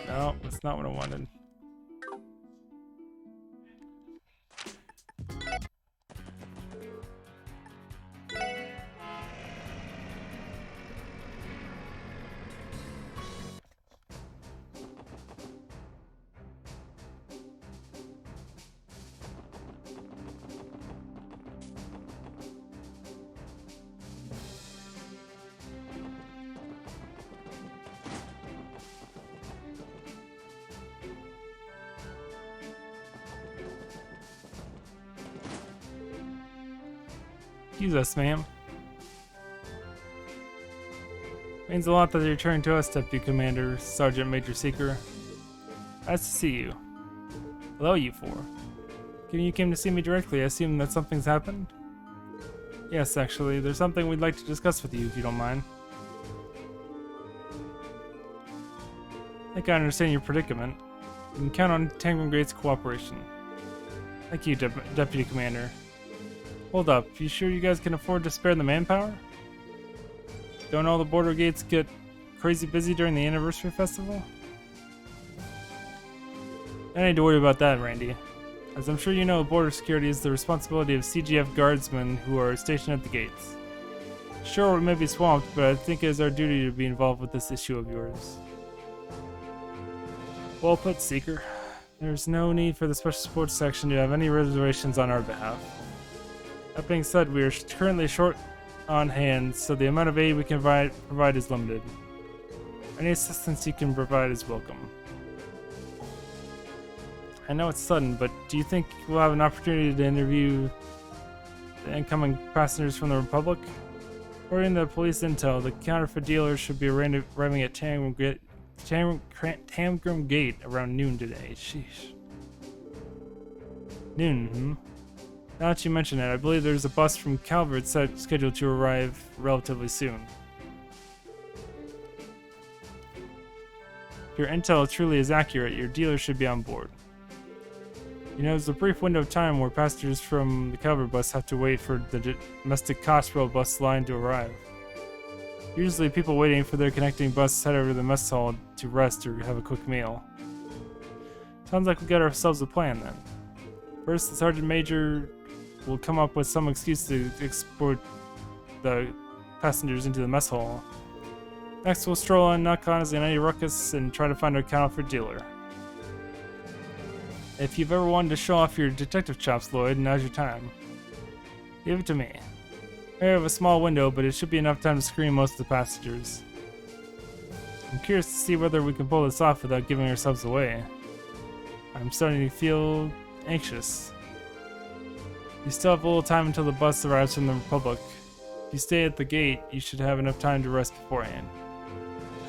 Speaker 1: No, that's not what I wanted. Excuse us, ma'am. Means a lot that you turn to us, Deputy Commander, Sergeant Major Seeker. Nice to see you. Hello, you four. Given you came to see me directly, I assume that something's happened? Yes, actually, there's something we'd like to discuss with you, if you don't mind. I think I understand your predicament. You can count on Tangram Gate's cooperation. Thank you, Deputy Commander. Hold up, you sure you guys can afford to spare the manpower? Don't all the border gates get crazy busy during the anniversary festival? I don't need to worry about that, Randy. As I'm sure you know, border security is the responsibility of CGF guardsmen who are stationed at the gates. Sure, we may be swamped, but I think it is our duty to be involved with this issue of yours. Well put, Seeker. There's no need for the Special Sports section to have any reservations on our behalf. That being said, we are currently short on hand, so the amount of aid we can provide is limited. Any assistance you can provide is welcome. I know it's sudden, but do you think we'll have an opportunity to interview the incoming passengers from the Republic? According to police intel, the counterfeit dealer should be arriving at Tangram Gate around noon today. Sheesh. Noon, Now that you mention it, I believe there's a bus from Calibur scheduled to arrive relatively soon. If your intel truly is accurate, your dealer should be on board. You know, there's a brief window of time where passengers from the Calibur bus have to wait for the domestic Coswell bus line to arrive. Usually people waiting for their connecting bus head over to the mess hall to rest or have a quick meal. Sounds like we got ourselves a plan then. First, the Sergeant Major will come up with some excuse to export the passengers into the mess hall. Next, we'll stroll on, knock on any ruckus, and try to find our counterfeit dealer. If you've ever wanted to show off your detective chops, Lloyd, now's your time. Give it to me. We have a small window, but it should be enough time to screen most of the passengers. I'm curious to see whether we can pull this off without giving ourselves away. I'm starting to feel anxious. You still have a little time until the bus arrives from the Republic. If you stay at the gate, you should have enough time to rest beforehand.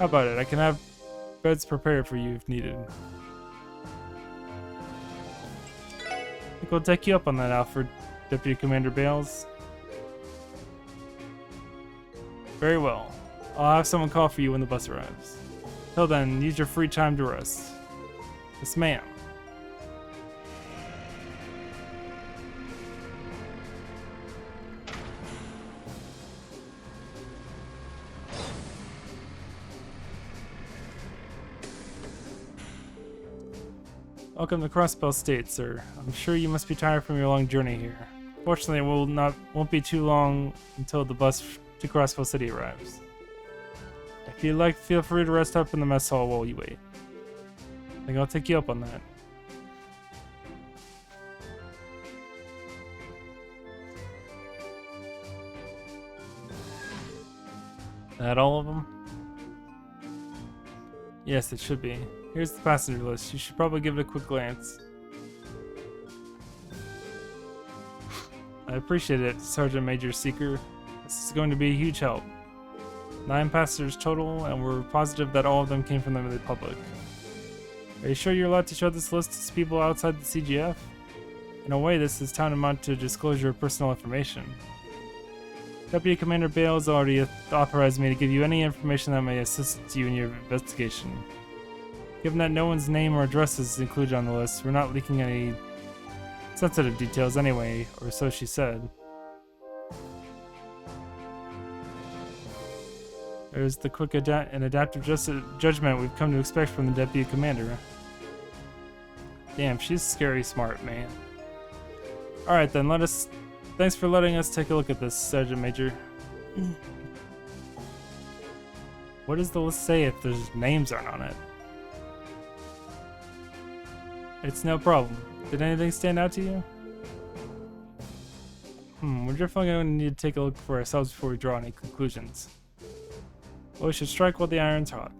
Speaker 1: How about it? I can have beds prepared for you if needed. I think we'll take you up on that, Alfred, Deputy Commander Bales. Very well. I'll have someone call for you when the bus arrives. Till then, use your free time to rest. Yes, ma'am. Welcome to Crossbell State, sir. I'm sure you must be tired from your long journey here. Fortunately, it won't be too long until the bus to Crossbell City arrives. If you'd like, feel free to rest up in the mess hall while you wait. I think I'll take you up on that. That all of them? Yes, it should be. Here's the passenger list. You should probably give it a quick glance. I appreciate it, Sergeant Major Seeker. This is going to be a huge help. 9 passengers total, and we're positive that all of them came from the Republic. Are you sure you're allowed to show this list to people outside the CGF? In a way, this is tantamount to disclosure of personal information. Deputy Commander Bales already authorized me to give you any information that may assist you in your investigation. Given that no one's name or address is included on the list, we're not leaking any sensitive details anyway, or so she said. There's the quick and adaptive judgment we've come to expect from the Deputy Commander. Damn, she's scary smart, man. Alright then, thanks for letting us take a look at this, Sergeant Major. What does the list say if there's names aren't on it? It's no problem. Did anything stand out to you? We're definitely going to need to take a look for ourselves before we draw any conclusions. Well, we should strike while the iron's hot.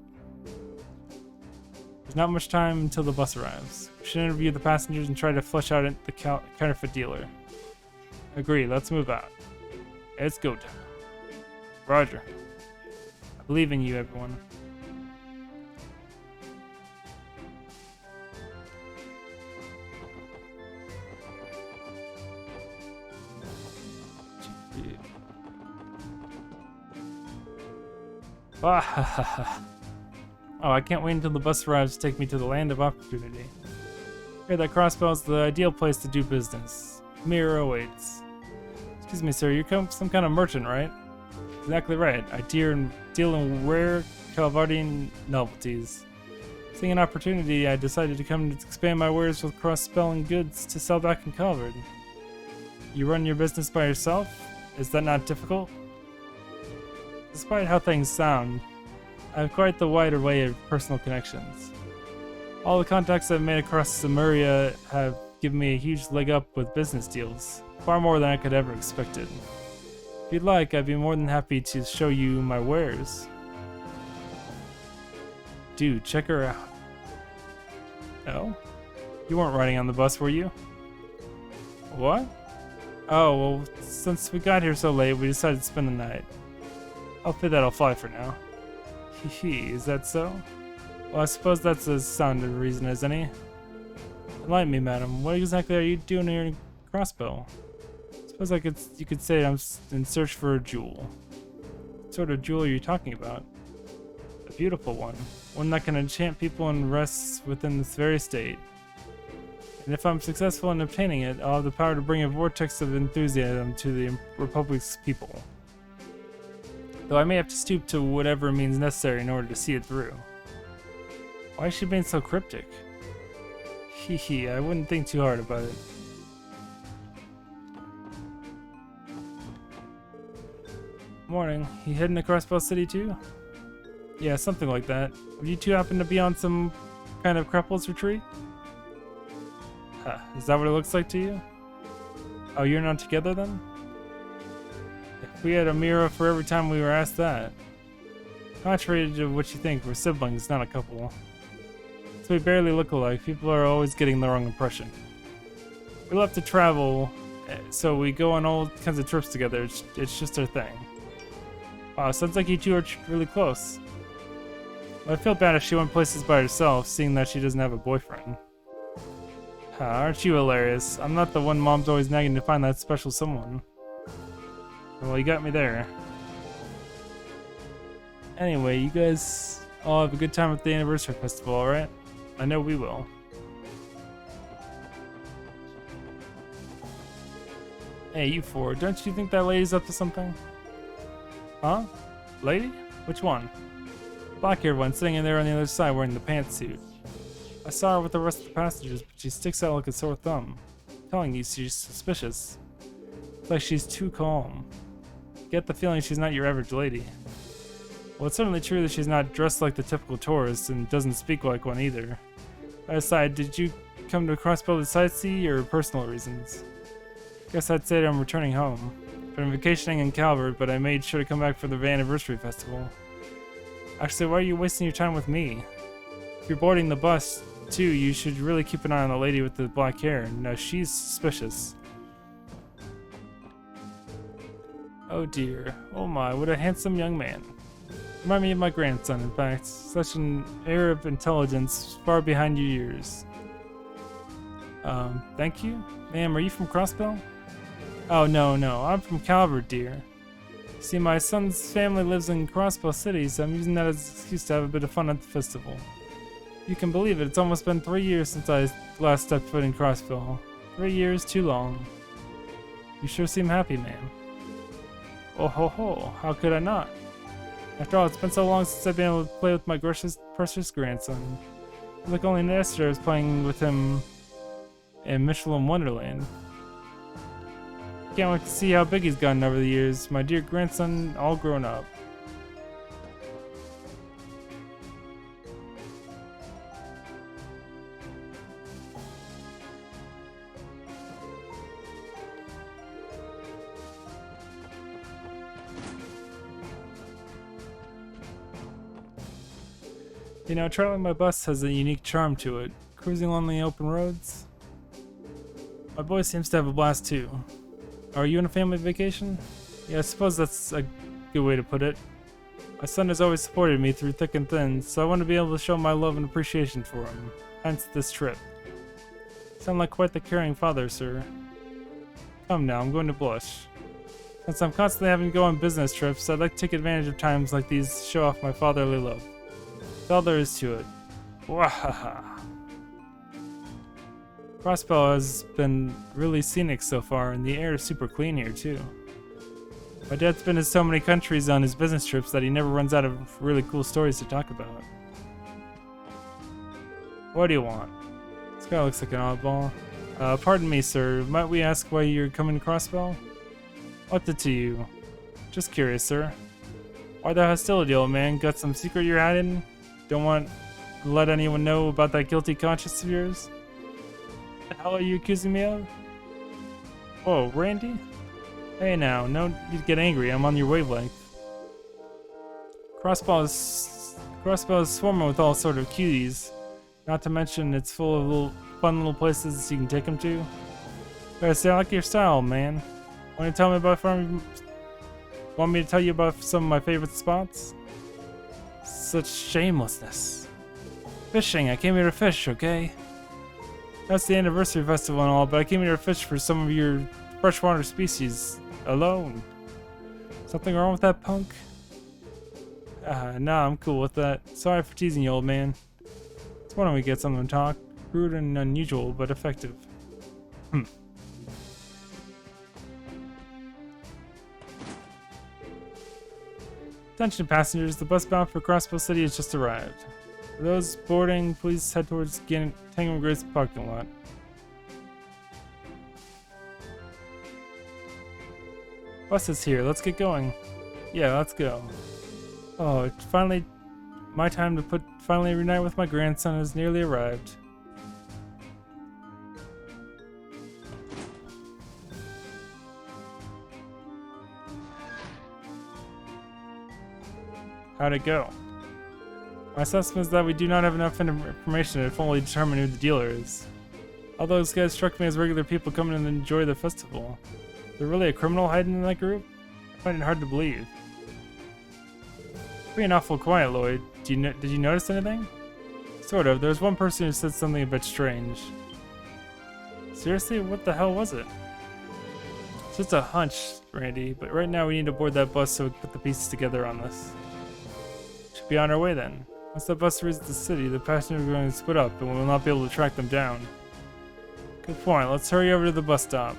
Speaker 1: There's not much time until the bus arrives. We should interview the passengers and try to flush out the counterfeit dealer. Agreed, let's move out. It's go time. Roger. I believe in you, everyone. Oh, I can't wait until the bus arrives to take me to the land of opportunity. Here, that Crossbell is the ideal place to do business. Mirror awaits. Excuse me, sir, you're some kind of merchant, right? Exactly right. I deal in rare Calvardian novelties. Seeing an opportunity, I decided to come to expand my wares with cross-spelling goods to sell back in Calvard. You run your business by yourself? Is that not difficult? Despite how things sound, I have quite the wide array of personal connections. All the contacts I've made across Samaria have given me a huge leg up with business deals, far more than I could ever expected. If you'd like, I'd be more than happy to show you my wares. Dude, check her out. Oh? You weren't riding on the bus, were you? What? Oh, well, since we got here so late, we decided to spend the night. Hopefully that'll fly for now. Hee, is that so? Well, I suppose that's as sound a reason as any. Enlighten me, madam. What exactly are you doing here in Crossbow? Suppose you could say I'm in search for a jewel. What sort of jewel are you talking about? A beautiful one. One that can enchant people and rests within this very state. And if I'm successful in obtaining it, I'll have the power to bring a vortex of enthusiasm to the Republic's people. Though I may have to stoop to whatever means necessary in order to see it through. Why is she being so cryptic? Hee, I wouldn't think too hard about it. Morning. You heading to Crossbow City too? Yeah, something like that. Would you two happen to be on some kind of Crupples retreat? Huh, is that what it looks like to you? Oh, you're not together then? If we had a mirror for every time we were asked that. Contrary to what you think, we're siblings, not a couple. So we barely look alike. People are always getting the wrong impression. We love to travel, so we go on all kinds of trips together. It's just our thing. Wow, sounds like you two are really close. I feel bad if she went places by herself, seeing that she doesn't have a boyfriend. Aren't you hilarious? I'm not the one mom's always nagging to find that special someone. Well, you got me there. Anyway, you guys all have a good time at the anniversary festival, alright? I know we will. Hey, you four, don't you think that lady's up to something? Huh? Lady? Which one? Black-haired one sitting in there on the other side wearing the pantsuit. I saw her with the rest of the passengers, but she sticks out like a sore thumb. I'm telling you, she's suspicious. It's like she's too calm. Get the feeling she's not your average lady. Well, it's certainly true that she's not dressed like the typical tourist and doesn't speak like one either. By the side, did you come to Crossbow to sightsee or personal reasons? Guess I'd say that I'm returning home. Been vacationing in Calvert, but I made sure to come back for the anniversary festival. Actually, why are you wasting your time with me? If you're boarding the bus, too, you should really keep an eye on the lady with the black hair. No, she's suspicious. Oh dear. Oh my, what a handsome young man. Remind me of my grandson, in fact. Such an air of intelligence far behind your years. Thank you? Ma'am, are you from Crossbow? Oh, no, I'm from Calibur, dear. See, my son's family lives in Crossbow City, so I'm using that as an excuse to have a bit of fun at the festival. You can believe it, it's almost been 3 years since I last stepped foot in Crossbow. 3 years, too long. You sure seem happy, ma'am. Oh ho ho, how could I not? After all, it's been so long since I've been able to play with my precious grandson. Like only yesterday I was playing with him in Michelin Wonderland. Can't wait to see how big he's gotten over the years. My dear grandson, all grown up. You know, traveling by bus has a unique charm to it. Cruising along the open roads. My boy seems to have a blast too. Are you on a family vacation? Yeah, I suppose that's a good way to put it. My son has always supported me through thick and thin, so I want to be able to show my love and appreciation for him. Hence this trip. Sound like quite the caring father, sir. Come now, I'm going to blush. Since I'm constantly having to go on business trips, I'd like to take advantage of times like these to show off my fatherly love. That's all there is to it. Wahaha. Crossbow has been really scenic so far, and the air is super clean here too. My dad's been to so many countries on his business trips that he never runs out of really cool stories to talk about. What do you want? This guy looks like an oddball. Pardon me, sir. Might we ask why you're coming to Crossbow? What's it to you? Just curious, sir. Why the hostility, old man? Got some secret you're hiding? Don't want to let anyone know about that guilty conscience of yours? What the hell are you accusing me of? Whoa, Randy? Hey now, no need to get angry. I'm on your wavelength. Crossbow is swarming with all sort of cuties. Not to mention, it's full of fun little places you can take them to. Gotta say, I like your style, man. Want to tell me about Want me to tell you about some of my favorite spots? Such shamelessness. Fishing. I came here to fish, okay? That's the anniversary festival and all, but I came here to fish for some of your freshwater species alone. Something wrong with that punk? Nah, I'm cool with that. Sorry for teasing you, old man. So why don't we get something to talk? Rude and unusual, but effective. Attention passengers, the bus bound for Crossbow City has just arrived. For those boarding, please head towards Tangled Grace parking lot. Bus is here, let's get going. Yeah, let's go. Oh, it's finally my time to finally reunite with my grandson has nearly arrived. How'd it go? My assessment is that we do not have enough information to fully determine who the dealer is. All those guys struck me as regular people coming in to enjoy the festival. Is there really a criminal hiding in that group? I find it hard to believe. Being awful quiet, Lloyd. Did you notice anything? Sort of. There was one person who said something a bit strange. Seriously? What the hell was it? It's just a hunch, Randy, but right now we need to board that bus so we can put the pieces together on this. Should be on our way then. Once the bus reaches the city, the passengers are going to split up and we will not be able to track them down. Good point. Let's hurry over to the bus stop.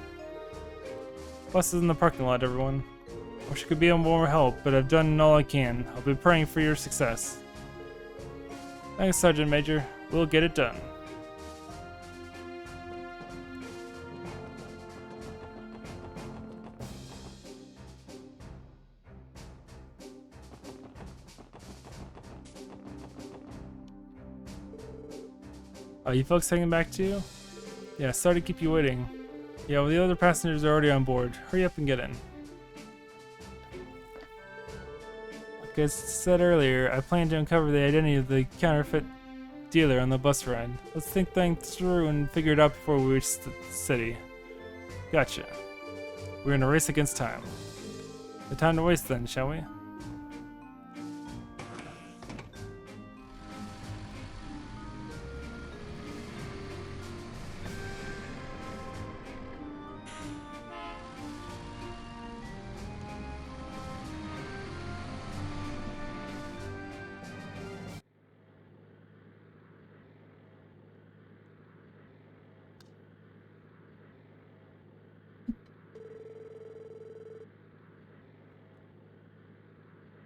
Speaker 1: Bus is in the parking lot, everyone. Wish I could be of more help, but I've done all I can. I'll be praying for your success. Thanks, Sergeant Major. We'll get it done. You folks hanging back too? Yeah, sorry to keep you waiting. Yeah, well, the other passengers are already on board. Hurry up and get in. Like I said earlier, I plan to uncover the identity of the counterfeit dealer on the bus ride. Let's think things through and figure it out before we reach the city. Gotcha. We're in a race against time. No time to waste then, shall we?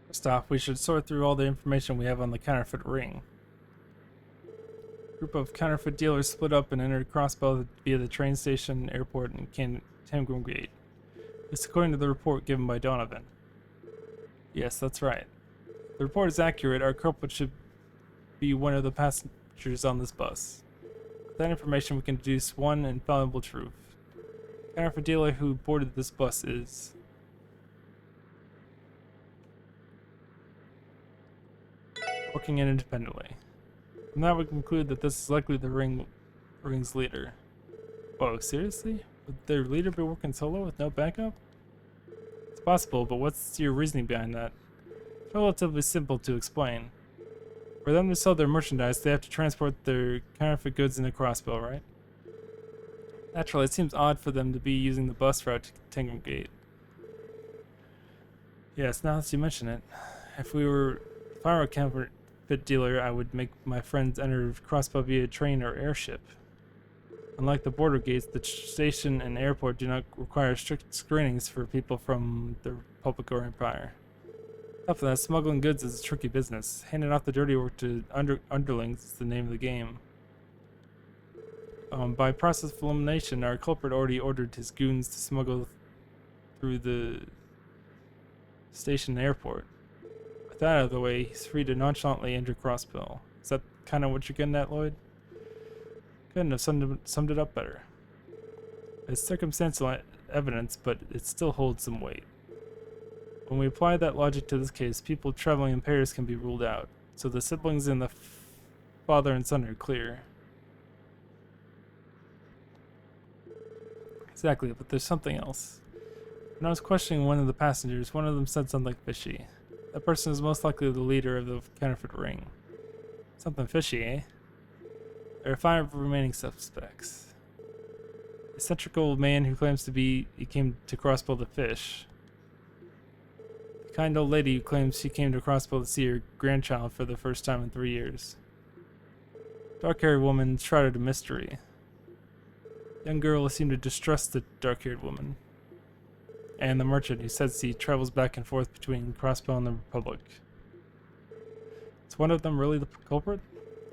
Speaker 1: First off, we should sort through all the information we have on the counterfeit ring. A group of counterfeit dealers split up and entered Crossbow via the train station, airport, and Tangram Gate. This according to the report given by Donovan. Yes, that's right. If the report is accurate, our culprit should be one of the passengers on this bus. With that information, we can deduce one infallible truth. The counterfeit dealer who boarded this bus is... working independently. From that we conclude that this is likely the ring's leader. Whoa, seriously? Would their leader be working solo with no backup? It's possible, but what's your reasoning behind that? It's relatively simple to explain. For them to sell their merchandise, they have to transport their counterfeit goods into Crossbow, right? Naturally, it seems odd for them to be using the bus route to Tangram Gate. Yes, now that you mention it, if I were a counterfeit dealer, I would make my friends enter Crossbow via train or airship. Unlike the border gates, the station and airport do not require strict screenings for people from the Republic or Empire. After that, smuggling goods is a tricky business. Handing off the dirty work to underlings is the name of the game. By process of elimination, our culprit already ordered his goons to smuggle through the station and airport. With that out of the way, he's free to nonchalantly enter Crosspell. Is that kind of what you're getting at, Lloyd? Couldn't have summed it up better. It's circumstantial evidence, but it still holds some weight. When we apply that logic to this case, people traveling in pairs can be ruled out, so the siblings and the father and son are clear. Exactly, but there's something else. When I was questioning one of the passengers, one of them said something fishy. That person is most likely the leader of the counterfeit ring. Something fishy, eh? There are 5 remaining suspects. The eccentric old man who claims he came to Crossbow to fish. The kind old lady who claims she came to Crossbow to see her grandchild for the first time in 3 years. Dark-haired woman shrouded in mystery. Young girl who seemed to distrust the dark-haired woman. And the merchant who says he travels back and forth between Crossbow and the Republic. Is one of them really the culprit?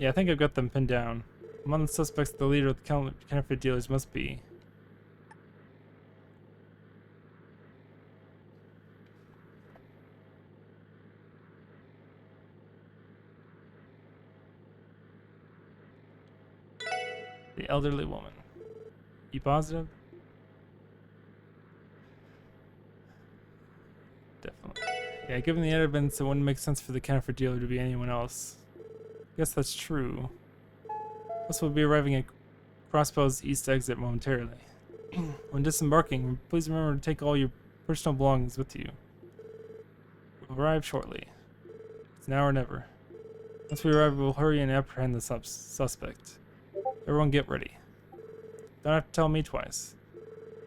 Speaker 1: Yeah, I think I've got them pinned down. Among the suspects, the leader of the counterfeit dealers must be. The elderly woman. You positive? Definitely. Yeah, given the evidence, it wouldn't make sense for the counterfeit dealer to be anyone else. I guess that's true. Plus, we'll be arriving at Crossbow's east exit momentarily. When disembarking, please remember to take all your personal belongings with you. We'll arrive shortly. It's now or never. Once we arrive, we'll hurry and apprehend the suspect. Everyone get ready. Don't have to tell me twice.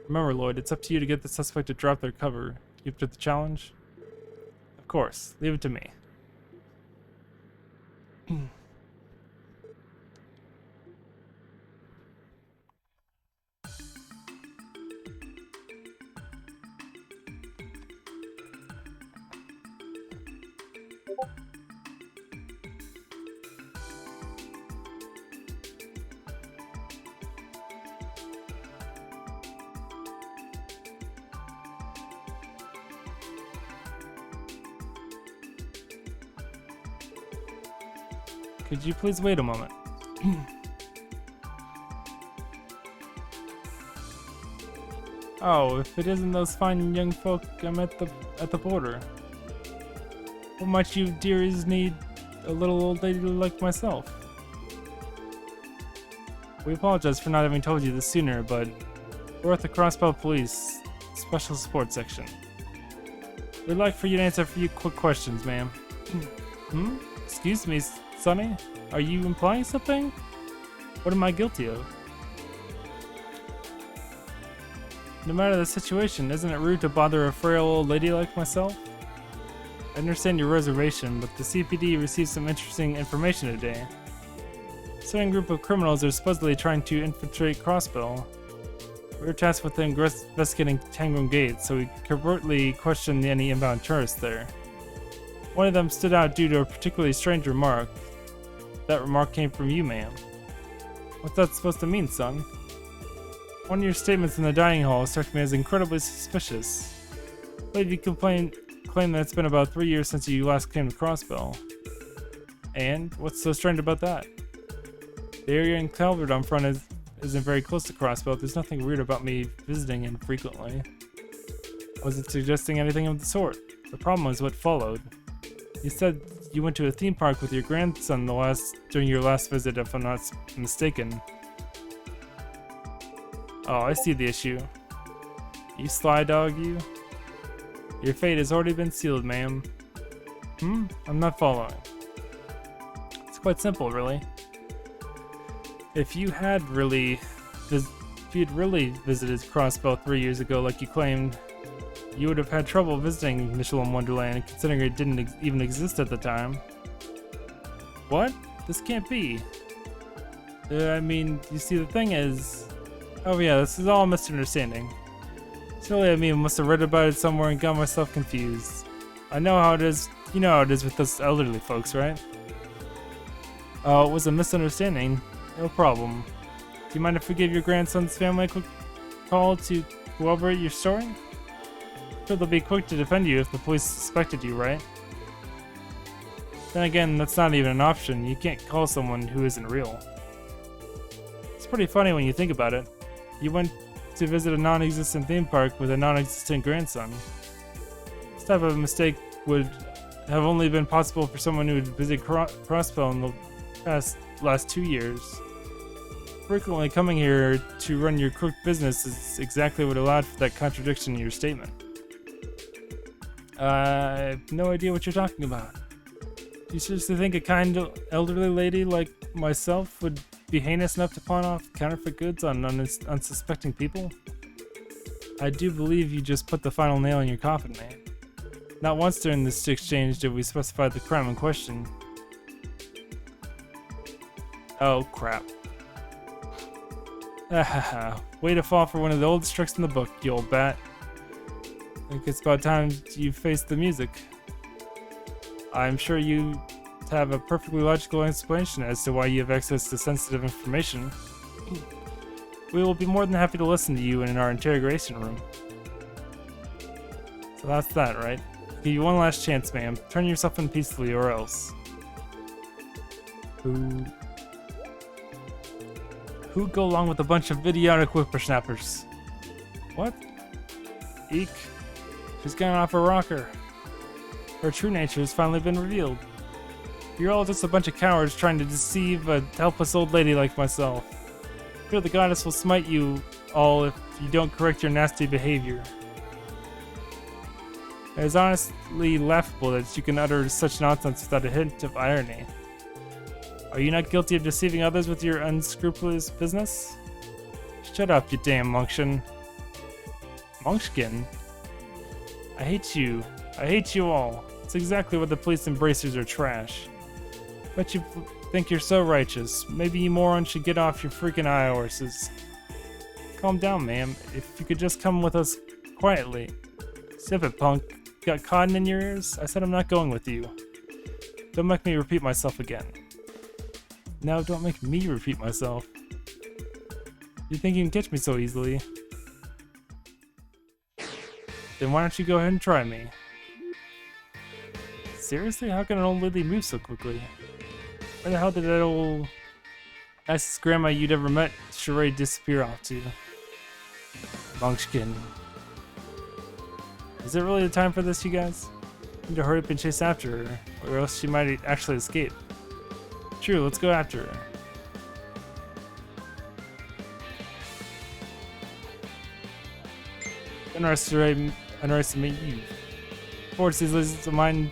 Speaker 1: Remember, Lloyd, it's up to you to get the suspect to drop their cover. You up to the challenge? Of course. Leave it to me. Could you please wait a moment? Oh, if it isn't those fine young folk I met at the border. What might you dearies need a little old lady like myself? We apologize for not having told you this sooner, but we're at the Crossbow Police Special Support Section. We'd like for you to answer a few quick questions, ma'am. Excuse me, Sonny? Are you implying something? What am I guilty of? No matter the situation, isn't it rude to bother a frail old lady like myself? I understand your reservation, but the CPD received some interesting information today. A certain group of criminals are supposedly trying to infiltrate Crossbow. We were tasked with investigating Tangram Gate, so we covertly questioned any inbound tourists there. One of them stood out due to a particularly strange remark. That remark came from you, ma'am. What's that supposed to mean, son? One of your statements in the dining hall struck me as incredibly suspicious. I believe you claim that it's been about 3 years since you last came to Crossbow. And what's so strange about that? The area in Calibur on front isn't very close to Crossbow. There's nothing weird about me visiting infrequently. I wasn't suggesting anything of the sort. The problem was what followed. You said you went to a theme park with your grandson during your last visit, if I'm not mistaken. Oh, I see the issue. You sly dog, you. Your fate has already been sealed, ma'am. I'm not following. It's quite simple, really. If you had really visited Crossbow 3 years ago like you claimed, you would have had trouble visiting Michelin Wonderland, considering it didn't even exist at the time. What? This can't be. I mean, you see, the thing is... Oh yeah, this is all a misunderstanding. Surely I mean, I must have read about it somewhere and got myself confused. I know how it is. You know how it is with us elderly folks, right? Oh, it was a misunderstanding. No problem. Do you mind if we give your grandson's family a quick call to corroborate your story? Sure, they'll be quick to defend you if the police suspected you, right? Then again, that's not even an option. You can't call someone who isn't real. It's pretty funny when you think about it. You went to visit a non-existent theme park with a non-existent grandson. This type of mistake would have only been possible for someone who had visited Crossbell in the last 2 years. Frequently coming here to run your crooked business is exactly what allowed for that contradiction in your statement. I have no idea what you're talking about. Do you seriously think a kind elderly lady like myself would be heinous enough to pawn off counterfeit goods on unsuspecting people? I do believe you just put the final nail in your coffin, man. Not once during this exchange did we specify the crime in question. Oh, crap. Way to fall for one of the oldest tricks in the book, you old bat. I think it's about time you face the music. I'm sure you have a perfectly logical explanation as to why you have access to sensitive information. We will be more than happy to listen to you in our interrogation room. So that's that, right? I'll give you one last chance, ma'am. Turn yourself in peacefully or else. Who'd go along with a bunch of idiotic whippersnappers? What? Eek. She's gone off her rocker. Her true nature has finally been revealed. You're all just a bunch of cowards trying to deceive a helpless old lady like myself. Fear the goddess will smite you all if you don't correct your nasty behavior. It is honestly laughable that you can utter such nonsense without a hint of irony. Are you not guilty of deceiving others with your unscrupulous business? Shut up, you damn Munchkin. Munchkin? I hate you. I hate you all. It's exactly what the police embracers are trash. Bet you think you're so righteous. Maybe you morons should get off your freaking high horses. Calm down, ma'am. If you could just come with us quietly. Sip it, punk. Got cotton in your ears? I said I'm not going with you. Don't make me repeat myself again. No, don't make me repeat myself. You think you can catch me so easily? Then why don't you go ahead and try me? Seriously? How can an old lady move so quickly? Where the hell did that old nicest grandma you'd ever met charade disappear off to? Munchkin. Is it really the time for this, you guys? I need to hurry up and chase after her, or else she might actually escape. True, let's go after her. Underestimate you. Force these lizards of mine.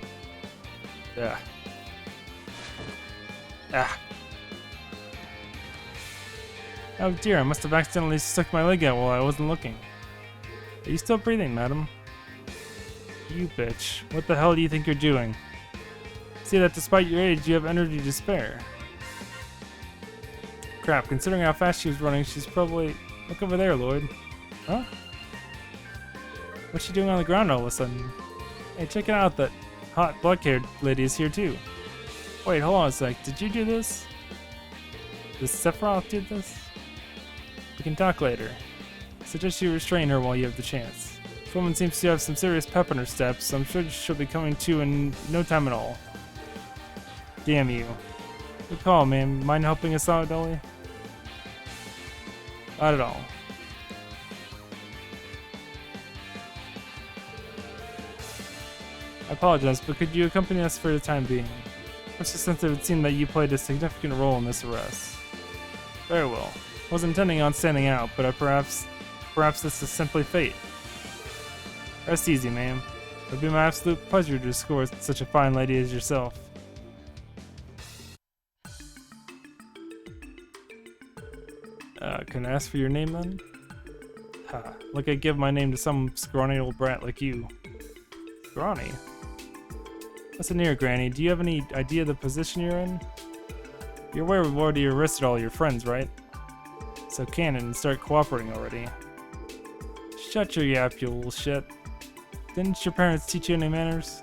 Speaker 1: Oh dear, I must have accidentally stuck my leg out while I wasn't looking. Are you still breathing, madam? You bitch. What the hell do you think you're doing? See that despite your age, you have energy to spare. Crap, considering how fast she was running, she's probably... Look over there, Lloyd. Huh? What's she doing on the ground all of a sudden? Hey, check it out, that hot black-haired lady is here too. Wait, hold on a sec, did you do this? Does Sephiroth do this? We can talk later. Suggest you restrain her while you have the chance. This woman seems to have some serious pep in her steps, so I'm sure she'll be coming to in no time at all. Damn you. Good call, man. Mind helping us out, Dolly? Not at all. I apologize, but could you accompany us for the time being? Especially since it would seem that you played a significant role in this arrest. Very well. Wasn't intending on standing out, but perhaps this is simply fate. Rest easy, ma'am. It would be my absolute pleasure to escort such a fine lady as yourself. Can I ask for your name then? Ha, like I give my name to some scrawny old brat like you. Scrawny? Listen here, Granny, do you have any idea of the position you're in? You're aware we've already arrested all your friends, right? So canon and start cooperating already. Shut your yap, you little shit. Didn't your parents teach you any manners?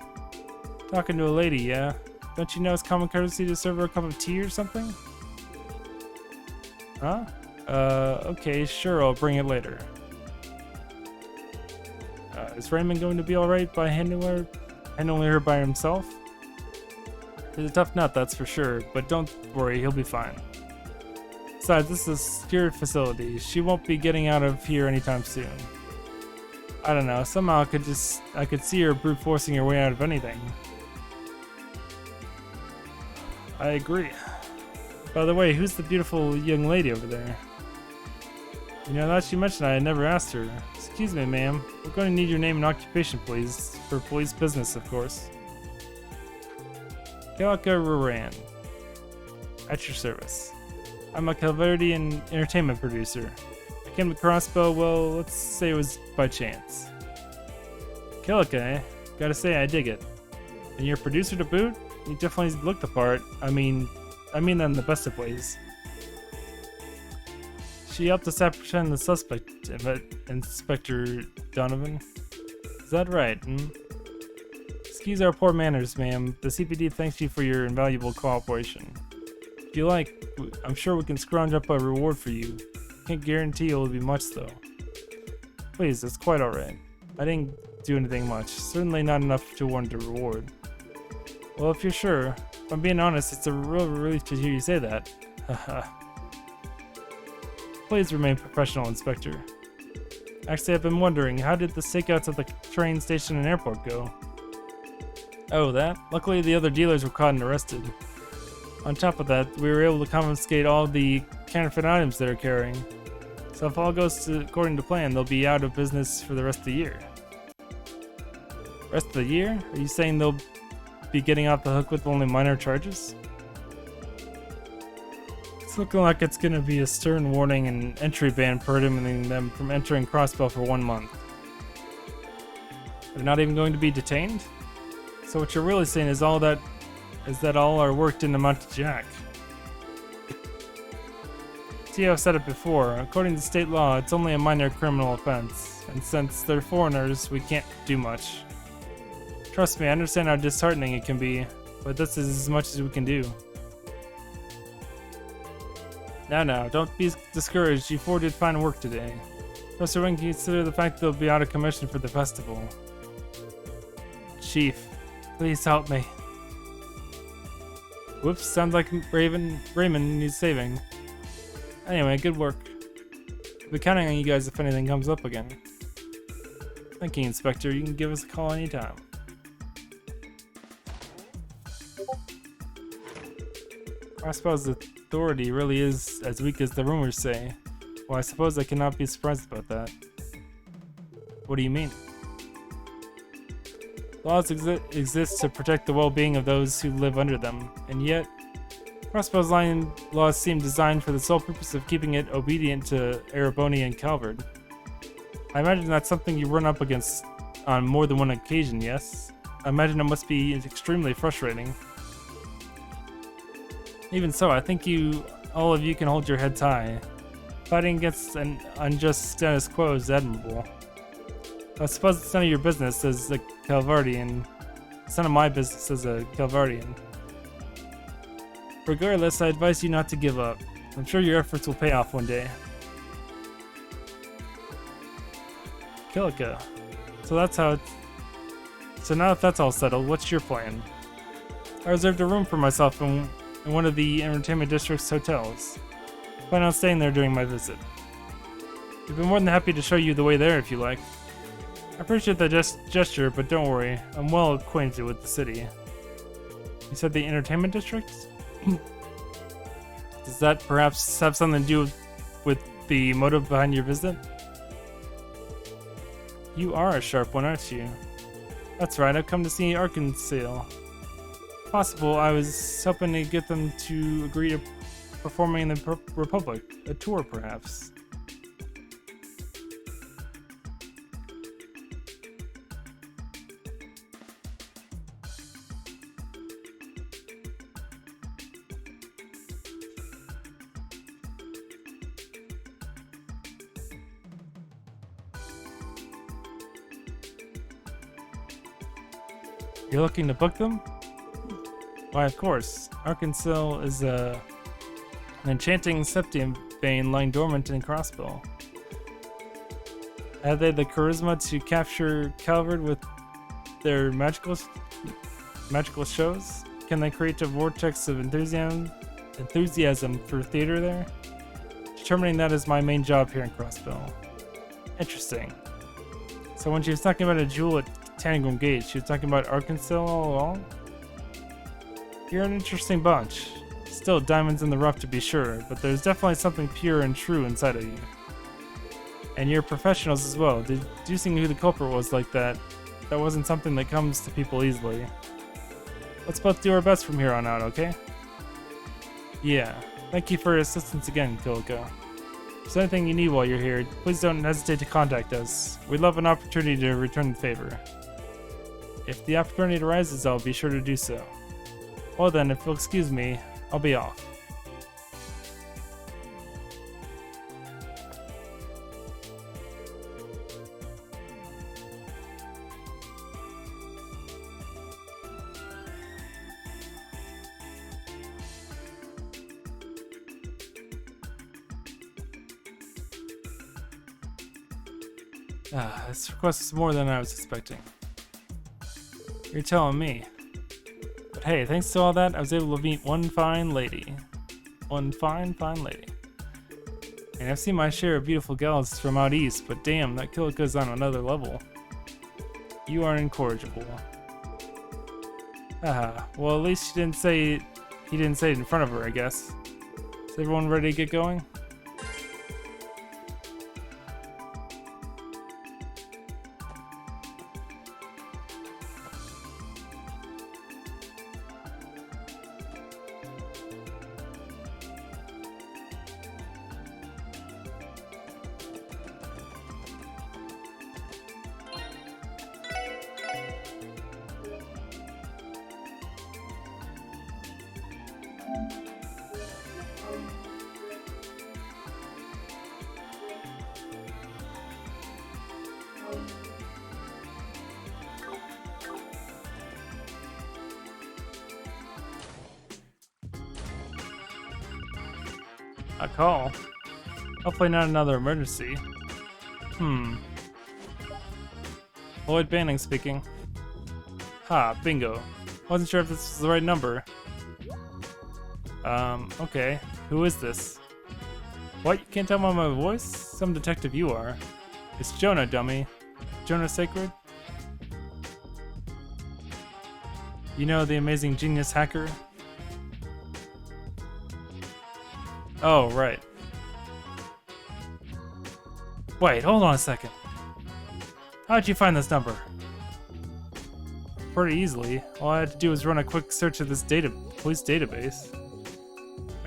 Speaker 1: Talking to a lady, yeah? Don't you know it's common courtesy to serve her a cup of tea or something? Huh? Okay, sure, I'll bring it later. Is Raymond going to be alright by handling her by himself? He's a tough nut, that's for sure, but don't worry, he'll be fine. Besides, this is a secured facility. She won't be getting out of here anytime soon. I don't know, somehow I could see her brute forcing her way out of anything. I agree. By the way, who's the beautiful young lady over there? You know, now that she mentioned I had never asked her. Excuse me, ma'am. We're going to need your name and occupation, please. For police business, of course. Kelka Ruran. At your service. I'm a Calvardian entertainment producer. I came to Crossbow, well, let's say it was by chance. Kelka, eh? Gotta say, I dig it. And you're a producer to boot? You definitely look the part. I mean that in the best of ways. She helped us apprehend the suspect, Inspector Donovan. Is that right, Excuse our poor manners, ma'am. The CPD thanks you for your invaluable cooperation. If you like, I'm sure we can scrounge up a reward for you. Can't guarantee it will be much, though. Please, it's quite alright. I didn't do anything much. Certainly not enough to warrant a reward. Well, if you're sure. If I'm being honest, it's a real relief to hear you say that. Haha. Please remain professional, Inspector. Actually, I've been wondering, how did the stakeouts at the train station and airport go? Oh, that? Luckily, the other dealers were caught and arrested. On top of that, we were able to confiscate all the counterfeit items they're carrying. So if all goes according to plan, they'll be out of business for the rest of the year. Rest of the year? Are you saying they'll be getting off the hook with only minor charges? It's looking like it's gonna be a stern warning and entry ban prohibiting them from entering Crossbow for 1 month. They're not even going to be detained? So what you're really saying is that all our work didn't amount to jack. See, I've said it before. According to state law, it's only a minor criminal offense, and since they're foreigners, we can't do much. Trust me, I understand how disheartening it can be, but this is as much as we can do. Now, don't be discouraged. You four did fine work today. Professor Wing, consider the fact that they'll be out of commission for the festival. Chief, please help me. Whoops, sounds like Raymond needs saving. Anyway, good work. I'll be counting on you guys if anything comes up again. Thank you, Inspector. You can give us a call anytime. Crossbow's authority really is as weak as the rumors say. Well, I suppose I cannot be surprised about that. What do you mean? Laws exist to protect the well-being of those who live under them, and yet, Crossbow's line laws seem designed for the sole purpose of keeping it obedient to Ereboni and Calvard. I imagine that's something you run up against on more than one occasion, yes? I imagine it must be extremely frustrating. Even so, I think all of you can hold your heads high. Fighting against an unjust status quo is admirable. I suppose it's none of your business as a Calvardian. It's none of my business as a Calvardian. Regardless, I advise you not to give up. I'm sure your efforts will pay off one day. Kilika. So now if that's all settled, what's your plan? I reserved a room for myself in one of the entertainment district's hotels. Plan on staying there during my visit. I'd be more than happy to show you the way there if you like. I appreciate the gesture, but don't worry, I'm well acquainted with the city. You said the entertainment district? Does that perhaps have something to do with the motive behind your visit? You are a sharp one, aren't you? That's right, I've come to see Arkansas. Possible, I was hoping to get them to agree to performing in the Republic. A tour, perhaps. You're looking to book them? Why, of course. Arkansas is an enchanting septium vein lying dormant in Crossbill. Have they the charisma to capture Calibur with their magical shows? Can they create a vortex of enthusiasm for theater there? Determining that is my main job here in Crossbill. Interesting. So when she was talking about a jewel at Tangram Gate, she was talking about Arkansas all along? You're an interesting bunch. Still diamonds in the rough to be sure, but there's definitely something pure and true inside of you. And you're professionals as well. Deducing who the culprit was like that wasn't something that comes to people easily. Let's both do our best from here on out, okay? Yeah. Thank you for your assistance again, Kiliko. If there's anything you need while you're here, please don't hesitate to contact us. We'd love an opportunity to return the favor. If the opportunity arises, I'll be sure to do so. Well then, if you'll excuse me, I'll be off. This request is more than I was expecting. You're telling me. But hey, thanks to all that, I was able to meet one fine lady. One fine lady. And I've seen my share of beautiful gals from out east, but damn, that Kiliko's on another level. You are incorrigible. Well, at least he didn't say it in front of her, I guess. Is everyone ready to get going? A call? Hopefully not another emergency. Lloyd Banning speaking. Ha, bingo. Wasn't sure if this was the right number. Okay. Who is this? What? You can't tell by my voice? Some detective you are. It's Jonah, dummy. Jonah Sacred? You know the amazing genius hacker? Oh, right. Wait, hold on a second. How'd you find this number? Pretty easily. All I had to do was run a quick search of this police database.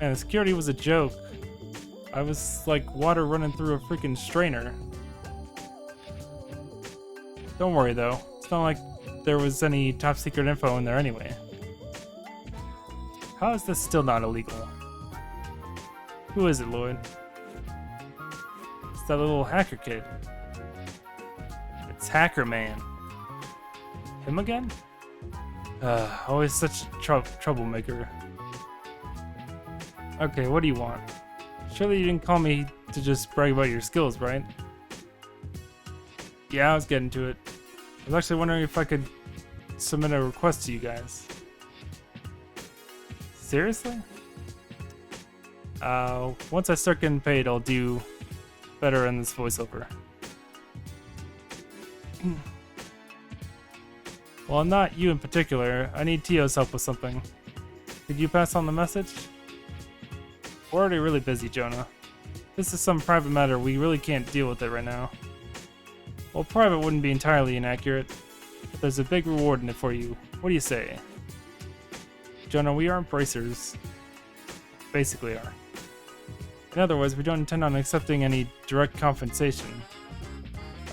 Speaker 1: Man, the security was a joke. I was like water running through a freaking strainer. Don't worry though. It's not like there was any top secret info in there anyway. How is this still not illegal? Who is it, Lloyd? It's that little hacker kid. It's Hacker Man. Him again? Always such a troublemaker. Okay, what do you want? Surely you didn't call me to just brag about your skills, right? Yeah, I was getting to it. I was actually wondering if I could submit a request to you guys. Seriously? Once I start getting paid, I'll do better in this voiceover. Well, not you in particular. I need Tio's help with something. Could you pass on the message? We're already really busy, Jonah. This is some private matter. We really can't deal with it right now. Well, private wouldn't be entirely inaccurate, but there's a big reward in it for you. What do you say? Jonah, we aren't bracers. Basically are. In other words, we don't intend on accepting any direct compensation.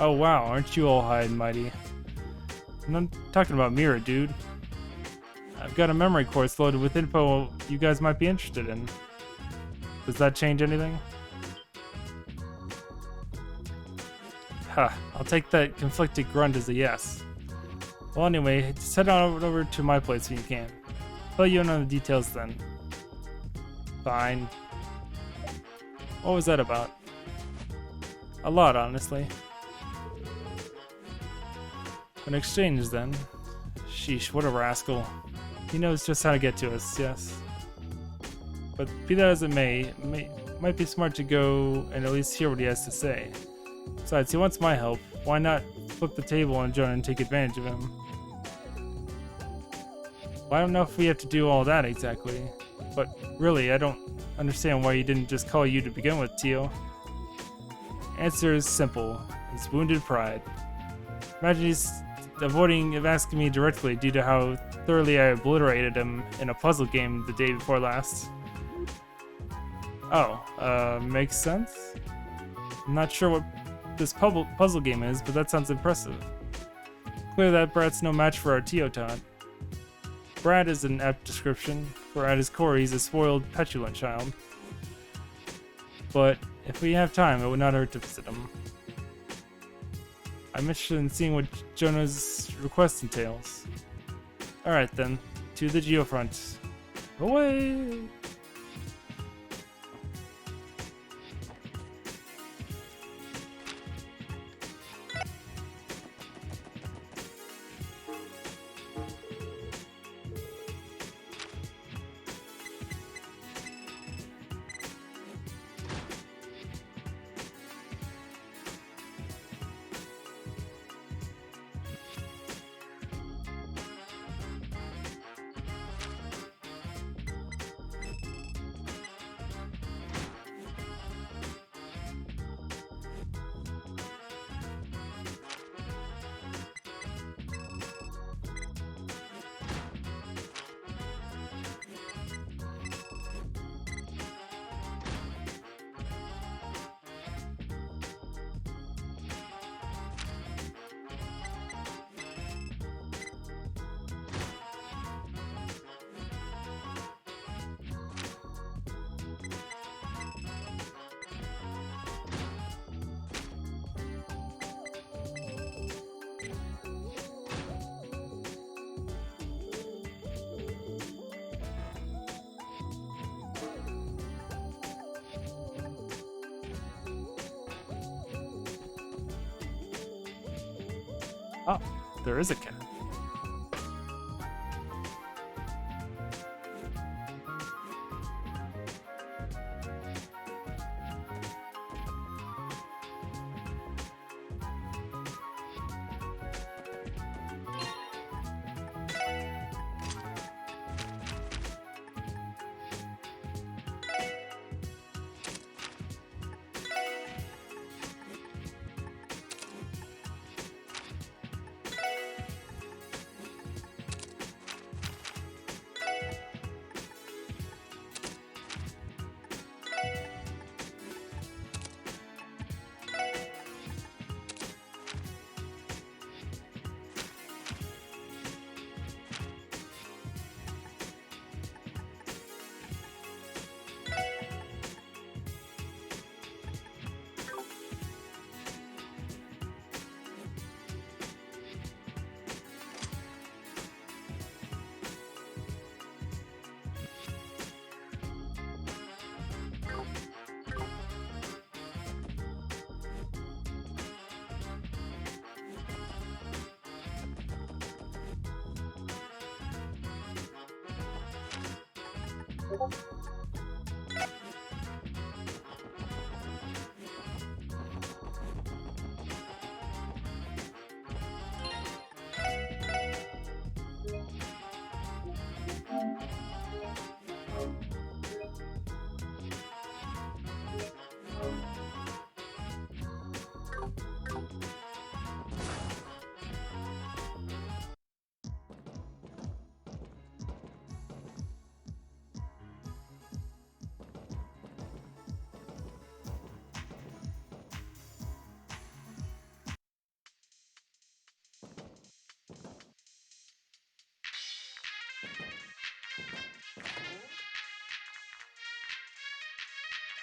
Speaker 1: Oh wow, aren't you all high and mighty? I'm not talking about Mira, dude. I've got a memory course loaded with info you guys might be interested in. Does that change anything? I'll take that conflicted grunt as a yes. Well, anyway, just head on over to my place when you can. Fill you in on the details then. Fine. What was that about? A lot, honestly. An exchange, then. Sheesh, what a rascal. He knows just how to get to us, yes. But be that as it may, it might be smart to go and at least hear what he has to say. Besides, he wants my help. Why not flip the table on Jonah and take advantage of him? Well, I don't know if we have to do all that exactly. But really, I don't understand why he didn't just call you to begin with, Tio. Answer is simple. His wounded pride. Imagine he's avoiding asking me directly due to how thoroughly I obliterated him in a puzzle game the day before last. Oh, makes sense? I'm not sure what this puzzle game is, but that sounds impressive. Clear that Brad's no match for our Teotot. Brad is an apt description, for at his core he's a spoiled, petulant child. But if we have time, it would not hurt to visit him. I'm interested in seeing what Jonah's request entails. Alright then, to the geofront. Away! Oh, there is a cat.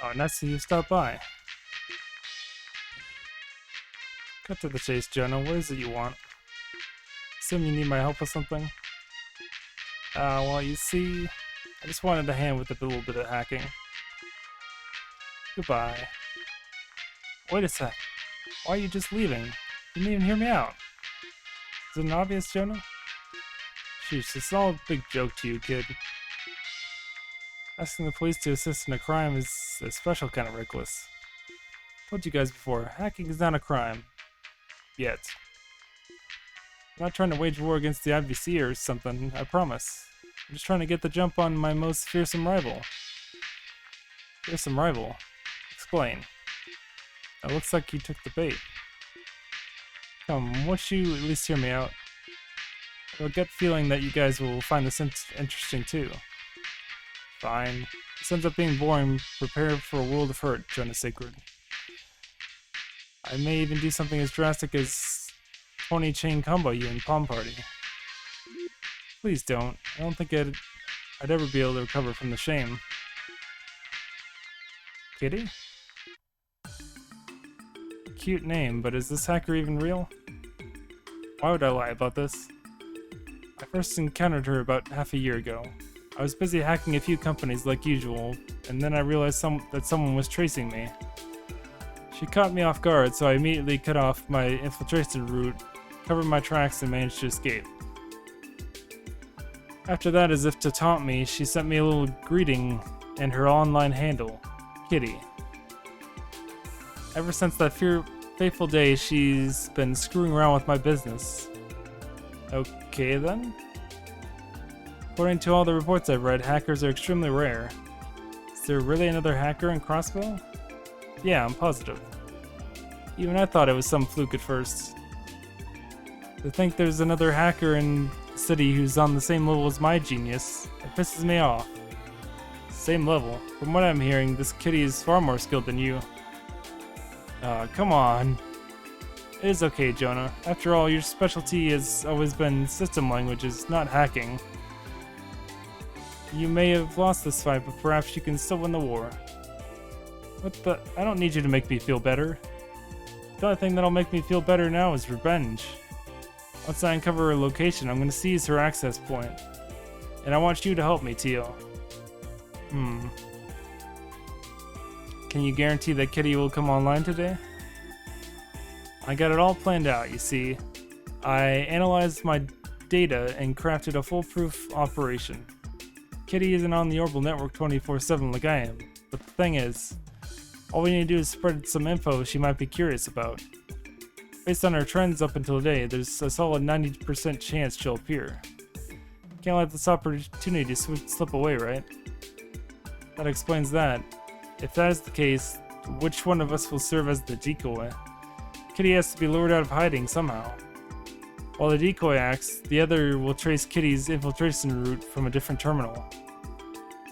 Speaker 1: Oh, nice that you stopped by. Cut to the chase, Jonah. What is it you want? Assume you need my help with something? Well, you see, I just wanted a hand with a little bit of hacking. Goodbye. Wait a sec. Why are you just leaving? You didn't even hear me out. Is it obvious, Jonah? Sheesh, it's all a big joke to you, kid. Asking the police to assist in a crime is a special kind of reckless. Told you guys before, hacking is not a crime. Yet. I'm not trying to wage war against the IVC or something, I promise. I'm just trying to get the jump on my most fearsome rival. Fearsome rival? Explain. It looks like you took the bait. Come, won't you at least hear me out? I have a gut feeling that you guys will find this interesting too. Fine. This ends up being boring. Prepare for a world of hurt, Jonah Sacred. I may even do something as drastic as 20 chain combo you in Palm Party. Please don't. I don't think I'd ever be able to recover from the shame. Kitty? Cute name, but is this hacker even real? Why would I lie about this? I first encountered her about half a year ago. I was busy hacking a few companies like usual, and then I realized that someone was tracing me. She caught me off guard, so I immediately cut off my infiltration route, covered my tracks, and managed to escape. After that, as if to taunt me, she sent me a little greeting and her online handle, Kitty. Ever since that fateful day, she's been screwing around with my business. Okay then? According to all the reports I've read, hackers are extremely rare. Is there really another hacker in Crossville? Yeah, I'm positive. Even I thought it was some fluke at first. To think there's another hacker in the city who's on the same level as my genius, it pisses me off. Same level? From what I'm hearing, this Kitty is far more skilled than you. Come on. It is okay, Jonah. After all, your specialty has always been system languages, not hacking. You may have lost this fight, but perhaps you can still win the war. What the? I don't need you to make me feel better. The only thing that'll make me feel better now is revenge. Once I uncover her location, I'm gonna seize her access point. And I want you to help me, Teal. Can you guarantee that Kitty will come online today? I got it all planned out, you see. I analyzed my data and crafted a foolproof operation. Kitty isn't on the orbital network 24/7 like I am, but the thing is, all we need to do is spread some info she might be curious about. Based on her trends up until today, there's a solid 90% chance she'll appear. Can't let this opportunity slip away, right? That explains that. If that is the case, which one of us will serve as the decoy? Kitty has to be lured out of hiding somehow. While the decoy acts, the other will trace Kitty's infiltration route from a different terminal.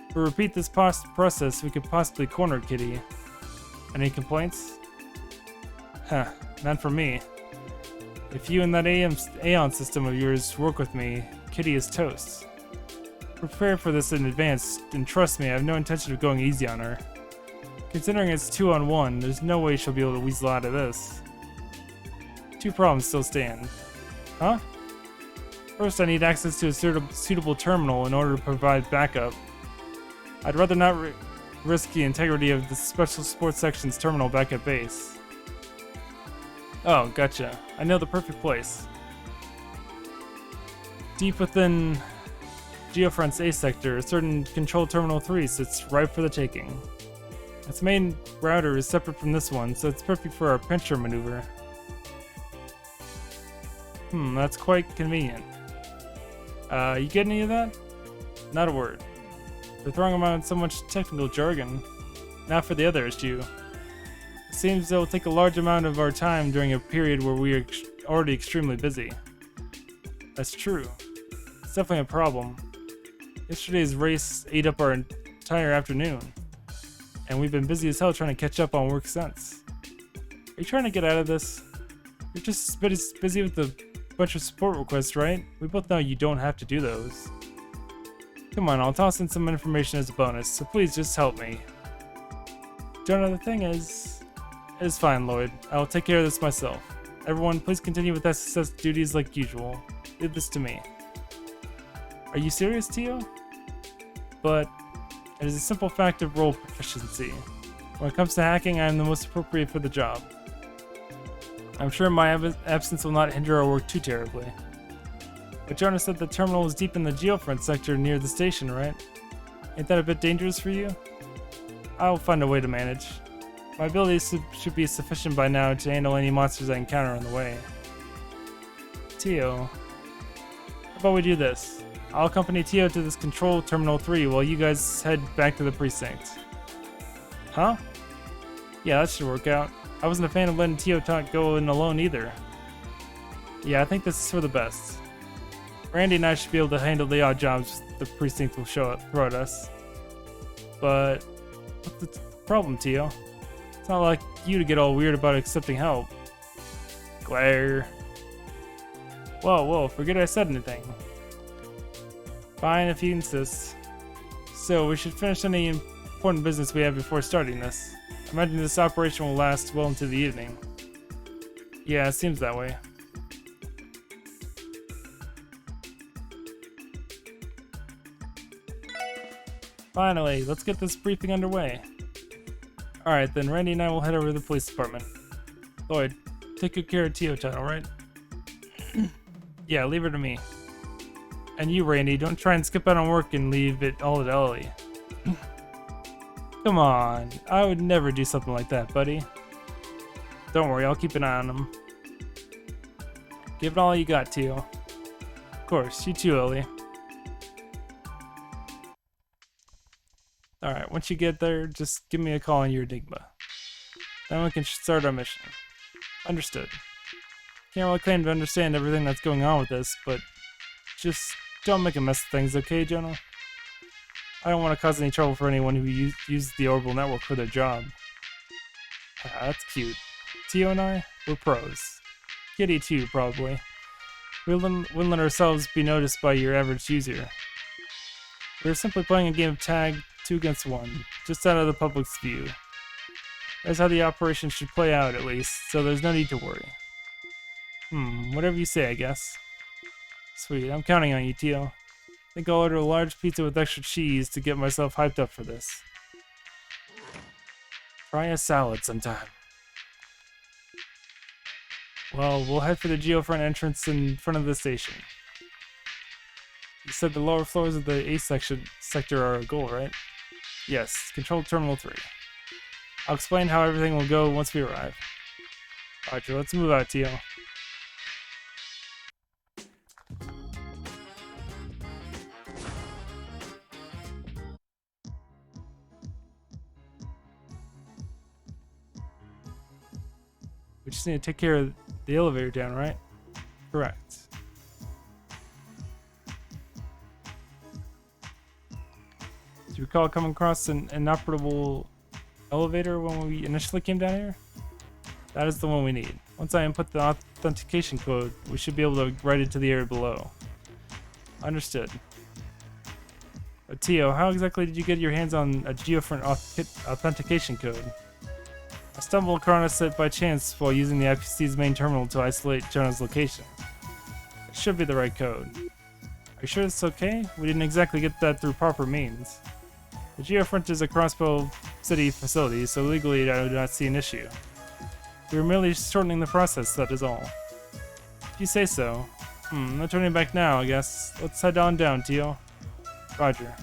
Speaker 1: If we repeat this process, we could possibly corner Kitty. Any complaints? None from me. If you and that Aeon system of yours work with me, Kitty is toast. Prepare for this in advance, and trust me, I have no intention of going easy on her. Considering it's 2-on-1, there's no way she'll be able to weasel out of this. Two problems still stand. Huh? First, I need access to a suitable terminal in order to provide backup. I'd rather not risk the integrity of the Special Sports Section's terminal back at base. Oh, gotcha. I know the perfect place. Deep within Geofront's A sector, a certain Control Terminal 3 sits ripe for the taking. Its main router is separate from this one, so it's perfect for our pincher maneuver. That's quite convenient. You get any of that? Not a word. They're throwing around so much technical jargon. Now for the other issue. It seems it will take a large amount of our time during a period where we are already extremely busy. That's true. It's definitely a problem. Yesterday's race ate up our entire afternoon. And we've been busy as hell trying to catch up on work since. Are you trying to get out of this? You're just busy with a bunch of support requests, right? We both know you don't have to do those. Come on, I'll toss in some information as a bonus, so please just help me. Jonah, the thing is... It's fine, Lloyd. I will take care of this myself. Everyone, please continue with SSS duties like usual. Leave this to me. Are you serious, Tio? But it is a simple fact of role proficiency. When it comes to hacking, I am the most appropriate for the job. I'm sure my absence will not hinder our work too terribly. But Jonas said the terminal was deep in the geofront sector near the station, right? Ain't that a bit dangerous for you? I'll find a way to manage. My abilities should be sufficient by now to handle any monsters I encounter on the way. Tio, how about we do this? I'll accompany Tio to this control terminal 3 while you guys head back to the precinct. Huh? Yeah, that should work out. I wasn't a fan of letting Tio go in alone either. Yeah, I think this is for the best. Randy and I should be able to handle the odd jobs the precinct will throw at us. But what's the problem, Tio? It's not like you to get all weird about accepting help. Glare. Whoa, forget I said anything. Fine if you insist. So, we should finish any important business we have before starting this. I imagine this operation will last well into the evening. Yeah, it seems that way. Finally, let's get this briefing underway. Alright, then Randy and I will head over to the police department. Lloyd, take good care of Tio-chan, alright? Yeah, leave her to me. And you, Randy, don't try and skip out on work and leave it all to Ellie. Come on, I would never do something like that, buddy. Don't worry, I'll keep an eye on him. Give it all you got, Tio. Of course, you too, Ellie. Alright, once you get there, just give me a call on your Enigma. Then we can start our mission. Understood. Can't really claim to understand everything that's going on with this, but just don't make a mess of things, okay, Jonah? I don't want to cause any trouble for anyone who uses the orbital network for their job. Ah, that's cute. Tio and I, we're pros. Kitty too, probably. We wouldn't let ourselves be noticed by your average user. We're simply playing a game of tag 2 against 1, just out of the public's view. That's how the operation should play out, at least, so there's no need to worry. Whatever you say, I guess. Sweet, I'm counting on you, Tio. I think I'll order a large pizza with extra cheese to get myself hyped up for this. Try a salad sometime. Well, we'll head for the geofront entrance in front of the station. You said the lower floors of the A sector are our goal, right? Yes, control terminal 3. I'll explain how everything will go once we arrive. Roger, let's move out, Tio. We just need to take care of the elevator down, right? Correct. Do you recall coming across an inoperable elevator when we initially came down here? That is the one we need. Once I input the authentication code, we should be able to write it to the area below. Understood. But Tio, how exactly did you get your hands on a geofront authentication code? I stumbled across it by chance while using the IPC's main terminal to isolate Jonah's location. It should be the right code. Are you sure it's okay? We didn't exactly get that through proper means. The geofront is a Crossbow City facility, so legally I do not see an issue. We were merely shortening the process, that is all. If you say so. No turning back now, I guess. Let's head on down, Tio. Roger.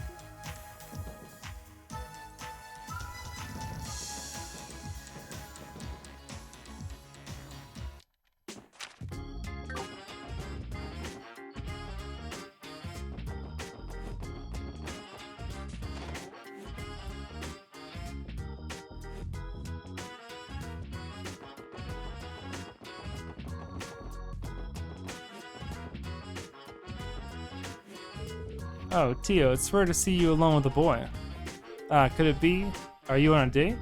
Speaker 1: Oh, Tio, it's rare to see you alone with a boy. Could it be? Are you on a date?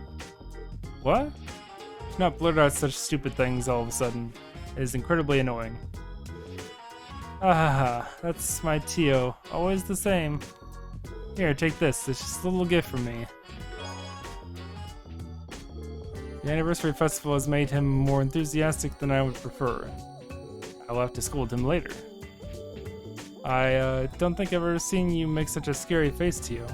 Speaker 1: What? Do not blurt out such stupid things all of a sudden. It is incredibly annoying. That's my Tio. Always the same. Here, take this. It's just a little gift from me. The anniversary festival has made him more enthusiastic than I would prefer. I'll have to scold him later. I don't think I've ever seen you make such a scary face to you.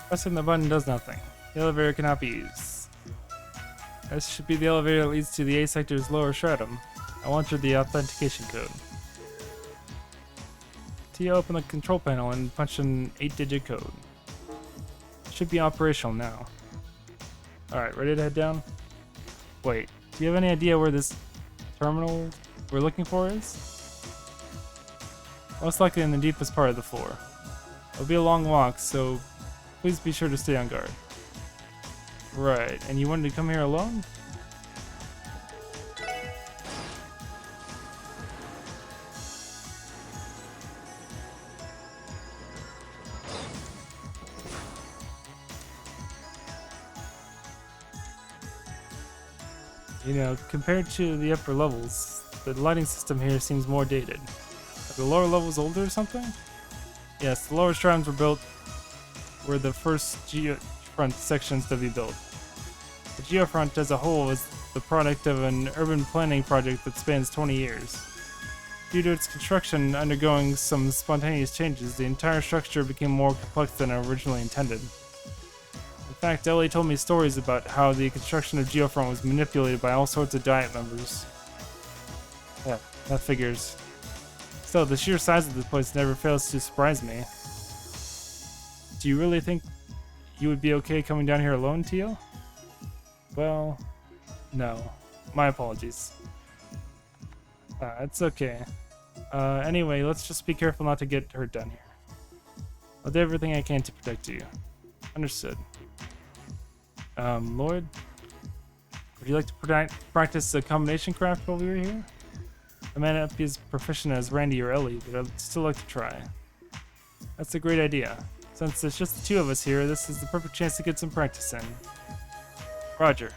Speaker 1: Pressing the button does nothing. The elevator cannot be used. This should be the elevator that leads to the A sector's lower stratum. I will enter the authentication code. Tia, open the control panel and punch an 8-digit code. Should be operational now. Alright, ready to head down? Wait, do you have any idea where this terminal we're looking for is? Most likely in the deepest part of the floor. It'll be a long walk, so please be sure to stay on guard. Right, and you wanted to come here alone? You know, compared to the upper levels, the lighting system here seems more dated. Are the lower levels older or something? Yes, the lower stratoms were the first geofront sections to be built. The geofront as a whole is the product of an urban planning project that spans 20 years. Due to its construction undergoing some spontaneous changes, the entire structure became more complex than originally intended. In fact, Ellie told me stories about how the construction of Geofront was manipulated by all sorts of Diet members. Yeah, that figures. Still, the sheer size of the place never fails to surprise me. Do you really think you would be okay coming down here alone, Teal? Well, no. My apologies. It's okay. Anyway, let's just be careful not to get hurt down here. I'll do everything I can to protect you. Understood. Lloyd? Would you like to practice the combination craft while we were here? I may not be as proficient as Randy or Ellie, but I'd still like to try. That's a great idea. Since it's just the two of us here, this is the perfect chance to get some practice in. Roger.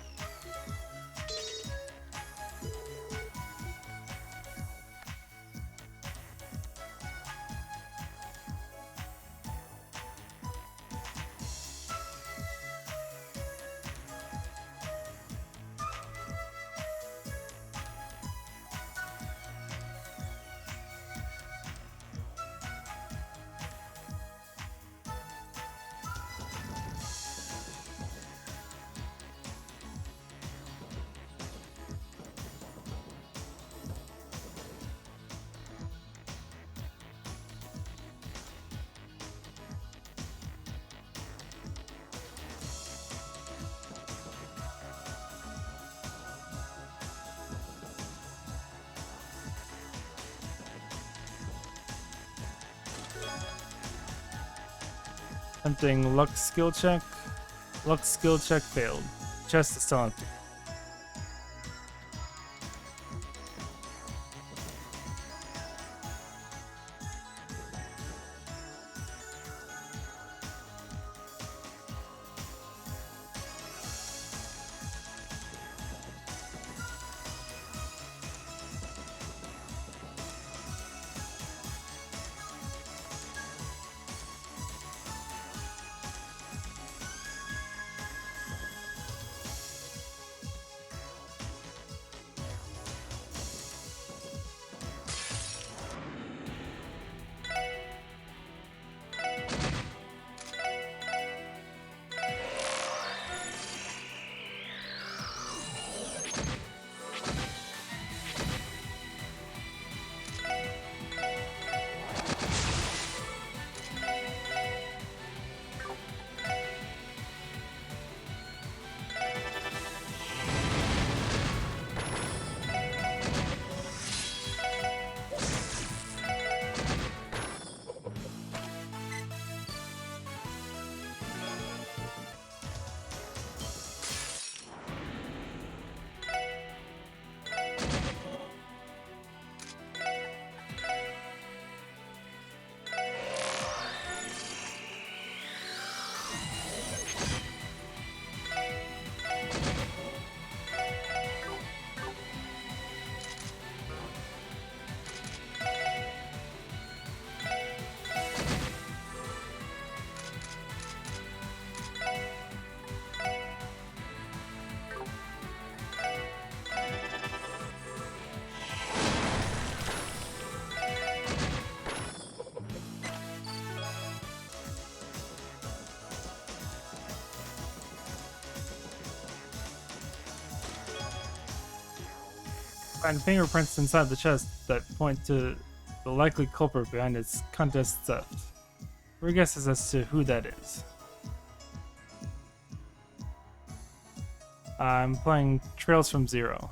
Speaker 1: Attempting luck skill check. Luck skill check failed. Chest is still empty. Find fingerprints inside the chest that point to the likely culprit behind its contest theft. Your guesses as to who that is. I'm playing Trails from Zero.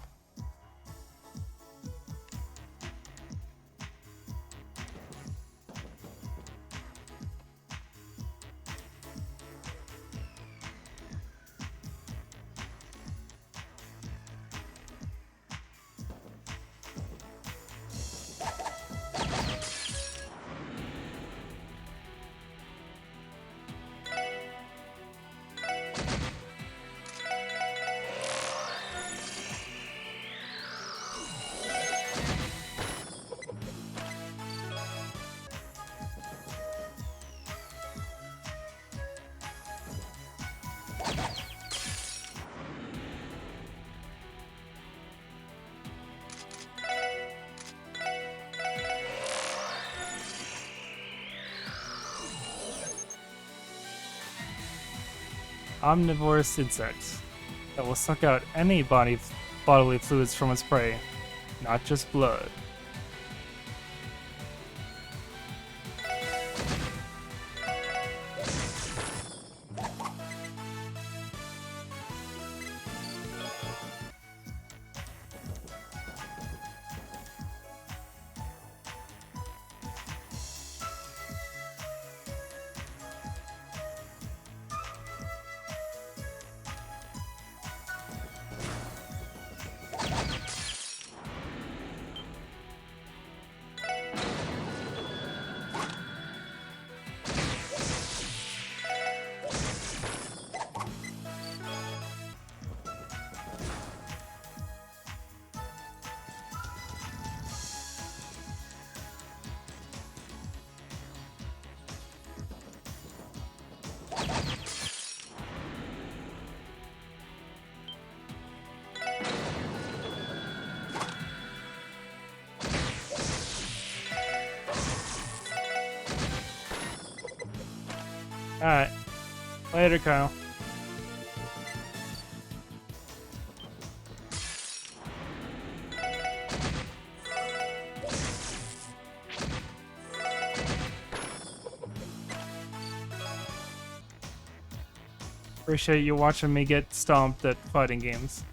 Speaker 1: Omnivorous insects that will suck out any bodily fluids from its prey, not just blood. Alright. Later, Kyle. Appreciate you watching me get stomped at fighting games.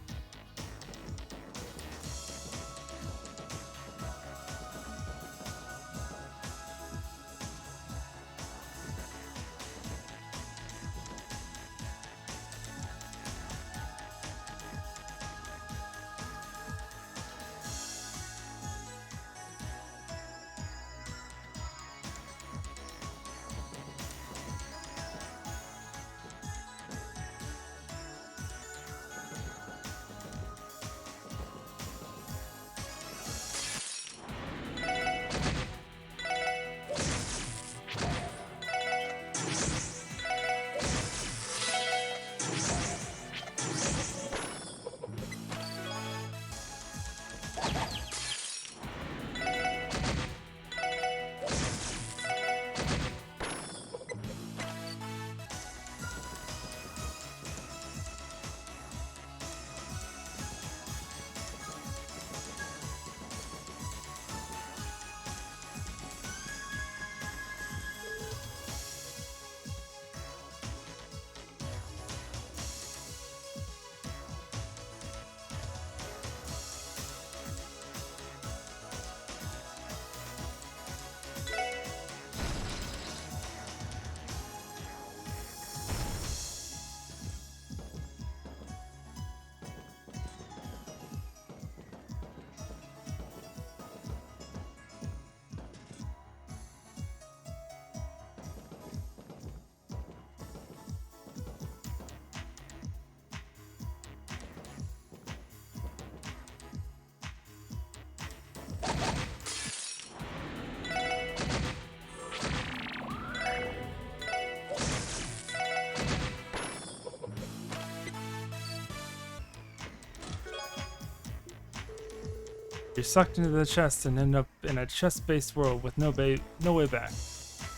Speaker 1: You're sucked into the chest and end up in a chest-based world with no way back.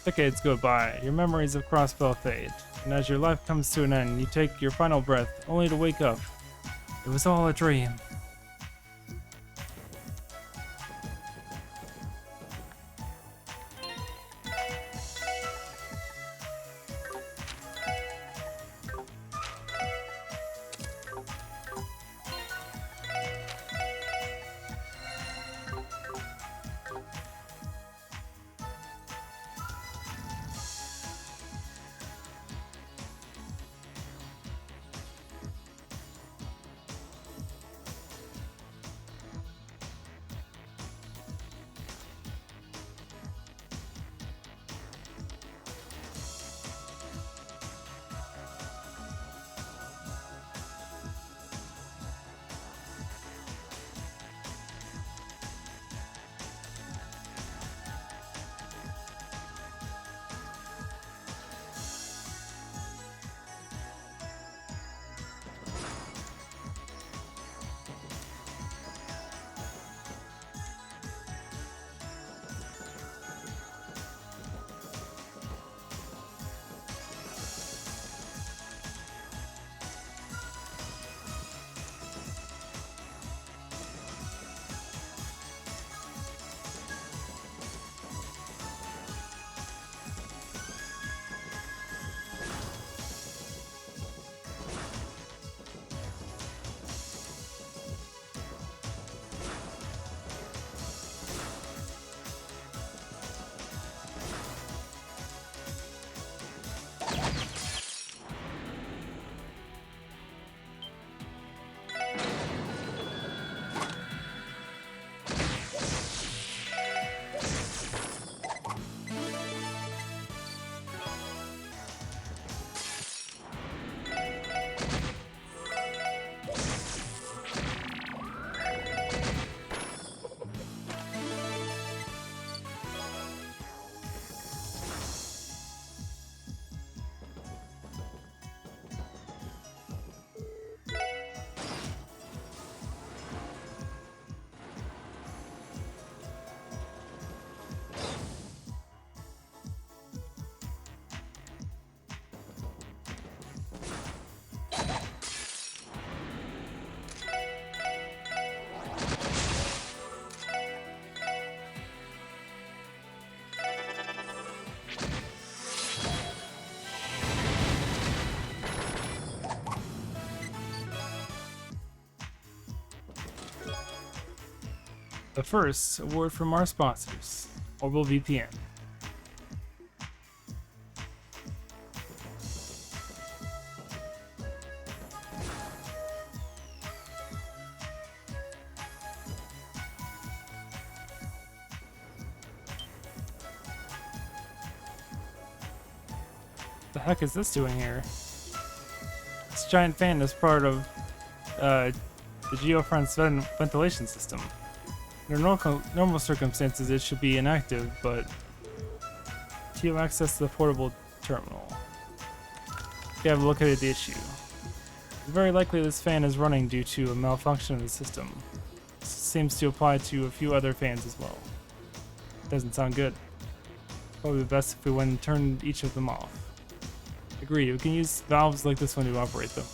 Speaker 1: Decades go by, your memories of Crossbell fade, and as your life comes to an end, you take your final breath, only to wake up. It was all a dream. But first, a word from our sponsors, Orbital VPN. The heck is this doing here? This giant fan is part of the geofront's ventilation system. Under normal circumstances, it should be inactive, but to access the portable terminal, you have a look at the issue. It's very likely this fan is running due to a malfunction of the system. This seems to apply to a few other fans as well. Doesn't sound good. Probably best if we went and turned each of them off. Agreed, we can use valves like this one to operate them.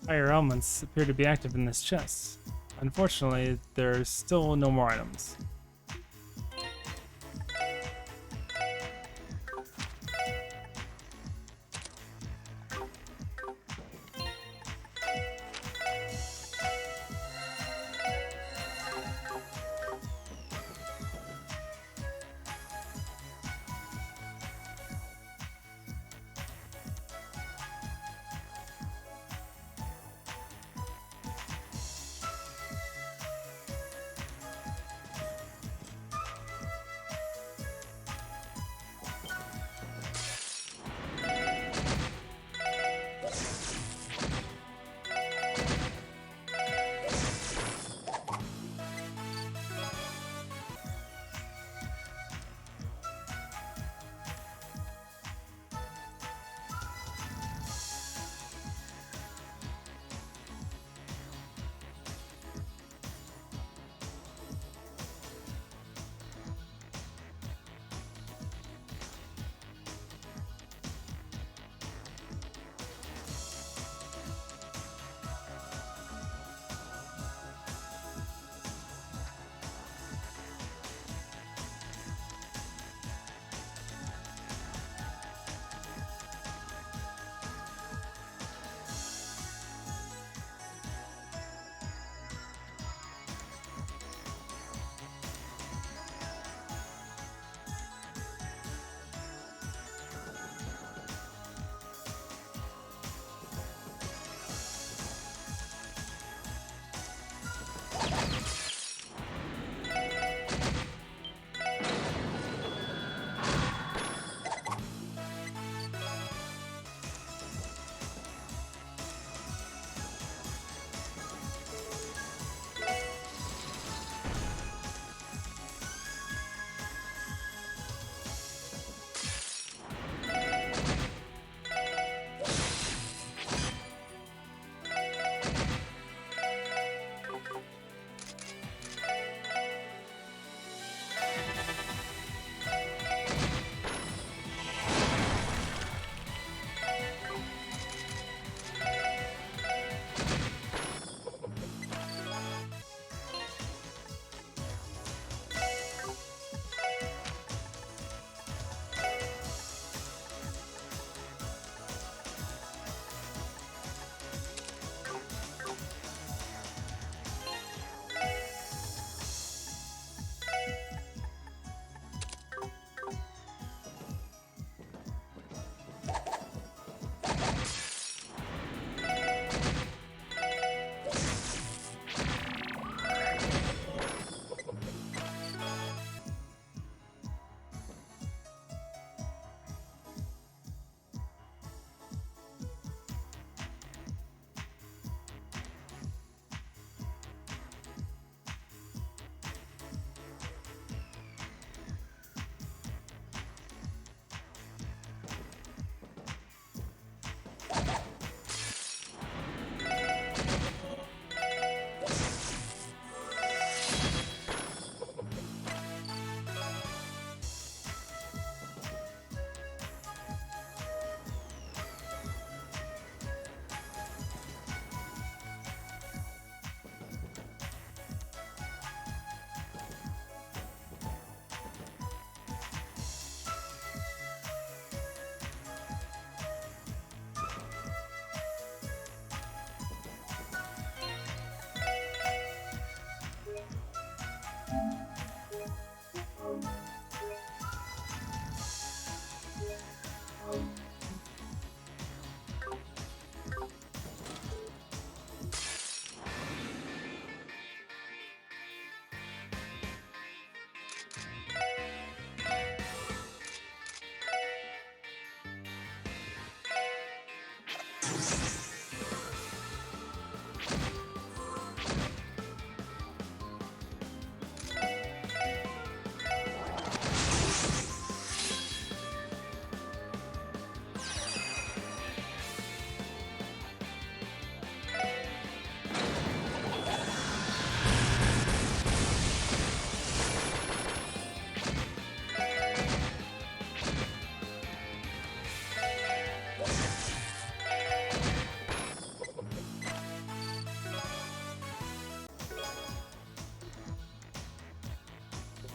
Speaker 1: Higher elements appear to be active in this chest. Unfortunately, there's still no more items.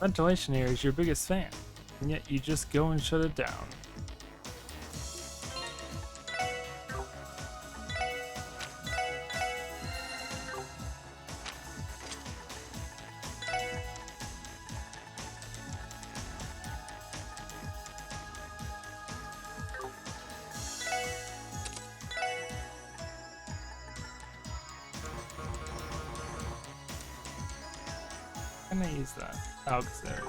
Speaker 1: Ventilation here is your biggest fan, and yet you just go and shut it down. Can I use that? Oh, because there.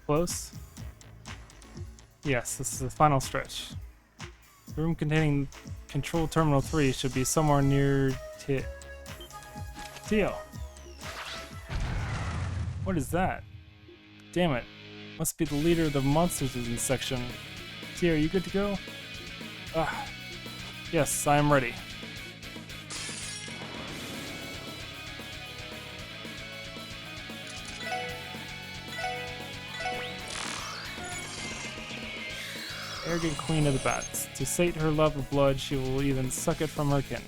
Speaker 1: Close? Yes, this is the final stretch. The room containing Control Terminal 3 should be somewhere near Tio. What is that? Damn it. Must be the leader of the monsters in this section. Tio, are you good to go? Ah. Yes, I am ready. Arrogant queen of the bats. To sate her love of blood, she will even suck it from her kin.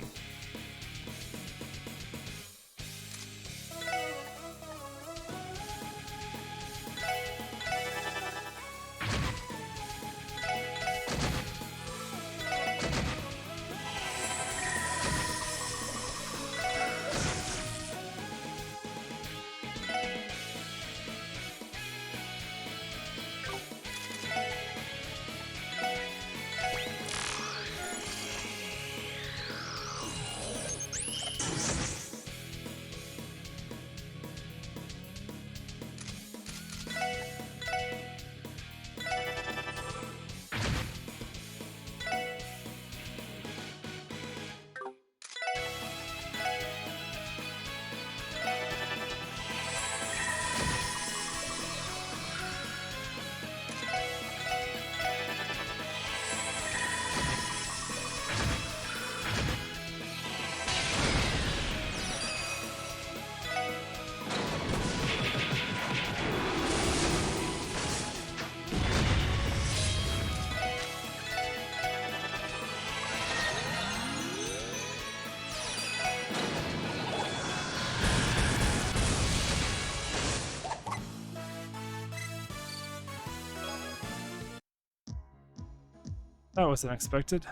Speaker 1: That was unexpected.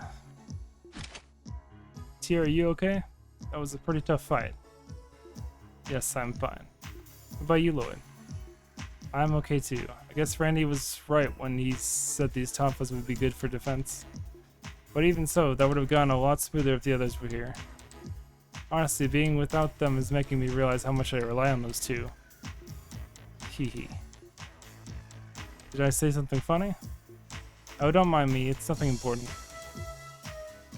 Speaker 1: Tia, are you okay? That was a pretty tough fight. Yes, I'm fine. What about you, Lloyd? I'm okay too. I guess Randy was right when he said these Tonfas would be good for defense. But even so, that would have gone a lot smoother if the others were here. Honestly, being without them is making me realize how much I rely on those two. Hee. Did I say something funny? Oh, don't mind me, it's nothing important.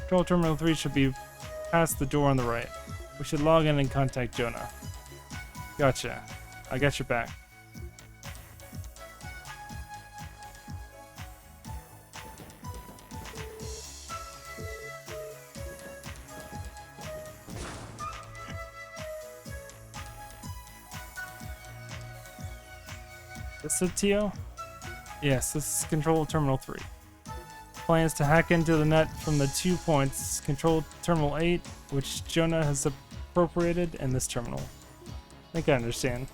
Speaker 1: Control Terminal 3 should be past the door on the right. We should log in and contact Jonah. Gotcha. I got your back. This is Tio? Yes, this is Control Terminal 3. Plan is to hack into the net from the 2 points, Control Terminal 8, which Jonah has appropriated, and this terminal. I think I understand.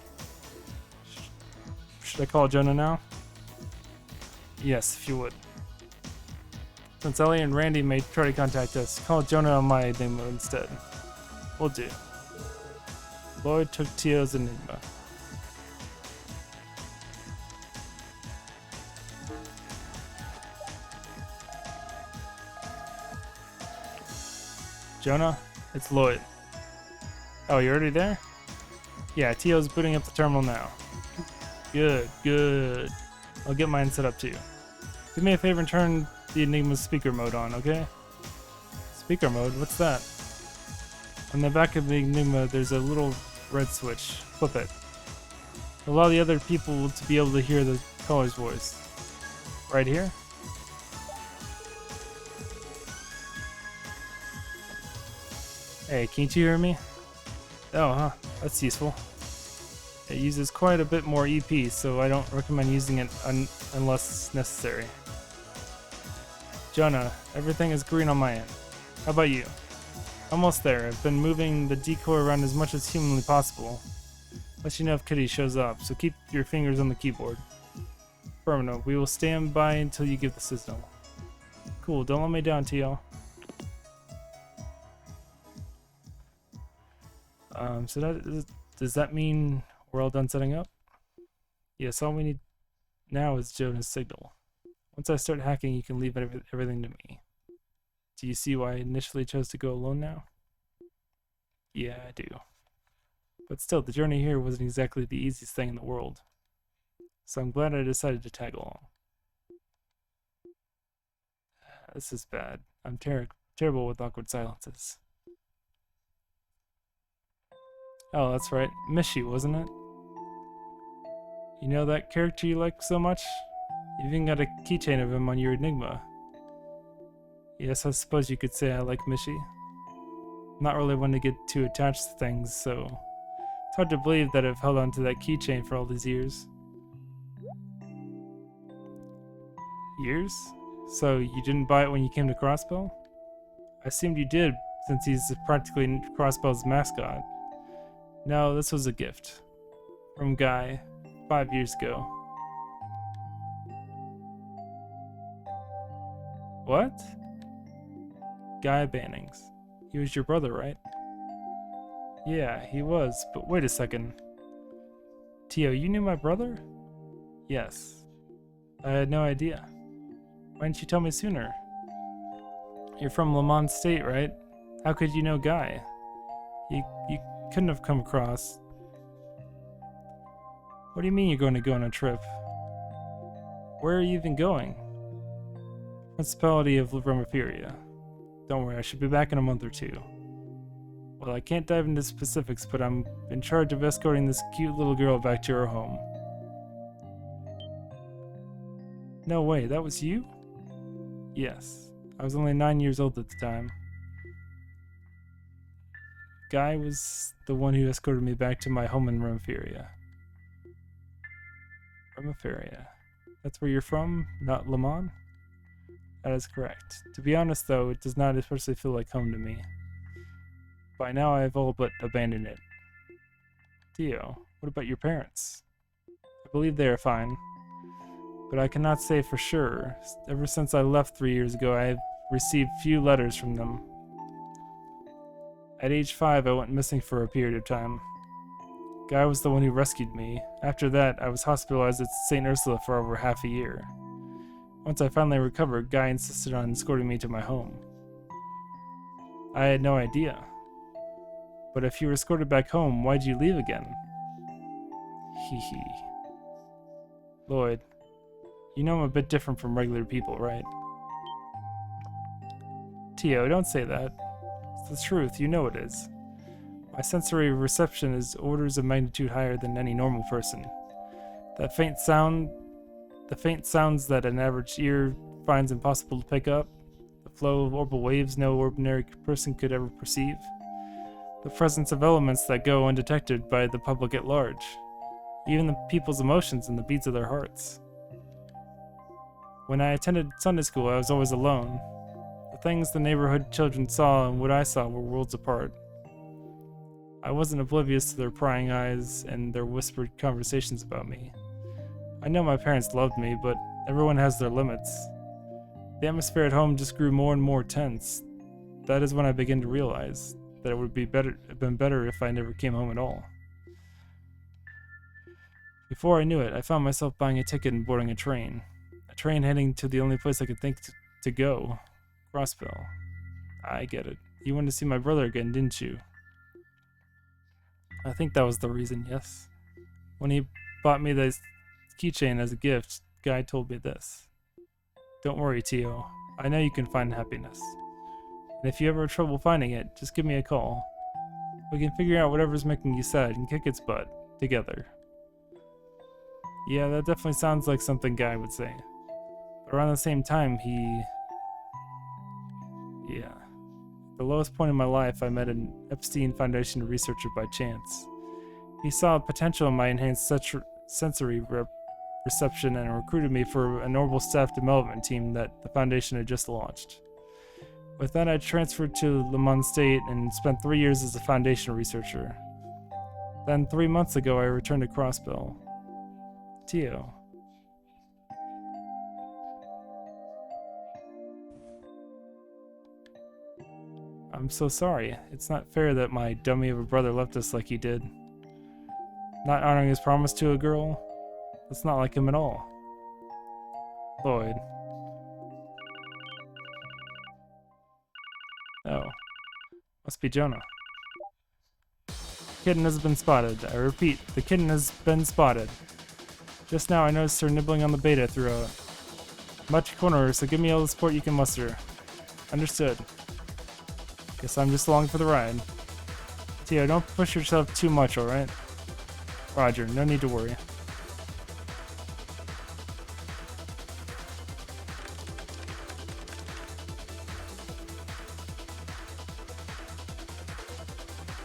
Speaker 1: Should I call Jonah now? Yes, if you would. Since Ellie and Randy may try to contact us, call Jonah on my Enigma instead. Will do. Lloyd took Tio's Enigma. Jonah, it's Lloyd. Oh, you're already there? Yeah, Tio's booting up the terminal now. Good. I'll get mine set up too. Do me a favor and turn the Enigma's speaker mode on, okay? Speaker mode? What's that? On the back of the Enigma, there's a little red switch. Flip it. Allow the other people to be able to hear the caller's voice. Right here? Hey, can't you hear me? Oh, huh. That's useful. It uses quite a bit more EP, so I don't recommend using it unless necessary. Jonah, everything is green on my end. How about you? Almost there. I've been moving the decoy around as much as humanly possible. Let you know if Kitty shows up, so keep your fingers on the keyboard. Affirmative. We will stand by until you give the signal. Cool, don't let me down, Tio. So does that mean we're all done setting up? Yes, all we need now is Jonah's signal. Once I start hacking, you can leave everything to me. Do you see why I initially chose to go alone now? Yeah, I do. But still, the journey here wasn't exactly the easiest thing in the world. So I'm glad I decided to tag along. This is bad. I'm terrible with awkward silences. Oh, that's right. Mishi, wasn't it? You know that character you like so much? You've even got a keychain of him on your Enigma. Yes, I suppose you could say I like Mishi. I'm not really one to get too attached to things, so it's hard to believe that I've held on to that keychain for all these years. Years? So you didn't buy it when you came to Crossbow? I assumed you did, since he's practically Crossbow's mascot. No, this was a gift. From Guy, 5 years ago. What? Guy Bannings. He was your brother, right? Yeah, he was, but wait a second. Tio, you knew my brother? Yes. I had no idea. Why didn't you tell me sooner? You're from Lamont State, right? How could you know Guy? You couldn't have come across. What do you mean you're going to go on a trip? Where are you even going? Principality of Romaferia. Don't worry, I should be back in a month or two. Well, I can't dive into specifics, but I'm in charge of escorting this cute little girl back to her home. No way, that was you? Yes. I was only 9 years old at the time. Guy was the one who escorted me back to my home in Romaferia. Romaferia. That's where you're from, not Lamont? That is correct. To be honest though, it does not especially feel like home to me. By now I have all but abandoned it. Theo, what about your parents? I believe they are fine. but I cannot say for sure. Ever since I left 3 years ago, I have received few letters from them. At age 5, I went missing for a period of time. Guy was the one who rescued me. After that, I was hospitalized at St. Ursula for over half a year. Once I finally recovered, Guy insisted on escorting me to my home. I had no idea. But if you were escorted back home, why'd you leave again? Hee hee. Lloyd, you know I'm a bit different from regular people, right? Tio, don't say that. It's the truth, you know it is. My sensory reception is orders of magnitude higher than any normal person. The faint sounds that an average ear finds impossible to pick up, the flow of orbital waves no ordinary person could ever perceive, the presence of elements that go undetected by the public at large, even the people's emotions and the beats of their hearts. When I attended Sunday school, I was always alone. The things the neighborhood children saw and what I saw were worlds apart. I wasn't oblivious to their prying eyes and their whispered conversations about me. I know my parents loved me, but everyone has their limits. The atmosphere at home just grew more and more tense. That is when I began to realize that it would have been better if I never came home at all. Before I knew it, I found myself buying a ticket and boarding a train heading to the only place I could think to go, Crossbell. I get it. You wanted to see my brother again, didn't you? I think that was the reason, yes. When he bought me this keychain as a gift, Guy told me this. Don't worry, Tio. I know you can find happiness. And if you ever have trouble finding it, just give me a call. We can figure out whatever's making you sad and kick its butt, together. Yeah, that definitely sounds like something Guy would say. But around the same time, Yeah. The lowest point in my life, I met an Epstein Foundation researcher by chance. He saw potential in my enhanced sensory reception and recruited me for a normal staff development team that the Foundation had just launched. With that, I transferred to Le Mans State and spent 3 years as a Foundation researcher. Then 3 months ago, I returned to Crossbell. Tio. I'm so sorry. It's not fair that my dummy of a brother left us like he did. Not honoring his promise to a girl? That's not like him at all. Lloyd. Oh. Must be Jonah. Kitten has been spotted. I repeat, the kitten has been spotted. Just now I noticed her nibbling on the beta through a much corner, so give me all the support you can muster. Understood. Guess I'm just along for the ride. Tio, don't push yourself too much, alright? Roger, no need to worry.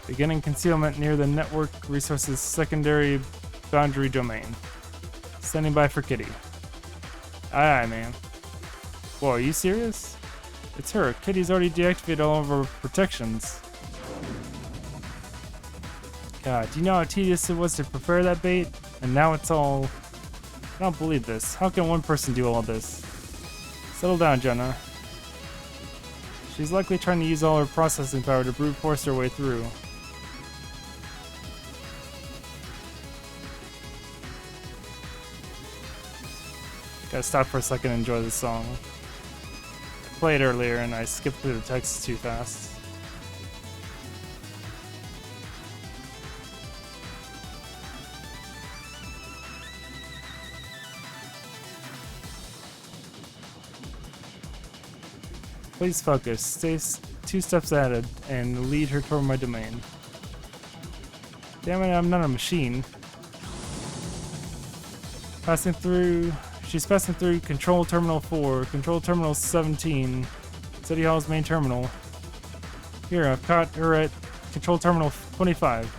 Speaker 1: Beginning concealment near the network resources secondary boundary domain. Standing by for Kitty. Aye, man. Whoa, are you serious? It's her. Kitty's already deactivated all of her protections. God, do you know how tedious it was to prepare that bait? And now it's all... I don't believe this. How can one person do all this? Settle down, Jenna. She's likely trying to use all her processing power to brute force her way through. Gotta stop for a second and enjoy this song. I played earlier and I skipped through the text too fast. Please focus. Stay 2 steps ahead and lead her toward my domain. Damn it, I'm not a machine. She's passing through Control Terminal 4, Control Terminal 17, City Hall's main terminal. Here, I've caught her at Control Terminal 25.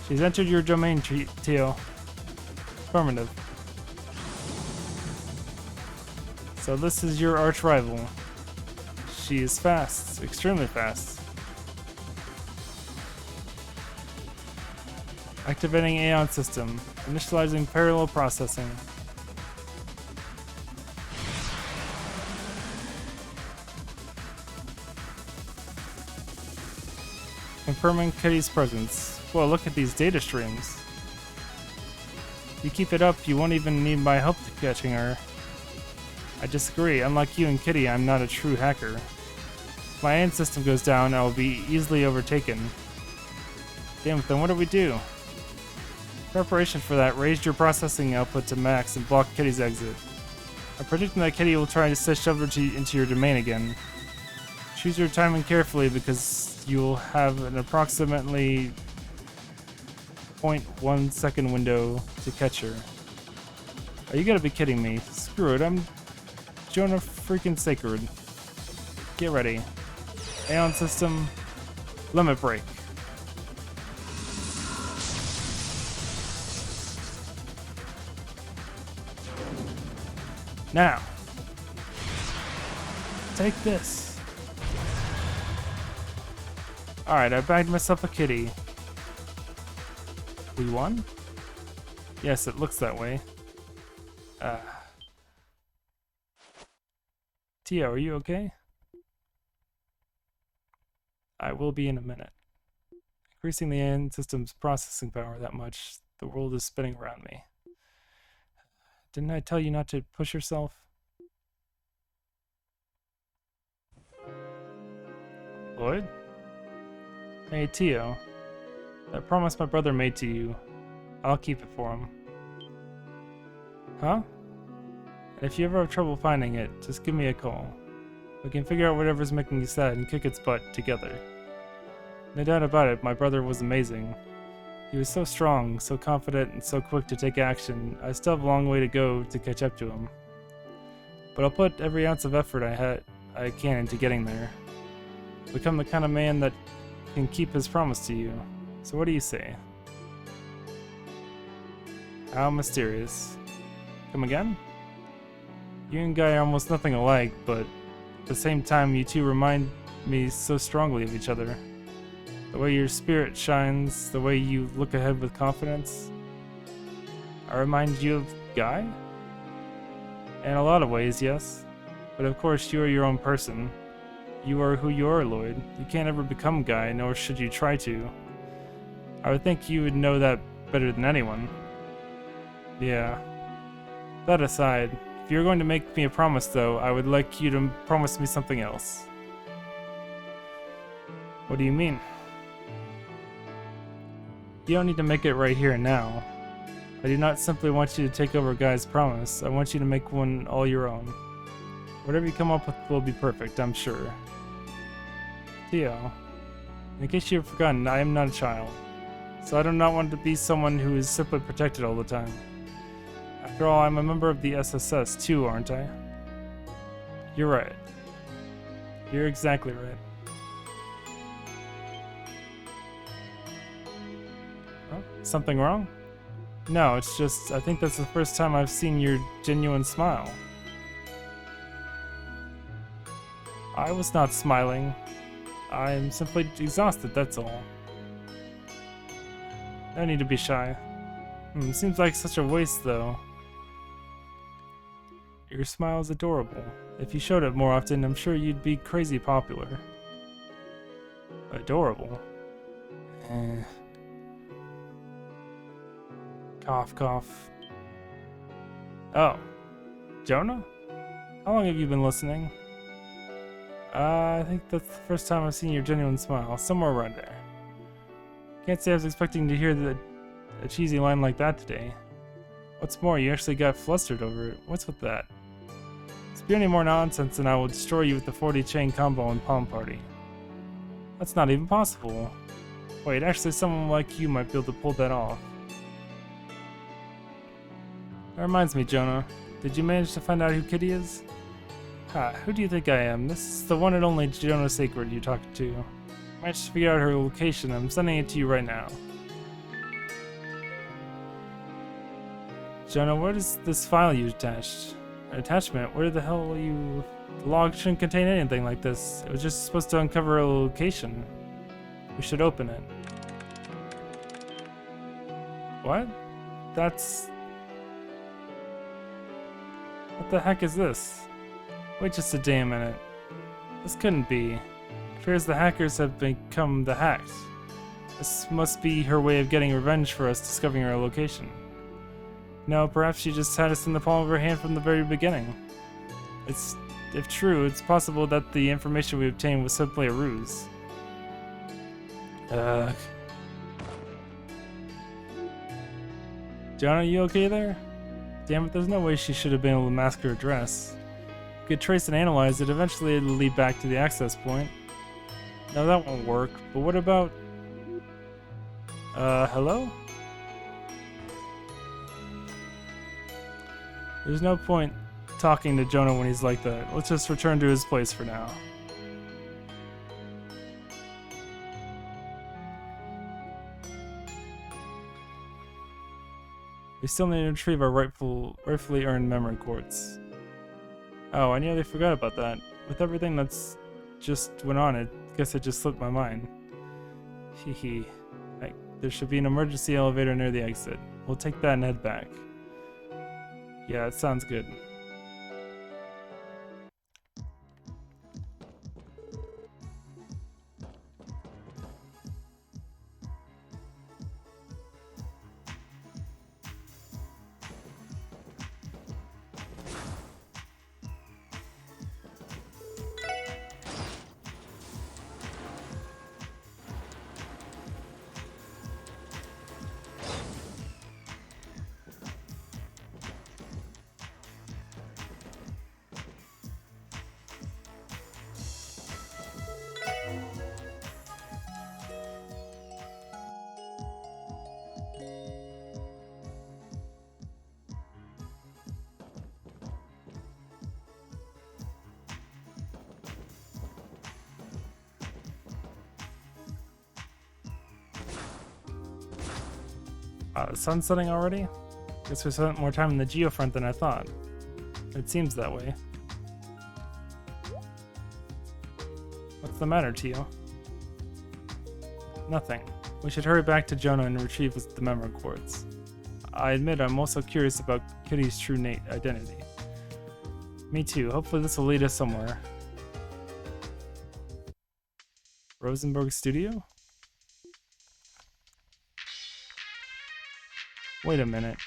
Speaker 1: She's entered your domain, Tio. Affirmative. So this is your arch rival. She is fast, extremely fast. Activating Aeon system. Initializing parallel processing. Confirming Kitty's presence. Whoa, look at these data streams. If you keep it up, you won't even need my help to catching her. I disagree. Unlike you and Kitty, I'm not a true hacker. If my Aeon system goes down, I will be easily overtaken. Damn it, then what do we do? Preparation for that, raise your processing output to max and block Kitty's exit. I'm predicting that Kitty will try to switch over into your domain again. Choose your timing carefully because you will have an approximately 0.1 second window to catch her. Are you gotta be kidding me? Screw it, I'm Jonah freaking Sacred. Get ready. Aeon system, limit break. Now, take this. Alright, I bagged myself a kitty. We won? Yes, it looks that way. Tio, are you okay? I will be in a minute. Increasing the Aeon system's processing power that much, the world is spinning around me. Didn't I tell you not to push yourself? Lloyd? Hey, Tio. That promise my brother made to you, I'll keep it for him. Huh? And if you ever have trouble finding it, just give me a call. We can figure out whatever's making you sad and kick its butt together. No doubt about it, my brother was amazing. He was so strong, so confident, and so quick to take action. I still have a long way to go to catch up to him. But I'll put every ounce of effort I can into getting there. Become the kind of man that can keep his promise to you. So what do you say? How mysterious. Come again? You and Guy are almost nothing alike, but at the same time you two remind me so strongly of each other. The way your spirit shines, the way you look ahead with confidence. I remind you of Guy? In a lot of ways, yes. But of course, you are your own person. You are who you are, Lloyd. You can't ever become Guy, nor should you try to. I would think you would know that better than anyone. Yeah. That aside, if you're going to make me a promise, though, I would like you to promise me something else. What do you mean? You don't need to make it right here and now. I do not simply want you to take over Guy's promise. I want you to make one all your own. Whatever you come up with will be perfect, I'm sure. Theo, in case you have forgotten, I am not a child. So I do not want to be someone who is simply protected all the time. After all, I'm a member of the SSS too, aren't I? You're right. You're exactly right. Huh? Something wrong? No, it's just, I think that's the first time I've seen your genuine smile. I was not smiling. I'm simply exhausted, that's all. No need to be shy. Seems like such a waste, though. Your smile is adorable. If you showed it more often, I'm sure you'd be crazy popular. Adorable? Cough, cough. Oh. Jonah? How long have you been listening? I think that's the first time I've seen your genuine smile. Somewhere around there. Can't say I was expecting to hear a cheesy line like that today. What's more, you actually got flustered over it. What's with that? Spew any more nonsense and I will destroy you with the 40 chain combo and palm party. That's not even possible. Wait, actually someone like you might be able to pull that off. That reminds me, Jonah. Did you manage to find out who Kitty is? Ha, who do you think I am? This is the one and only Jonah Sacred you're talking to. Managed to figure out her location. I'm sending it to you right now. Jonah, what is this file you attached? An attachment? Where the hell are you? The log shouldn't contain anything like this. It was just supposed to uncover a location. We should open it. What? That's... What the heck is this? Wait just a damn minute. This couldn't be. It appears the hackers have become the hacked. This must be her way of getting revenge for us discovering our location. No, perhaps she just had us in the palm of her hand from the very beginning. If true, it's possible that the information we obtained was simply a ruse. John, are you okay there? Damn it, there's no way she should have been able to mask her dress. We could trace and analyze it, eventually it'll lead back to the access point. No, that won't work, but what about... hello? There's no point talking to Jonah when he's like that. Let's just return to his place for now. We still need to retrieve our rightfully earned memory quartz. Oh, I nearly forgot about that. With everything that's just went on, I guess it just slipped my mind. Hehe. There should be an emergency elevator near the exit. We'll take that and head back. Yeah, it sounds good. The sun's setting already? Guess we spent more time in the geofront than I thought. It seems that way. What's the matter, Tio? Nothing. We should hurry back to Jonah and retrieve the memory quartz. I admit I'm also curious about Kitty's true identity. Me too. Hopefully this will lead us somewhere. Rosenberg Studio? Wait a minute.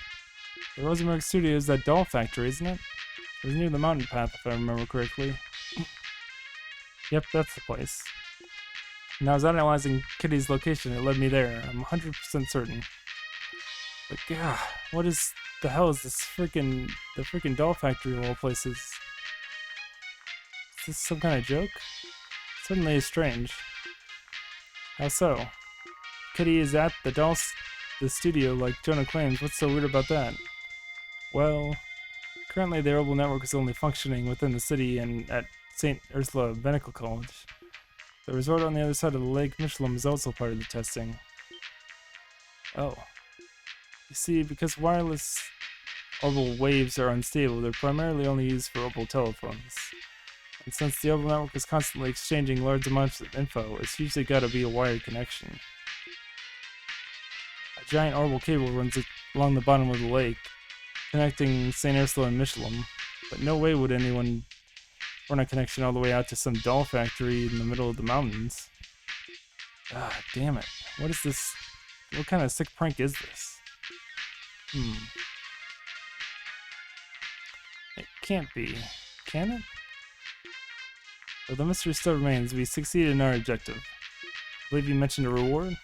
Speaker 1: The Rosenberg Studio is that doll factory, isn't it? It was near the mountain path, if I remember correctly. Yep, that's the place. When I was analyzing Kitty's location, it led me there. I'm 100% certain. But God, what is the hell is this the freaking doll factory of all places? Is this some kind of joke? It certainly is strange. How so? Kitty is at the studio like Jonah claims. What's so weird about that? Well, currently the Herbal Network is only functioning within the city and at St. Ursula Medical College. The resort on the other side of the Lake Michelin is also part of the testing. Oh. You see, because wireless orbital waves are unstable, they're primarily only used for orbital telephones. And since the Herbal Network is constantly exchanging large amounts of info, it's usually gotta be a wired connection. A giant orbital cable runs along the bottom of the lake, connecting St. Ursula and Michelin, but no way would anyone run a connection all the way out to some doll factory in the middle of the mountains. Ah, damn it. What is this? What kind of sick prank is this? It can't be. Can it? But the mystery still remains. We succeeded in our objective. I believe you mentioned a reward?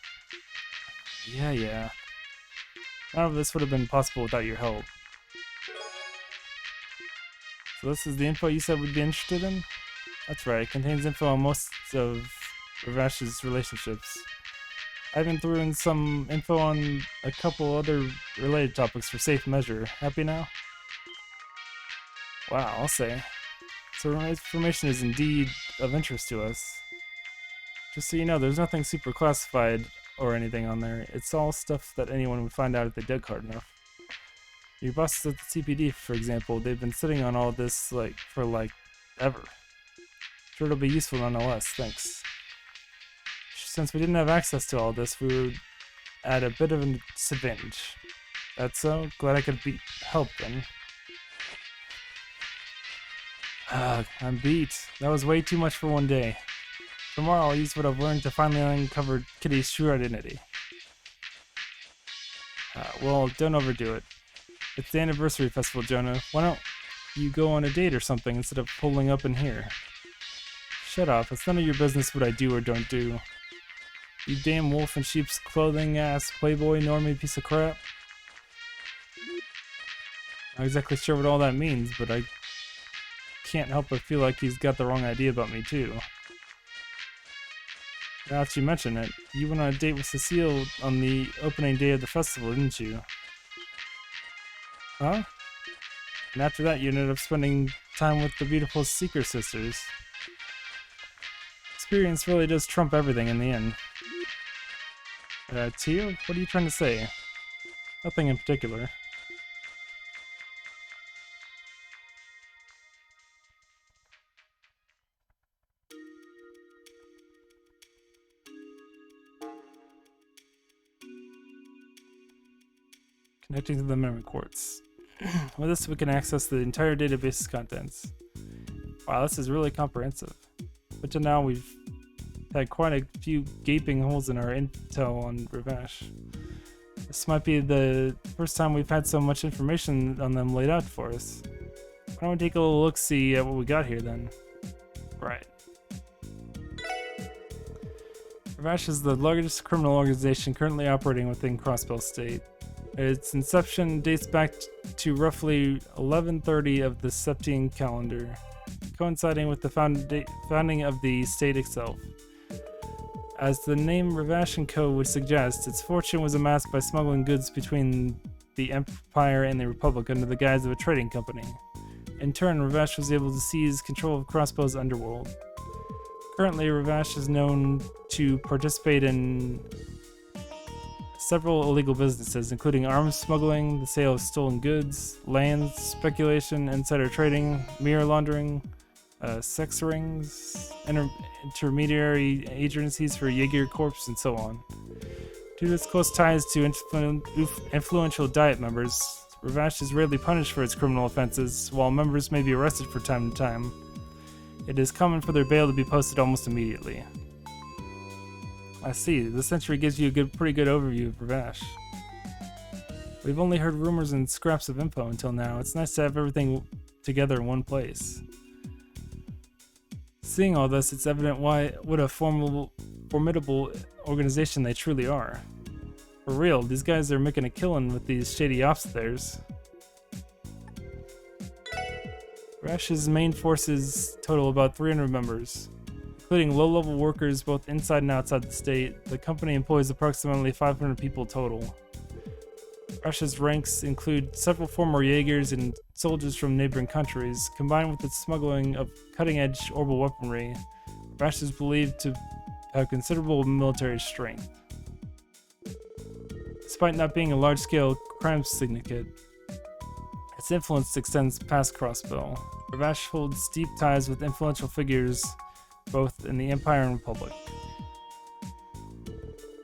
Speaker 1: Yeah. None of this would have been possible without your help. So this is the info you said we'd be interested in? That's right, it contains info on most of Ravash's relationships. I even threw in some info on a couple other related topics for safe measure. Happy now? Wow, I'll say. So information is indeed of interest to us. Just so you know, there's nothing super classified or anything on there. It's all stuff that anyone would find out if they dug hard enough. Your bosses at the CPD, for example, they've been sitting on all this for ever. Sure, it'll be useful nonetheless, thanks. Since we didn't have access to all this, we were at a bit of a disadvantage. That's so? Glad I could help then. I'm beat. That was way too much for one day. Tomorrow I'll use what I've learned to finally uncover Kitty's true identity. Well, don't overdo it. It's the anniversary festival, Jonah. Why don't you go on a date or something instead of pulling up in here? Shut up. It's none of your business what I do or don't do. You damn wolf in sheep's clothing ass playboy normie piece of crap. Not exactly sure what all that means, but I can't help but feel like he's got the wrong idea about me too. Now that you mention it, you went on a date with Cecile on the opening day of the festival, didn't you? Huh? And after that you ended up spending time with the beautiful Seeker sisters. Experience really does trump everything in the end. Tio, what are you trying to say? Nothing in particular. Connecting to the memory quartz. With this, we can access the entire database's contents. Wow, this is really comprehensive. But to now, we've had quite a few gaping holes in our intel on Ravash. This might be the first time we've had so much information on them laid out for us. Why don't we take a little look-see at what we got here then? Right. Ravash is the largest criminal organization currently operating within Crossbell State. Its inception dates back to roughly 1130 of the Septian calendar, coinciding with the founding of the state itself. As the name Ravash & Co. would suggest, its fortune was amassed by smuggling goods between the Empire and the Republic under the guise of a trading company. In turn, Ravash was able to seize control of Crossbow's underworld. Currently, Ravash is known to participate in several illegal businesses, including arms smuggling, the sale of stolen goods, lands, speculation, insider trading, mirror laundering, sex rings, intermediary agencies for Jaeger Corps, and so on. Due to its close ties to influential Diet members, Ravash is rarely punished for its criminal offenses, while members may be arrested from time to time. It is common for their bail to be posted almost immediately. I see. This entry gives you a pretty good overview of Ravash. We've only heard rumors and scraps of info until now. It's nice to have everything together in one place. Seeing all this, it's evident what a formidable organization they truly are. For real, these guys are making a killing with these shady ops of theirs. Ravash's main forces total about 300 members. Including low-level workers both inside and outside the state, the company employs approximately 500 people total. Russia's ranks include several former Jaegers and soldiers from neighboring countries. Combined with its smuggling of cutting-edge orbital weaponry, Russia is believed to have considerable military strength. Despite not being a large-scale crime syndicate, its influence extends past Crossbell. Ravash holds deep ties with influential figures both in the Empire and Republic.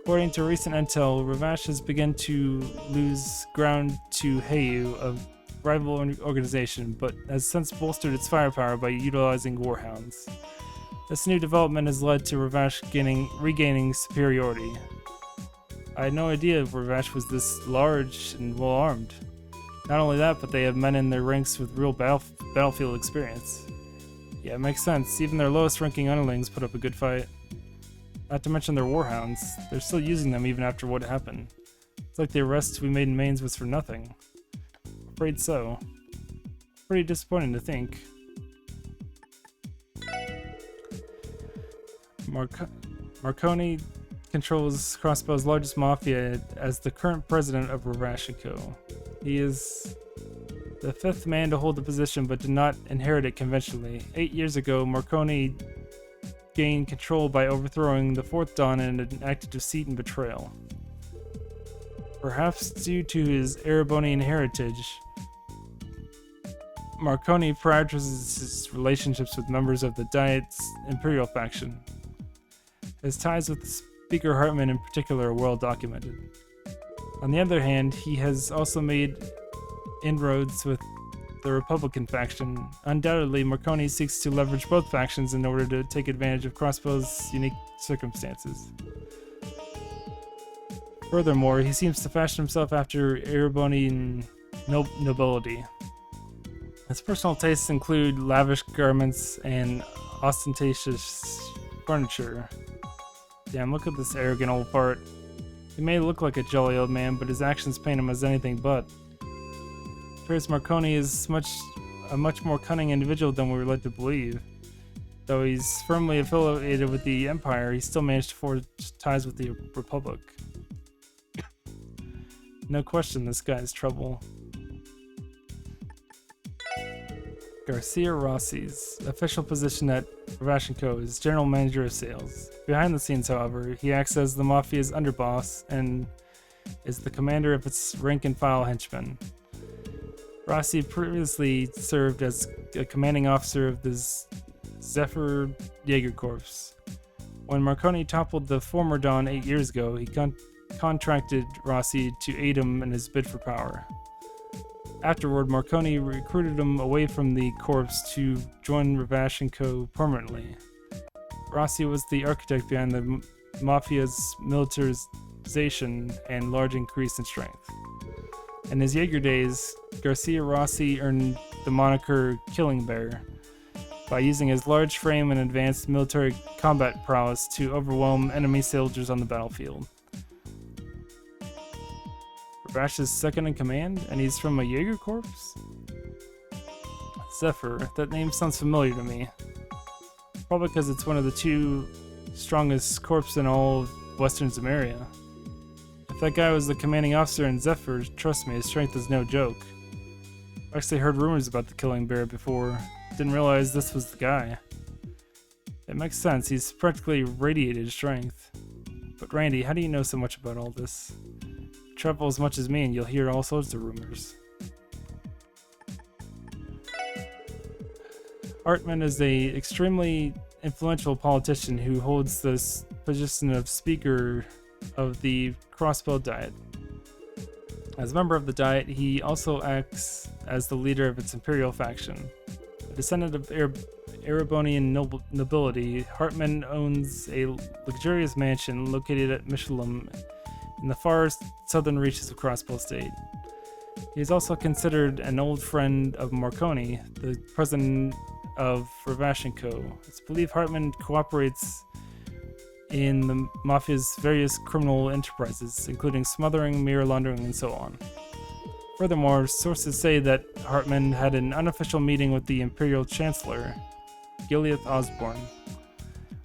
Speaker 1: According to recent intel, Ravash has begun to lose ground to Heiyu, a rival organization, but has since bolstered its firepower by utilizing warhounds. This new development has led to Ravash regaining superiority. I had no idea Ravash was this large and well armed. Not only that, but they have men in their ranks with real battlefield experience. Yeah, it makes sense. Even their lowest ranking underlings put up a good fight. Not to mention their warhounds. They're still using them even after what happened. It's like the arrest we made in Mainz was for nothing. Afraid so. Pretty disappointing to think. Marconi controls Crossbow's largest mafia as the current president of Ravash & Co. He is the fifth man to hold the position but did not inherit it conventionally. 8 years ago, Marconi gained control by overthrowing the Fourth Dawn in an act of deceit and betrayal. Perhaps due to his Erebonian heritage, Marconi prioritizes his relationships with members of the Diet's Imperial faction. His ties with Speaker Hartman in particular are well documented. On the other hand, he has also made inroads with the Republican faction. Undoubtedly, Marconi seeks to leverage both factions in order to take advantage of Crossbow's unique circumstances. Furthermore, he seems to fashion himself after Erebonian nobility. His personal tastes include lavish garments and ostentatious furniture. Damn, look at this arrogant old fart. He may look like a jolly old man, but his actions paint him as anything but. It appears Marconi is a much more cunning individual than we were led to believe. Though he's firmly affiliated with the Empire, he still managed to forge ties with the Republic. No question, this guy's trouble. Garcia Rossi's official position at Ravashenko is General Manager of Sales. Behind the scenes, however, he acts as the Mafia's underboss and is the commander of its rank-and-file henchmen. Rossi previously served as a commanding officer of the Zephyr Jaeger Corps. When Marconi toppled the former Don 8 years ago, he contracted Rossi to aid him in his bid for power. Afterward, Marconi recruited him away from the corps to join Ravashenko permanently. Rossi was the architect behind the Mafia's militarization and large increase in strength. In his Jaeger days, Garcia Rossi earned the moniker Killing Bear by using his large frame and advanced military combat prowess to overwhelm enemy soldiers on the battlefield. Rash is second in command, and he's from a Jaeger Corps? Zephyr, that name sounds familiar to me. Probably because it's one of the two strongest corps in all of Western Zemeria. If that guy was the commanding officer in Zephyr, trust me, his strength is no joke. I actually heard rumors about the Killing Bear before, didn't realize this was the guy. It makes sense, he's practically radiated strength. But Randy, how do you know so much about all this? Travel as much as me and you'll hear all sorts of rumors. Hartman is a extremely influential politician who holds this position of Speaker of the Crossbow Diet. As a member of the Diet, he also acts as the leader of its imperial faction. A descendant of Erebonian nobility, Hartman owns a luxurious mansion located at Michelin in the far southern reaches of Crossbow State. He is also considered an old friend of Marconi, the president of Ravashenko. It's believed Hartman cooperates in the Mafia's various criminal enterprises, including smuggling, mirror laundering, and so on. Furthermore, sources say that Hartman had an unofficial meeting with the Imperial Chancellor, Gileath Osborne,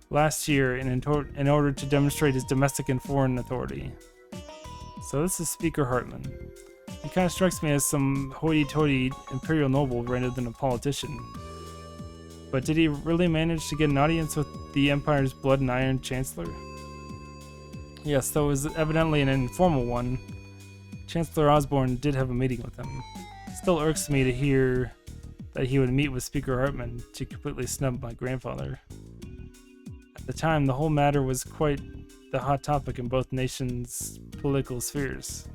Speaker 1: last year in order to demonstrate his domestic and foreign authority. So this is Speaker Hartman. He kind of strikes me as some hoity-toity imperial noble rather than a politician. But did he really manage to get an audience with the Empire's Blood and Iron Chancellor? Yes, though it was evidently an informal one. Chancellor Osborne did have a meeting with him. It still irks me to hear that he would meet with Speaker Hartman to completely snub my grandfather. At the time, the whole matter was quite the hot topic in both nations' political spheres.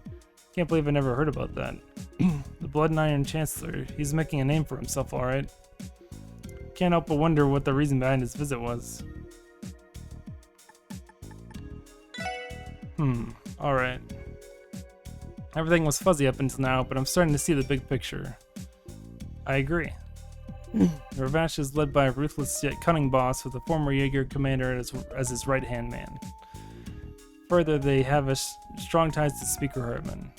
Speaker 1: Can't believe I never heard about that. The Blood and Iron Chancellor, he's making a name for himself, alright. Can't help but wonder what the reason behind his visit was. Alright. Everything was fuzzy up until now, but I'm starting to see the big picture. I agree. Ravash is led by a ruthless yet cunning boss with a former Jaeger commander as his right-hand man. Further, they have strong ties to Speaker Hartman.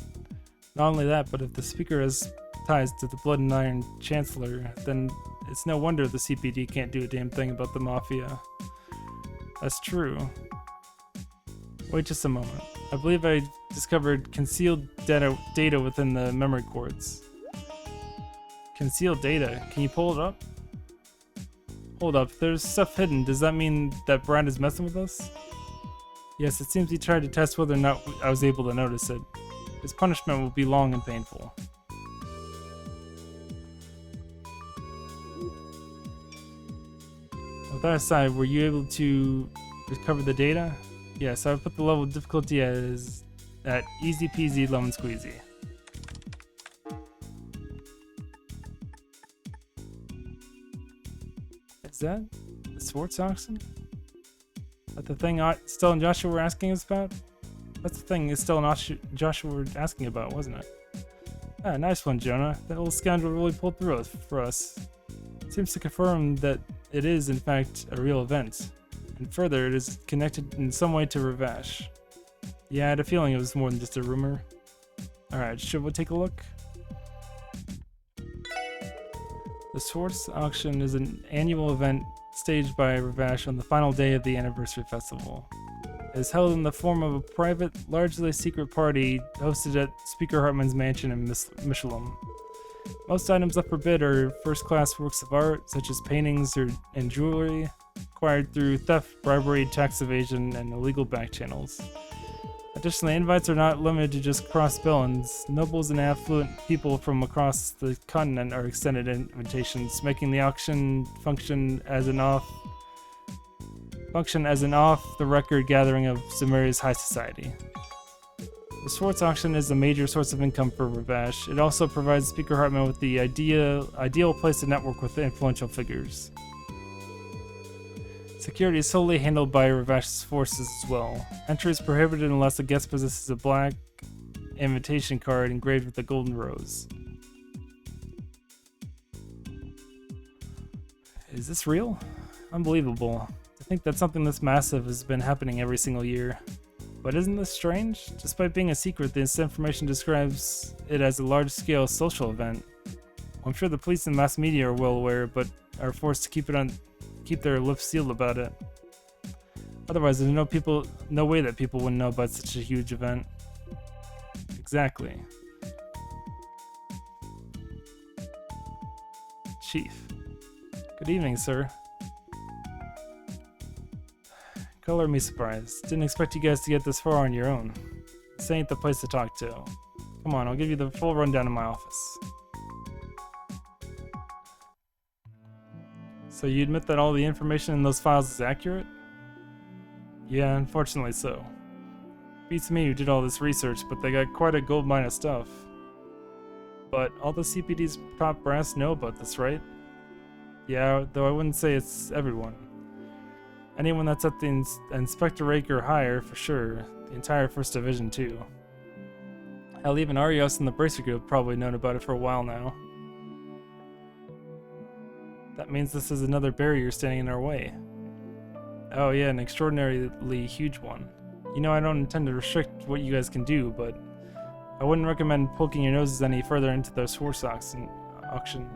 Speaker 1: Not only that, but if the Speaker has ties to the Blood and Iron Chancellor, then it's no wonder the CPD can't do a damn thing about the Mafia. That's true. Wait just a moment. I believe I discovered concealed data within the memory cords. Concealed data? Can you pull it up? Hold up, there's stuff hidden. Does that mean that Brad is messing with us? Yes, it seems he tried to test whether or not I was able to notice it. His punishment will be long and painful. With that aside, were you able to recover the data? Yes, I would put the level of difficulty as at easy peasy lemon squeezy. Is that the sports auction? That the thing Stella and Joshua were asking us about? That's the thing Stella and Joshua were asking about, wasn't it? Ah, nice one, Jonah. That little scoundrel really pulled through for us. Seems to confirm that it is, in fact, a real event. And further, it is connected in some way to Ravash. Yeah, I had a feeling it was more than just a rumor. Alright, should we take a look? The Swords Auction is an annual event staged by Ravash on the final day of the anniversary festival. It is held in the form of a private, largely secret party hosted at Speaker Hartman's mansion in Michelin. Most items up for bid are first-class works of art, such as paintings and jewelry, acquired through theft, bribery, tax evasion, and illegal back channels. Additionally, invites are not limited to just cross-villains. Nobles and affluent people from across the continent are extended invitations, making the auction function as an off-the-record gathering of Sumeria's high society. The Swords Auction is a major source of income for Ravash. It also provides Speaker Hartman with the ideal place to network with influential figures. Security is solely handled by Ravash's forces as well. Entry is prohibited unless a guest possesses a black invitation card engraved with a golden rose. Is this real? Unbelievable. I think that something this massive has been happening every single year. But isn't this strange? Despite being a secret, this information describes it as a large-scale social event. I'm sure the police and mass media are well aware, but are forced to keep their lips sealed about it. Otherwise, there's no way that people wouldn't know about such a huge event. Exactly. Chief. Good evening, sir. Color me surprised. Didn't expect you guys to get this far on your own. This ain't the place to talk to. Come on, I'll give you the full rundown in my office. So you admit that all the information in those files is accurate? Yeah, unfortunately so. Beats me who did all this research, but they got quite a goldmine of stuff. But all the CPD's top brass know about this, right? Yeah, though I wouldn't say it's everyone. Anyone that's at the Inspector rank or higher, for sure. The entire 1st Division, too. Hell, even Arios and the Bracer Group probably known about it for a while now. That means this is another barrier standing in our way. Oh yeah, an extraordinarily huge one. You know I don't intend to restrict what you guys can do, but I wouldn't recommend poking your noses any further into the Swords Auction.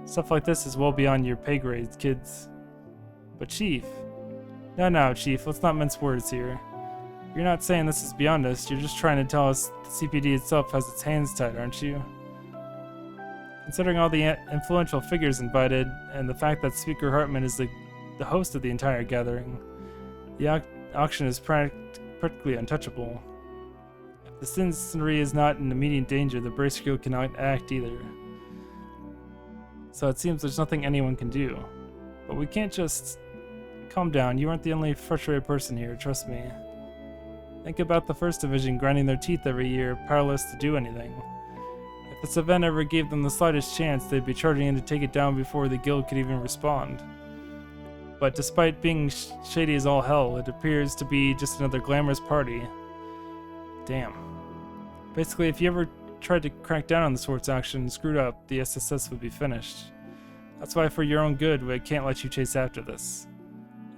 Speaker 1: Stuff like this is well beyond your pay grades, kids. But Chief... No, Chief, let's not mince words here. You're not saying this is beyond us, you're just trying to tell us the CPD itself has its hands tied, aren't you? Considering all the influential figures invited, and the fact that Speaker Hartman is the host of the entire gathering, the auction is practically untouchable. If the citizenry is not in immediate danger, the Bracer Guild cannot act either. So it seems there's nothing anyone can do. But we can't just... Calm down, you aren't the only frustrated person here, trust me. Think about the 1st Division grinding their teeth every year, powerless to do anything. If this event ever gave them the slightest chance, they'd be charging in to take it down before the guild could even respond. But despite being shady as all hell, it appears to be just another glamorous party. Damn. Basically, if you ever tried to crack down on the Swords Auction and screwed up, the SSS would be finished. That's why for your own good, we can't let you chase after this.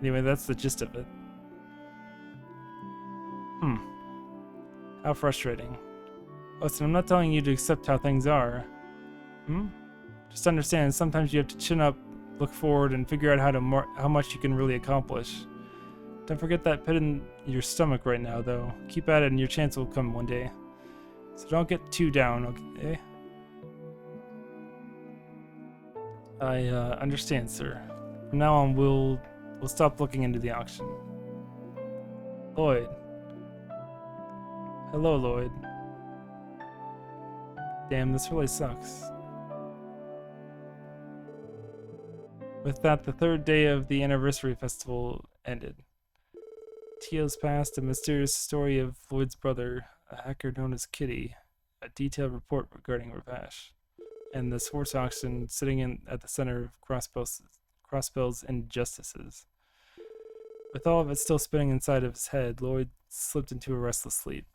Speaker 1: Anyway, that's the gist of it. How frustrating. Listen, I'm not telling you to accept how things are. Just understand, sometimes you have to chin up, look forward, and figure out how much you can really accomplish. Don't forget that pit in your stomach right now, though. Keep at it and your chance will come one day. So don't get too down, okay? I understand, sir. From now on, we'll stop looking into the auction. Lloyd. Hello, Lloyd. Damn, this really sucks. With that, the 3rd day of the anniversary festival ended. Teals passed, a mysterious story of Lloyd's brother, a hacker known as Kitty, a detailed report regarding Ravash, and the sports auction sitting at the center of Crossbell's injustices. With all of it still spinning inside of his head, Lloyd slipped into a restless sleep.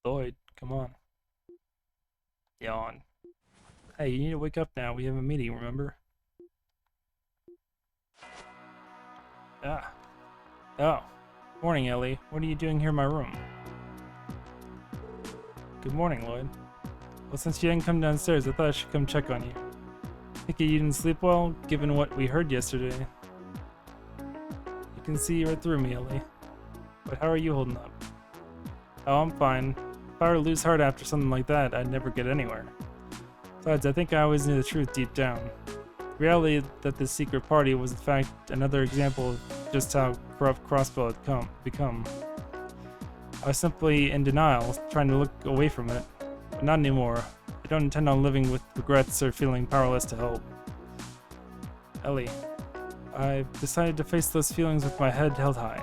Speaker 1: Lloyd, come on. Yawn. Hey, you need to wake up now. We have a meeting, remember? Ah. Oh. Morning, Ellie. What are you doing here in my room? Good morning, Lloyd. Well, since you didn't come downstairs, I thought I should come check on you. Think you didn't sleep well, given what we heard yesterday? You can see right through me, Ellie. But how are you holding up? Oh, I'm fine. If I were to lose heart after something like that, I'd never get anywhere. Besides, I think I always knew the truth deep down. The reality that this secret party was in fact another example of just how corrupt Crossbow had become. I was simply in denial, trying to look away from it. But not anymore. I don't intend on living with regrets or feeling powerless to help. Ellie, I've decided to face those feelings with my head held high.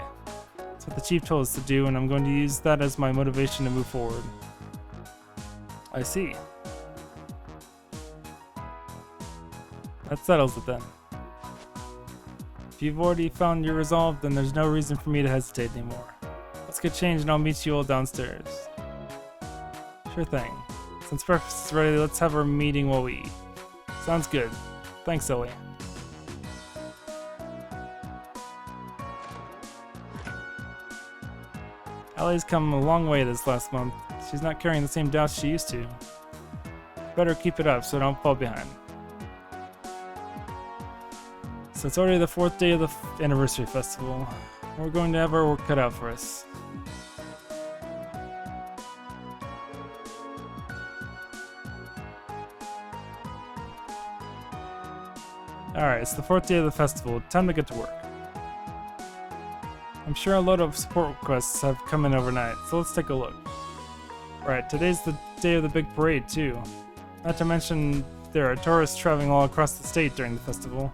Speaker 1: That's what the chief told us to do, and I'm going to use that as my motivation to move forward. I see. That settles it then. If you've already found your resolve, then there's no reason for me to hesitate anymore. Let's get changed and I'll meet you all downstairs. Sure thing. Since breakfast is ready, let's have our meeting while we eat. Sounds good. Thanks, Ellie. Ellie's come a long way this last month. She's not carrying the same doubts she used to. Better keep it up so I don't fall behind. So it's already the 4th day of the anniversary festival. We're going to have our work cut out for us. Alright, it's the 4th day of the festival. Time to get to work. I'm sure a load of support requests have come in overnight, so let's take a look. Right, today's the day of the big parade too. Not to mention, there are tourists traveling all across the state during the festival.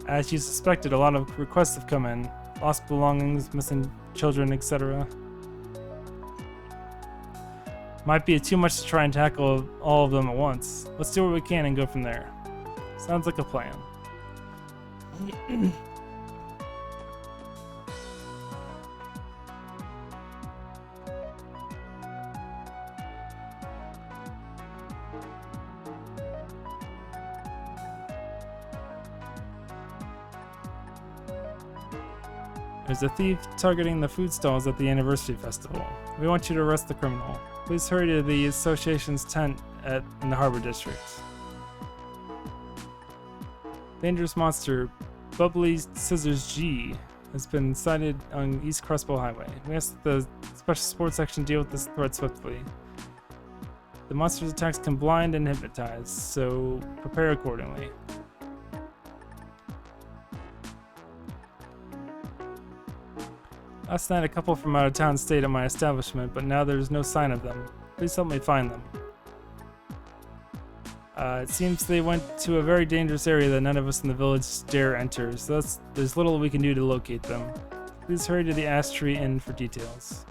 Speaker 1: As you suspected, a lot of requests have come in. Lost belongings, missing children, etc. Might be too much to try and tackle all of them at once. Let's do what we can and go from there. Sounds like a plan. There's a thief targeting the food stalls at the anniversary festival. We want you to arrest the criminal. Please hurry to the association's tent in the Harbor District. Dangerous monster, Bubbly Scissors G, has been sighted on East Crossbow Highway. We ask that the Special Sports Section deal with this threat swiftly. The monster's attacks can blind and hypnotize, so prepare accordingly. Last night, a couple from out of town stayed at my establishment, but now there's no sign of them. Please help me find them. It seems they went to a very dangerous area that none of us in the village dare enter, so there's little we can do to locate them. Please hurry to the Ash Tree Inn for details.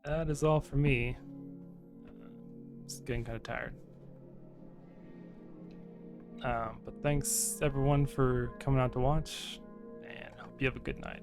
Speaker 1: that is all for me. Just getting kind of tired. But thanks everyone for coming out to watch, and hope you have a good night.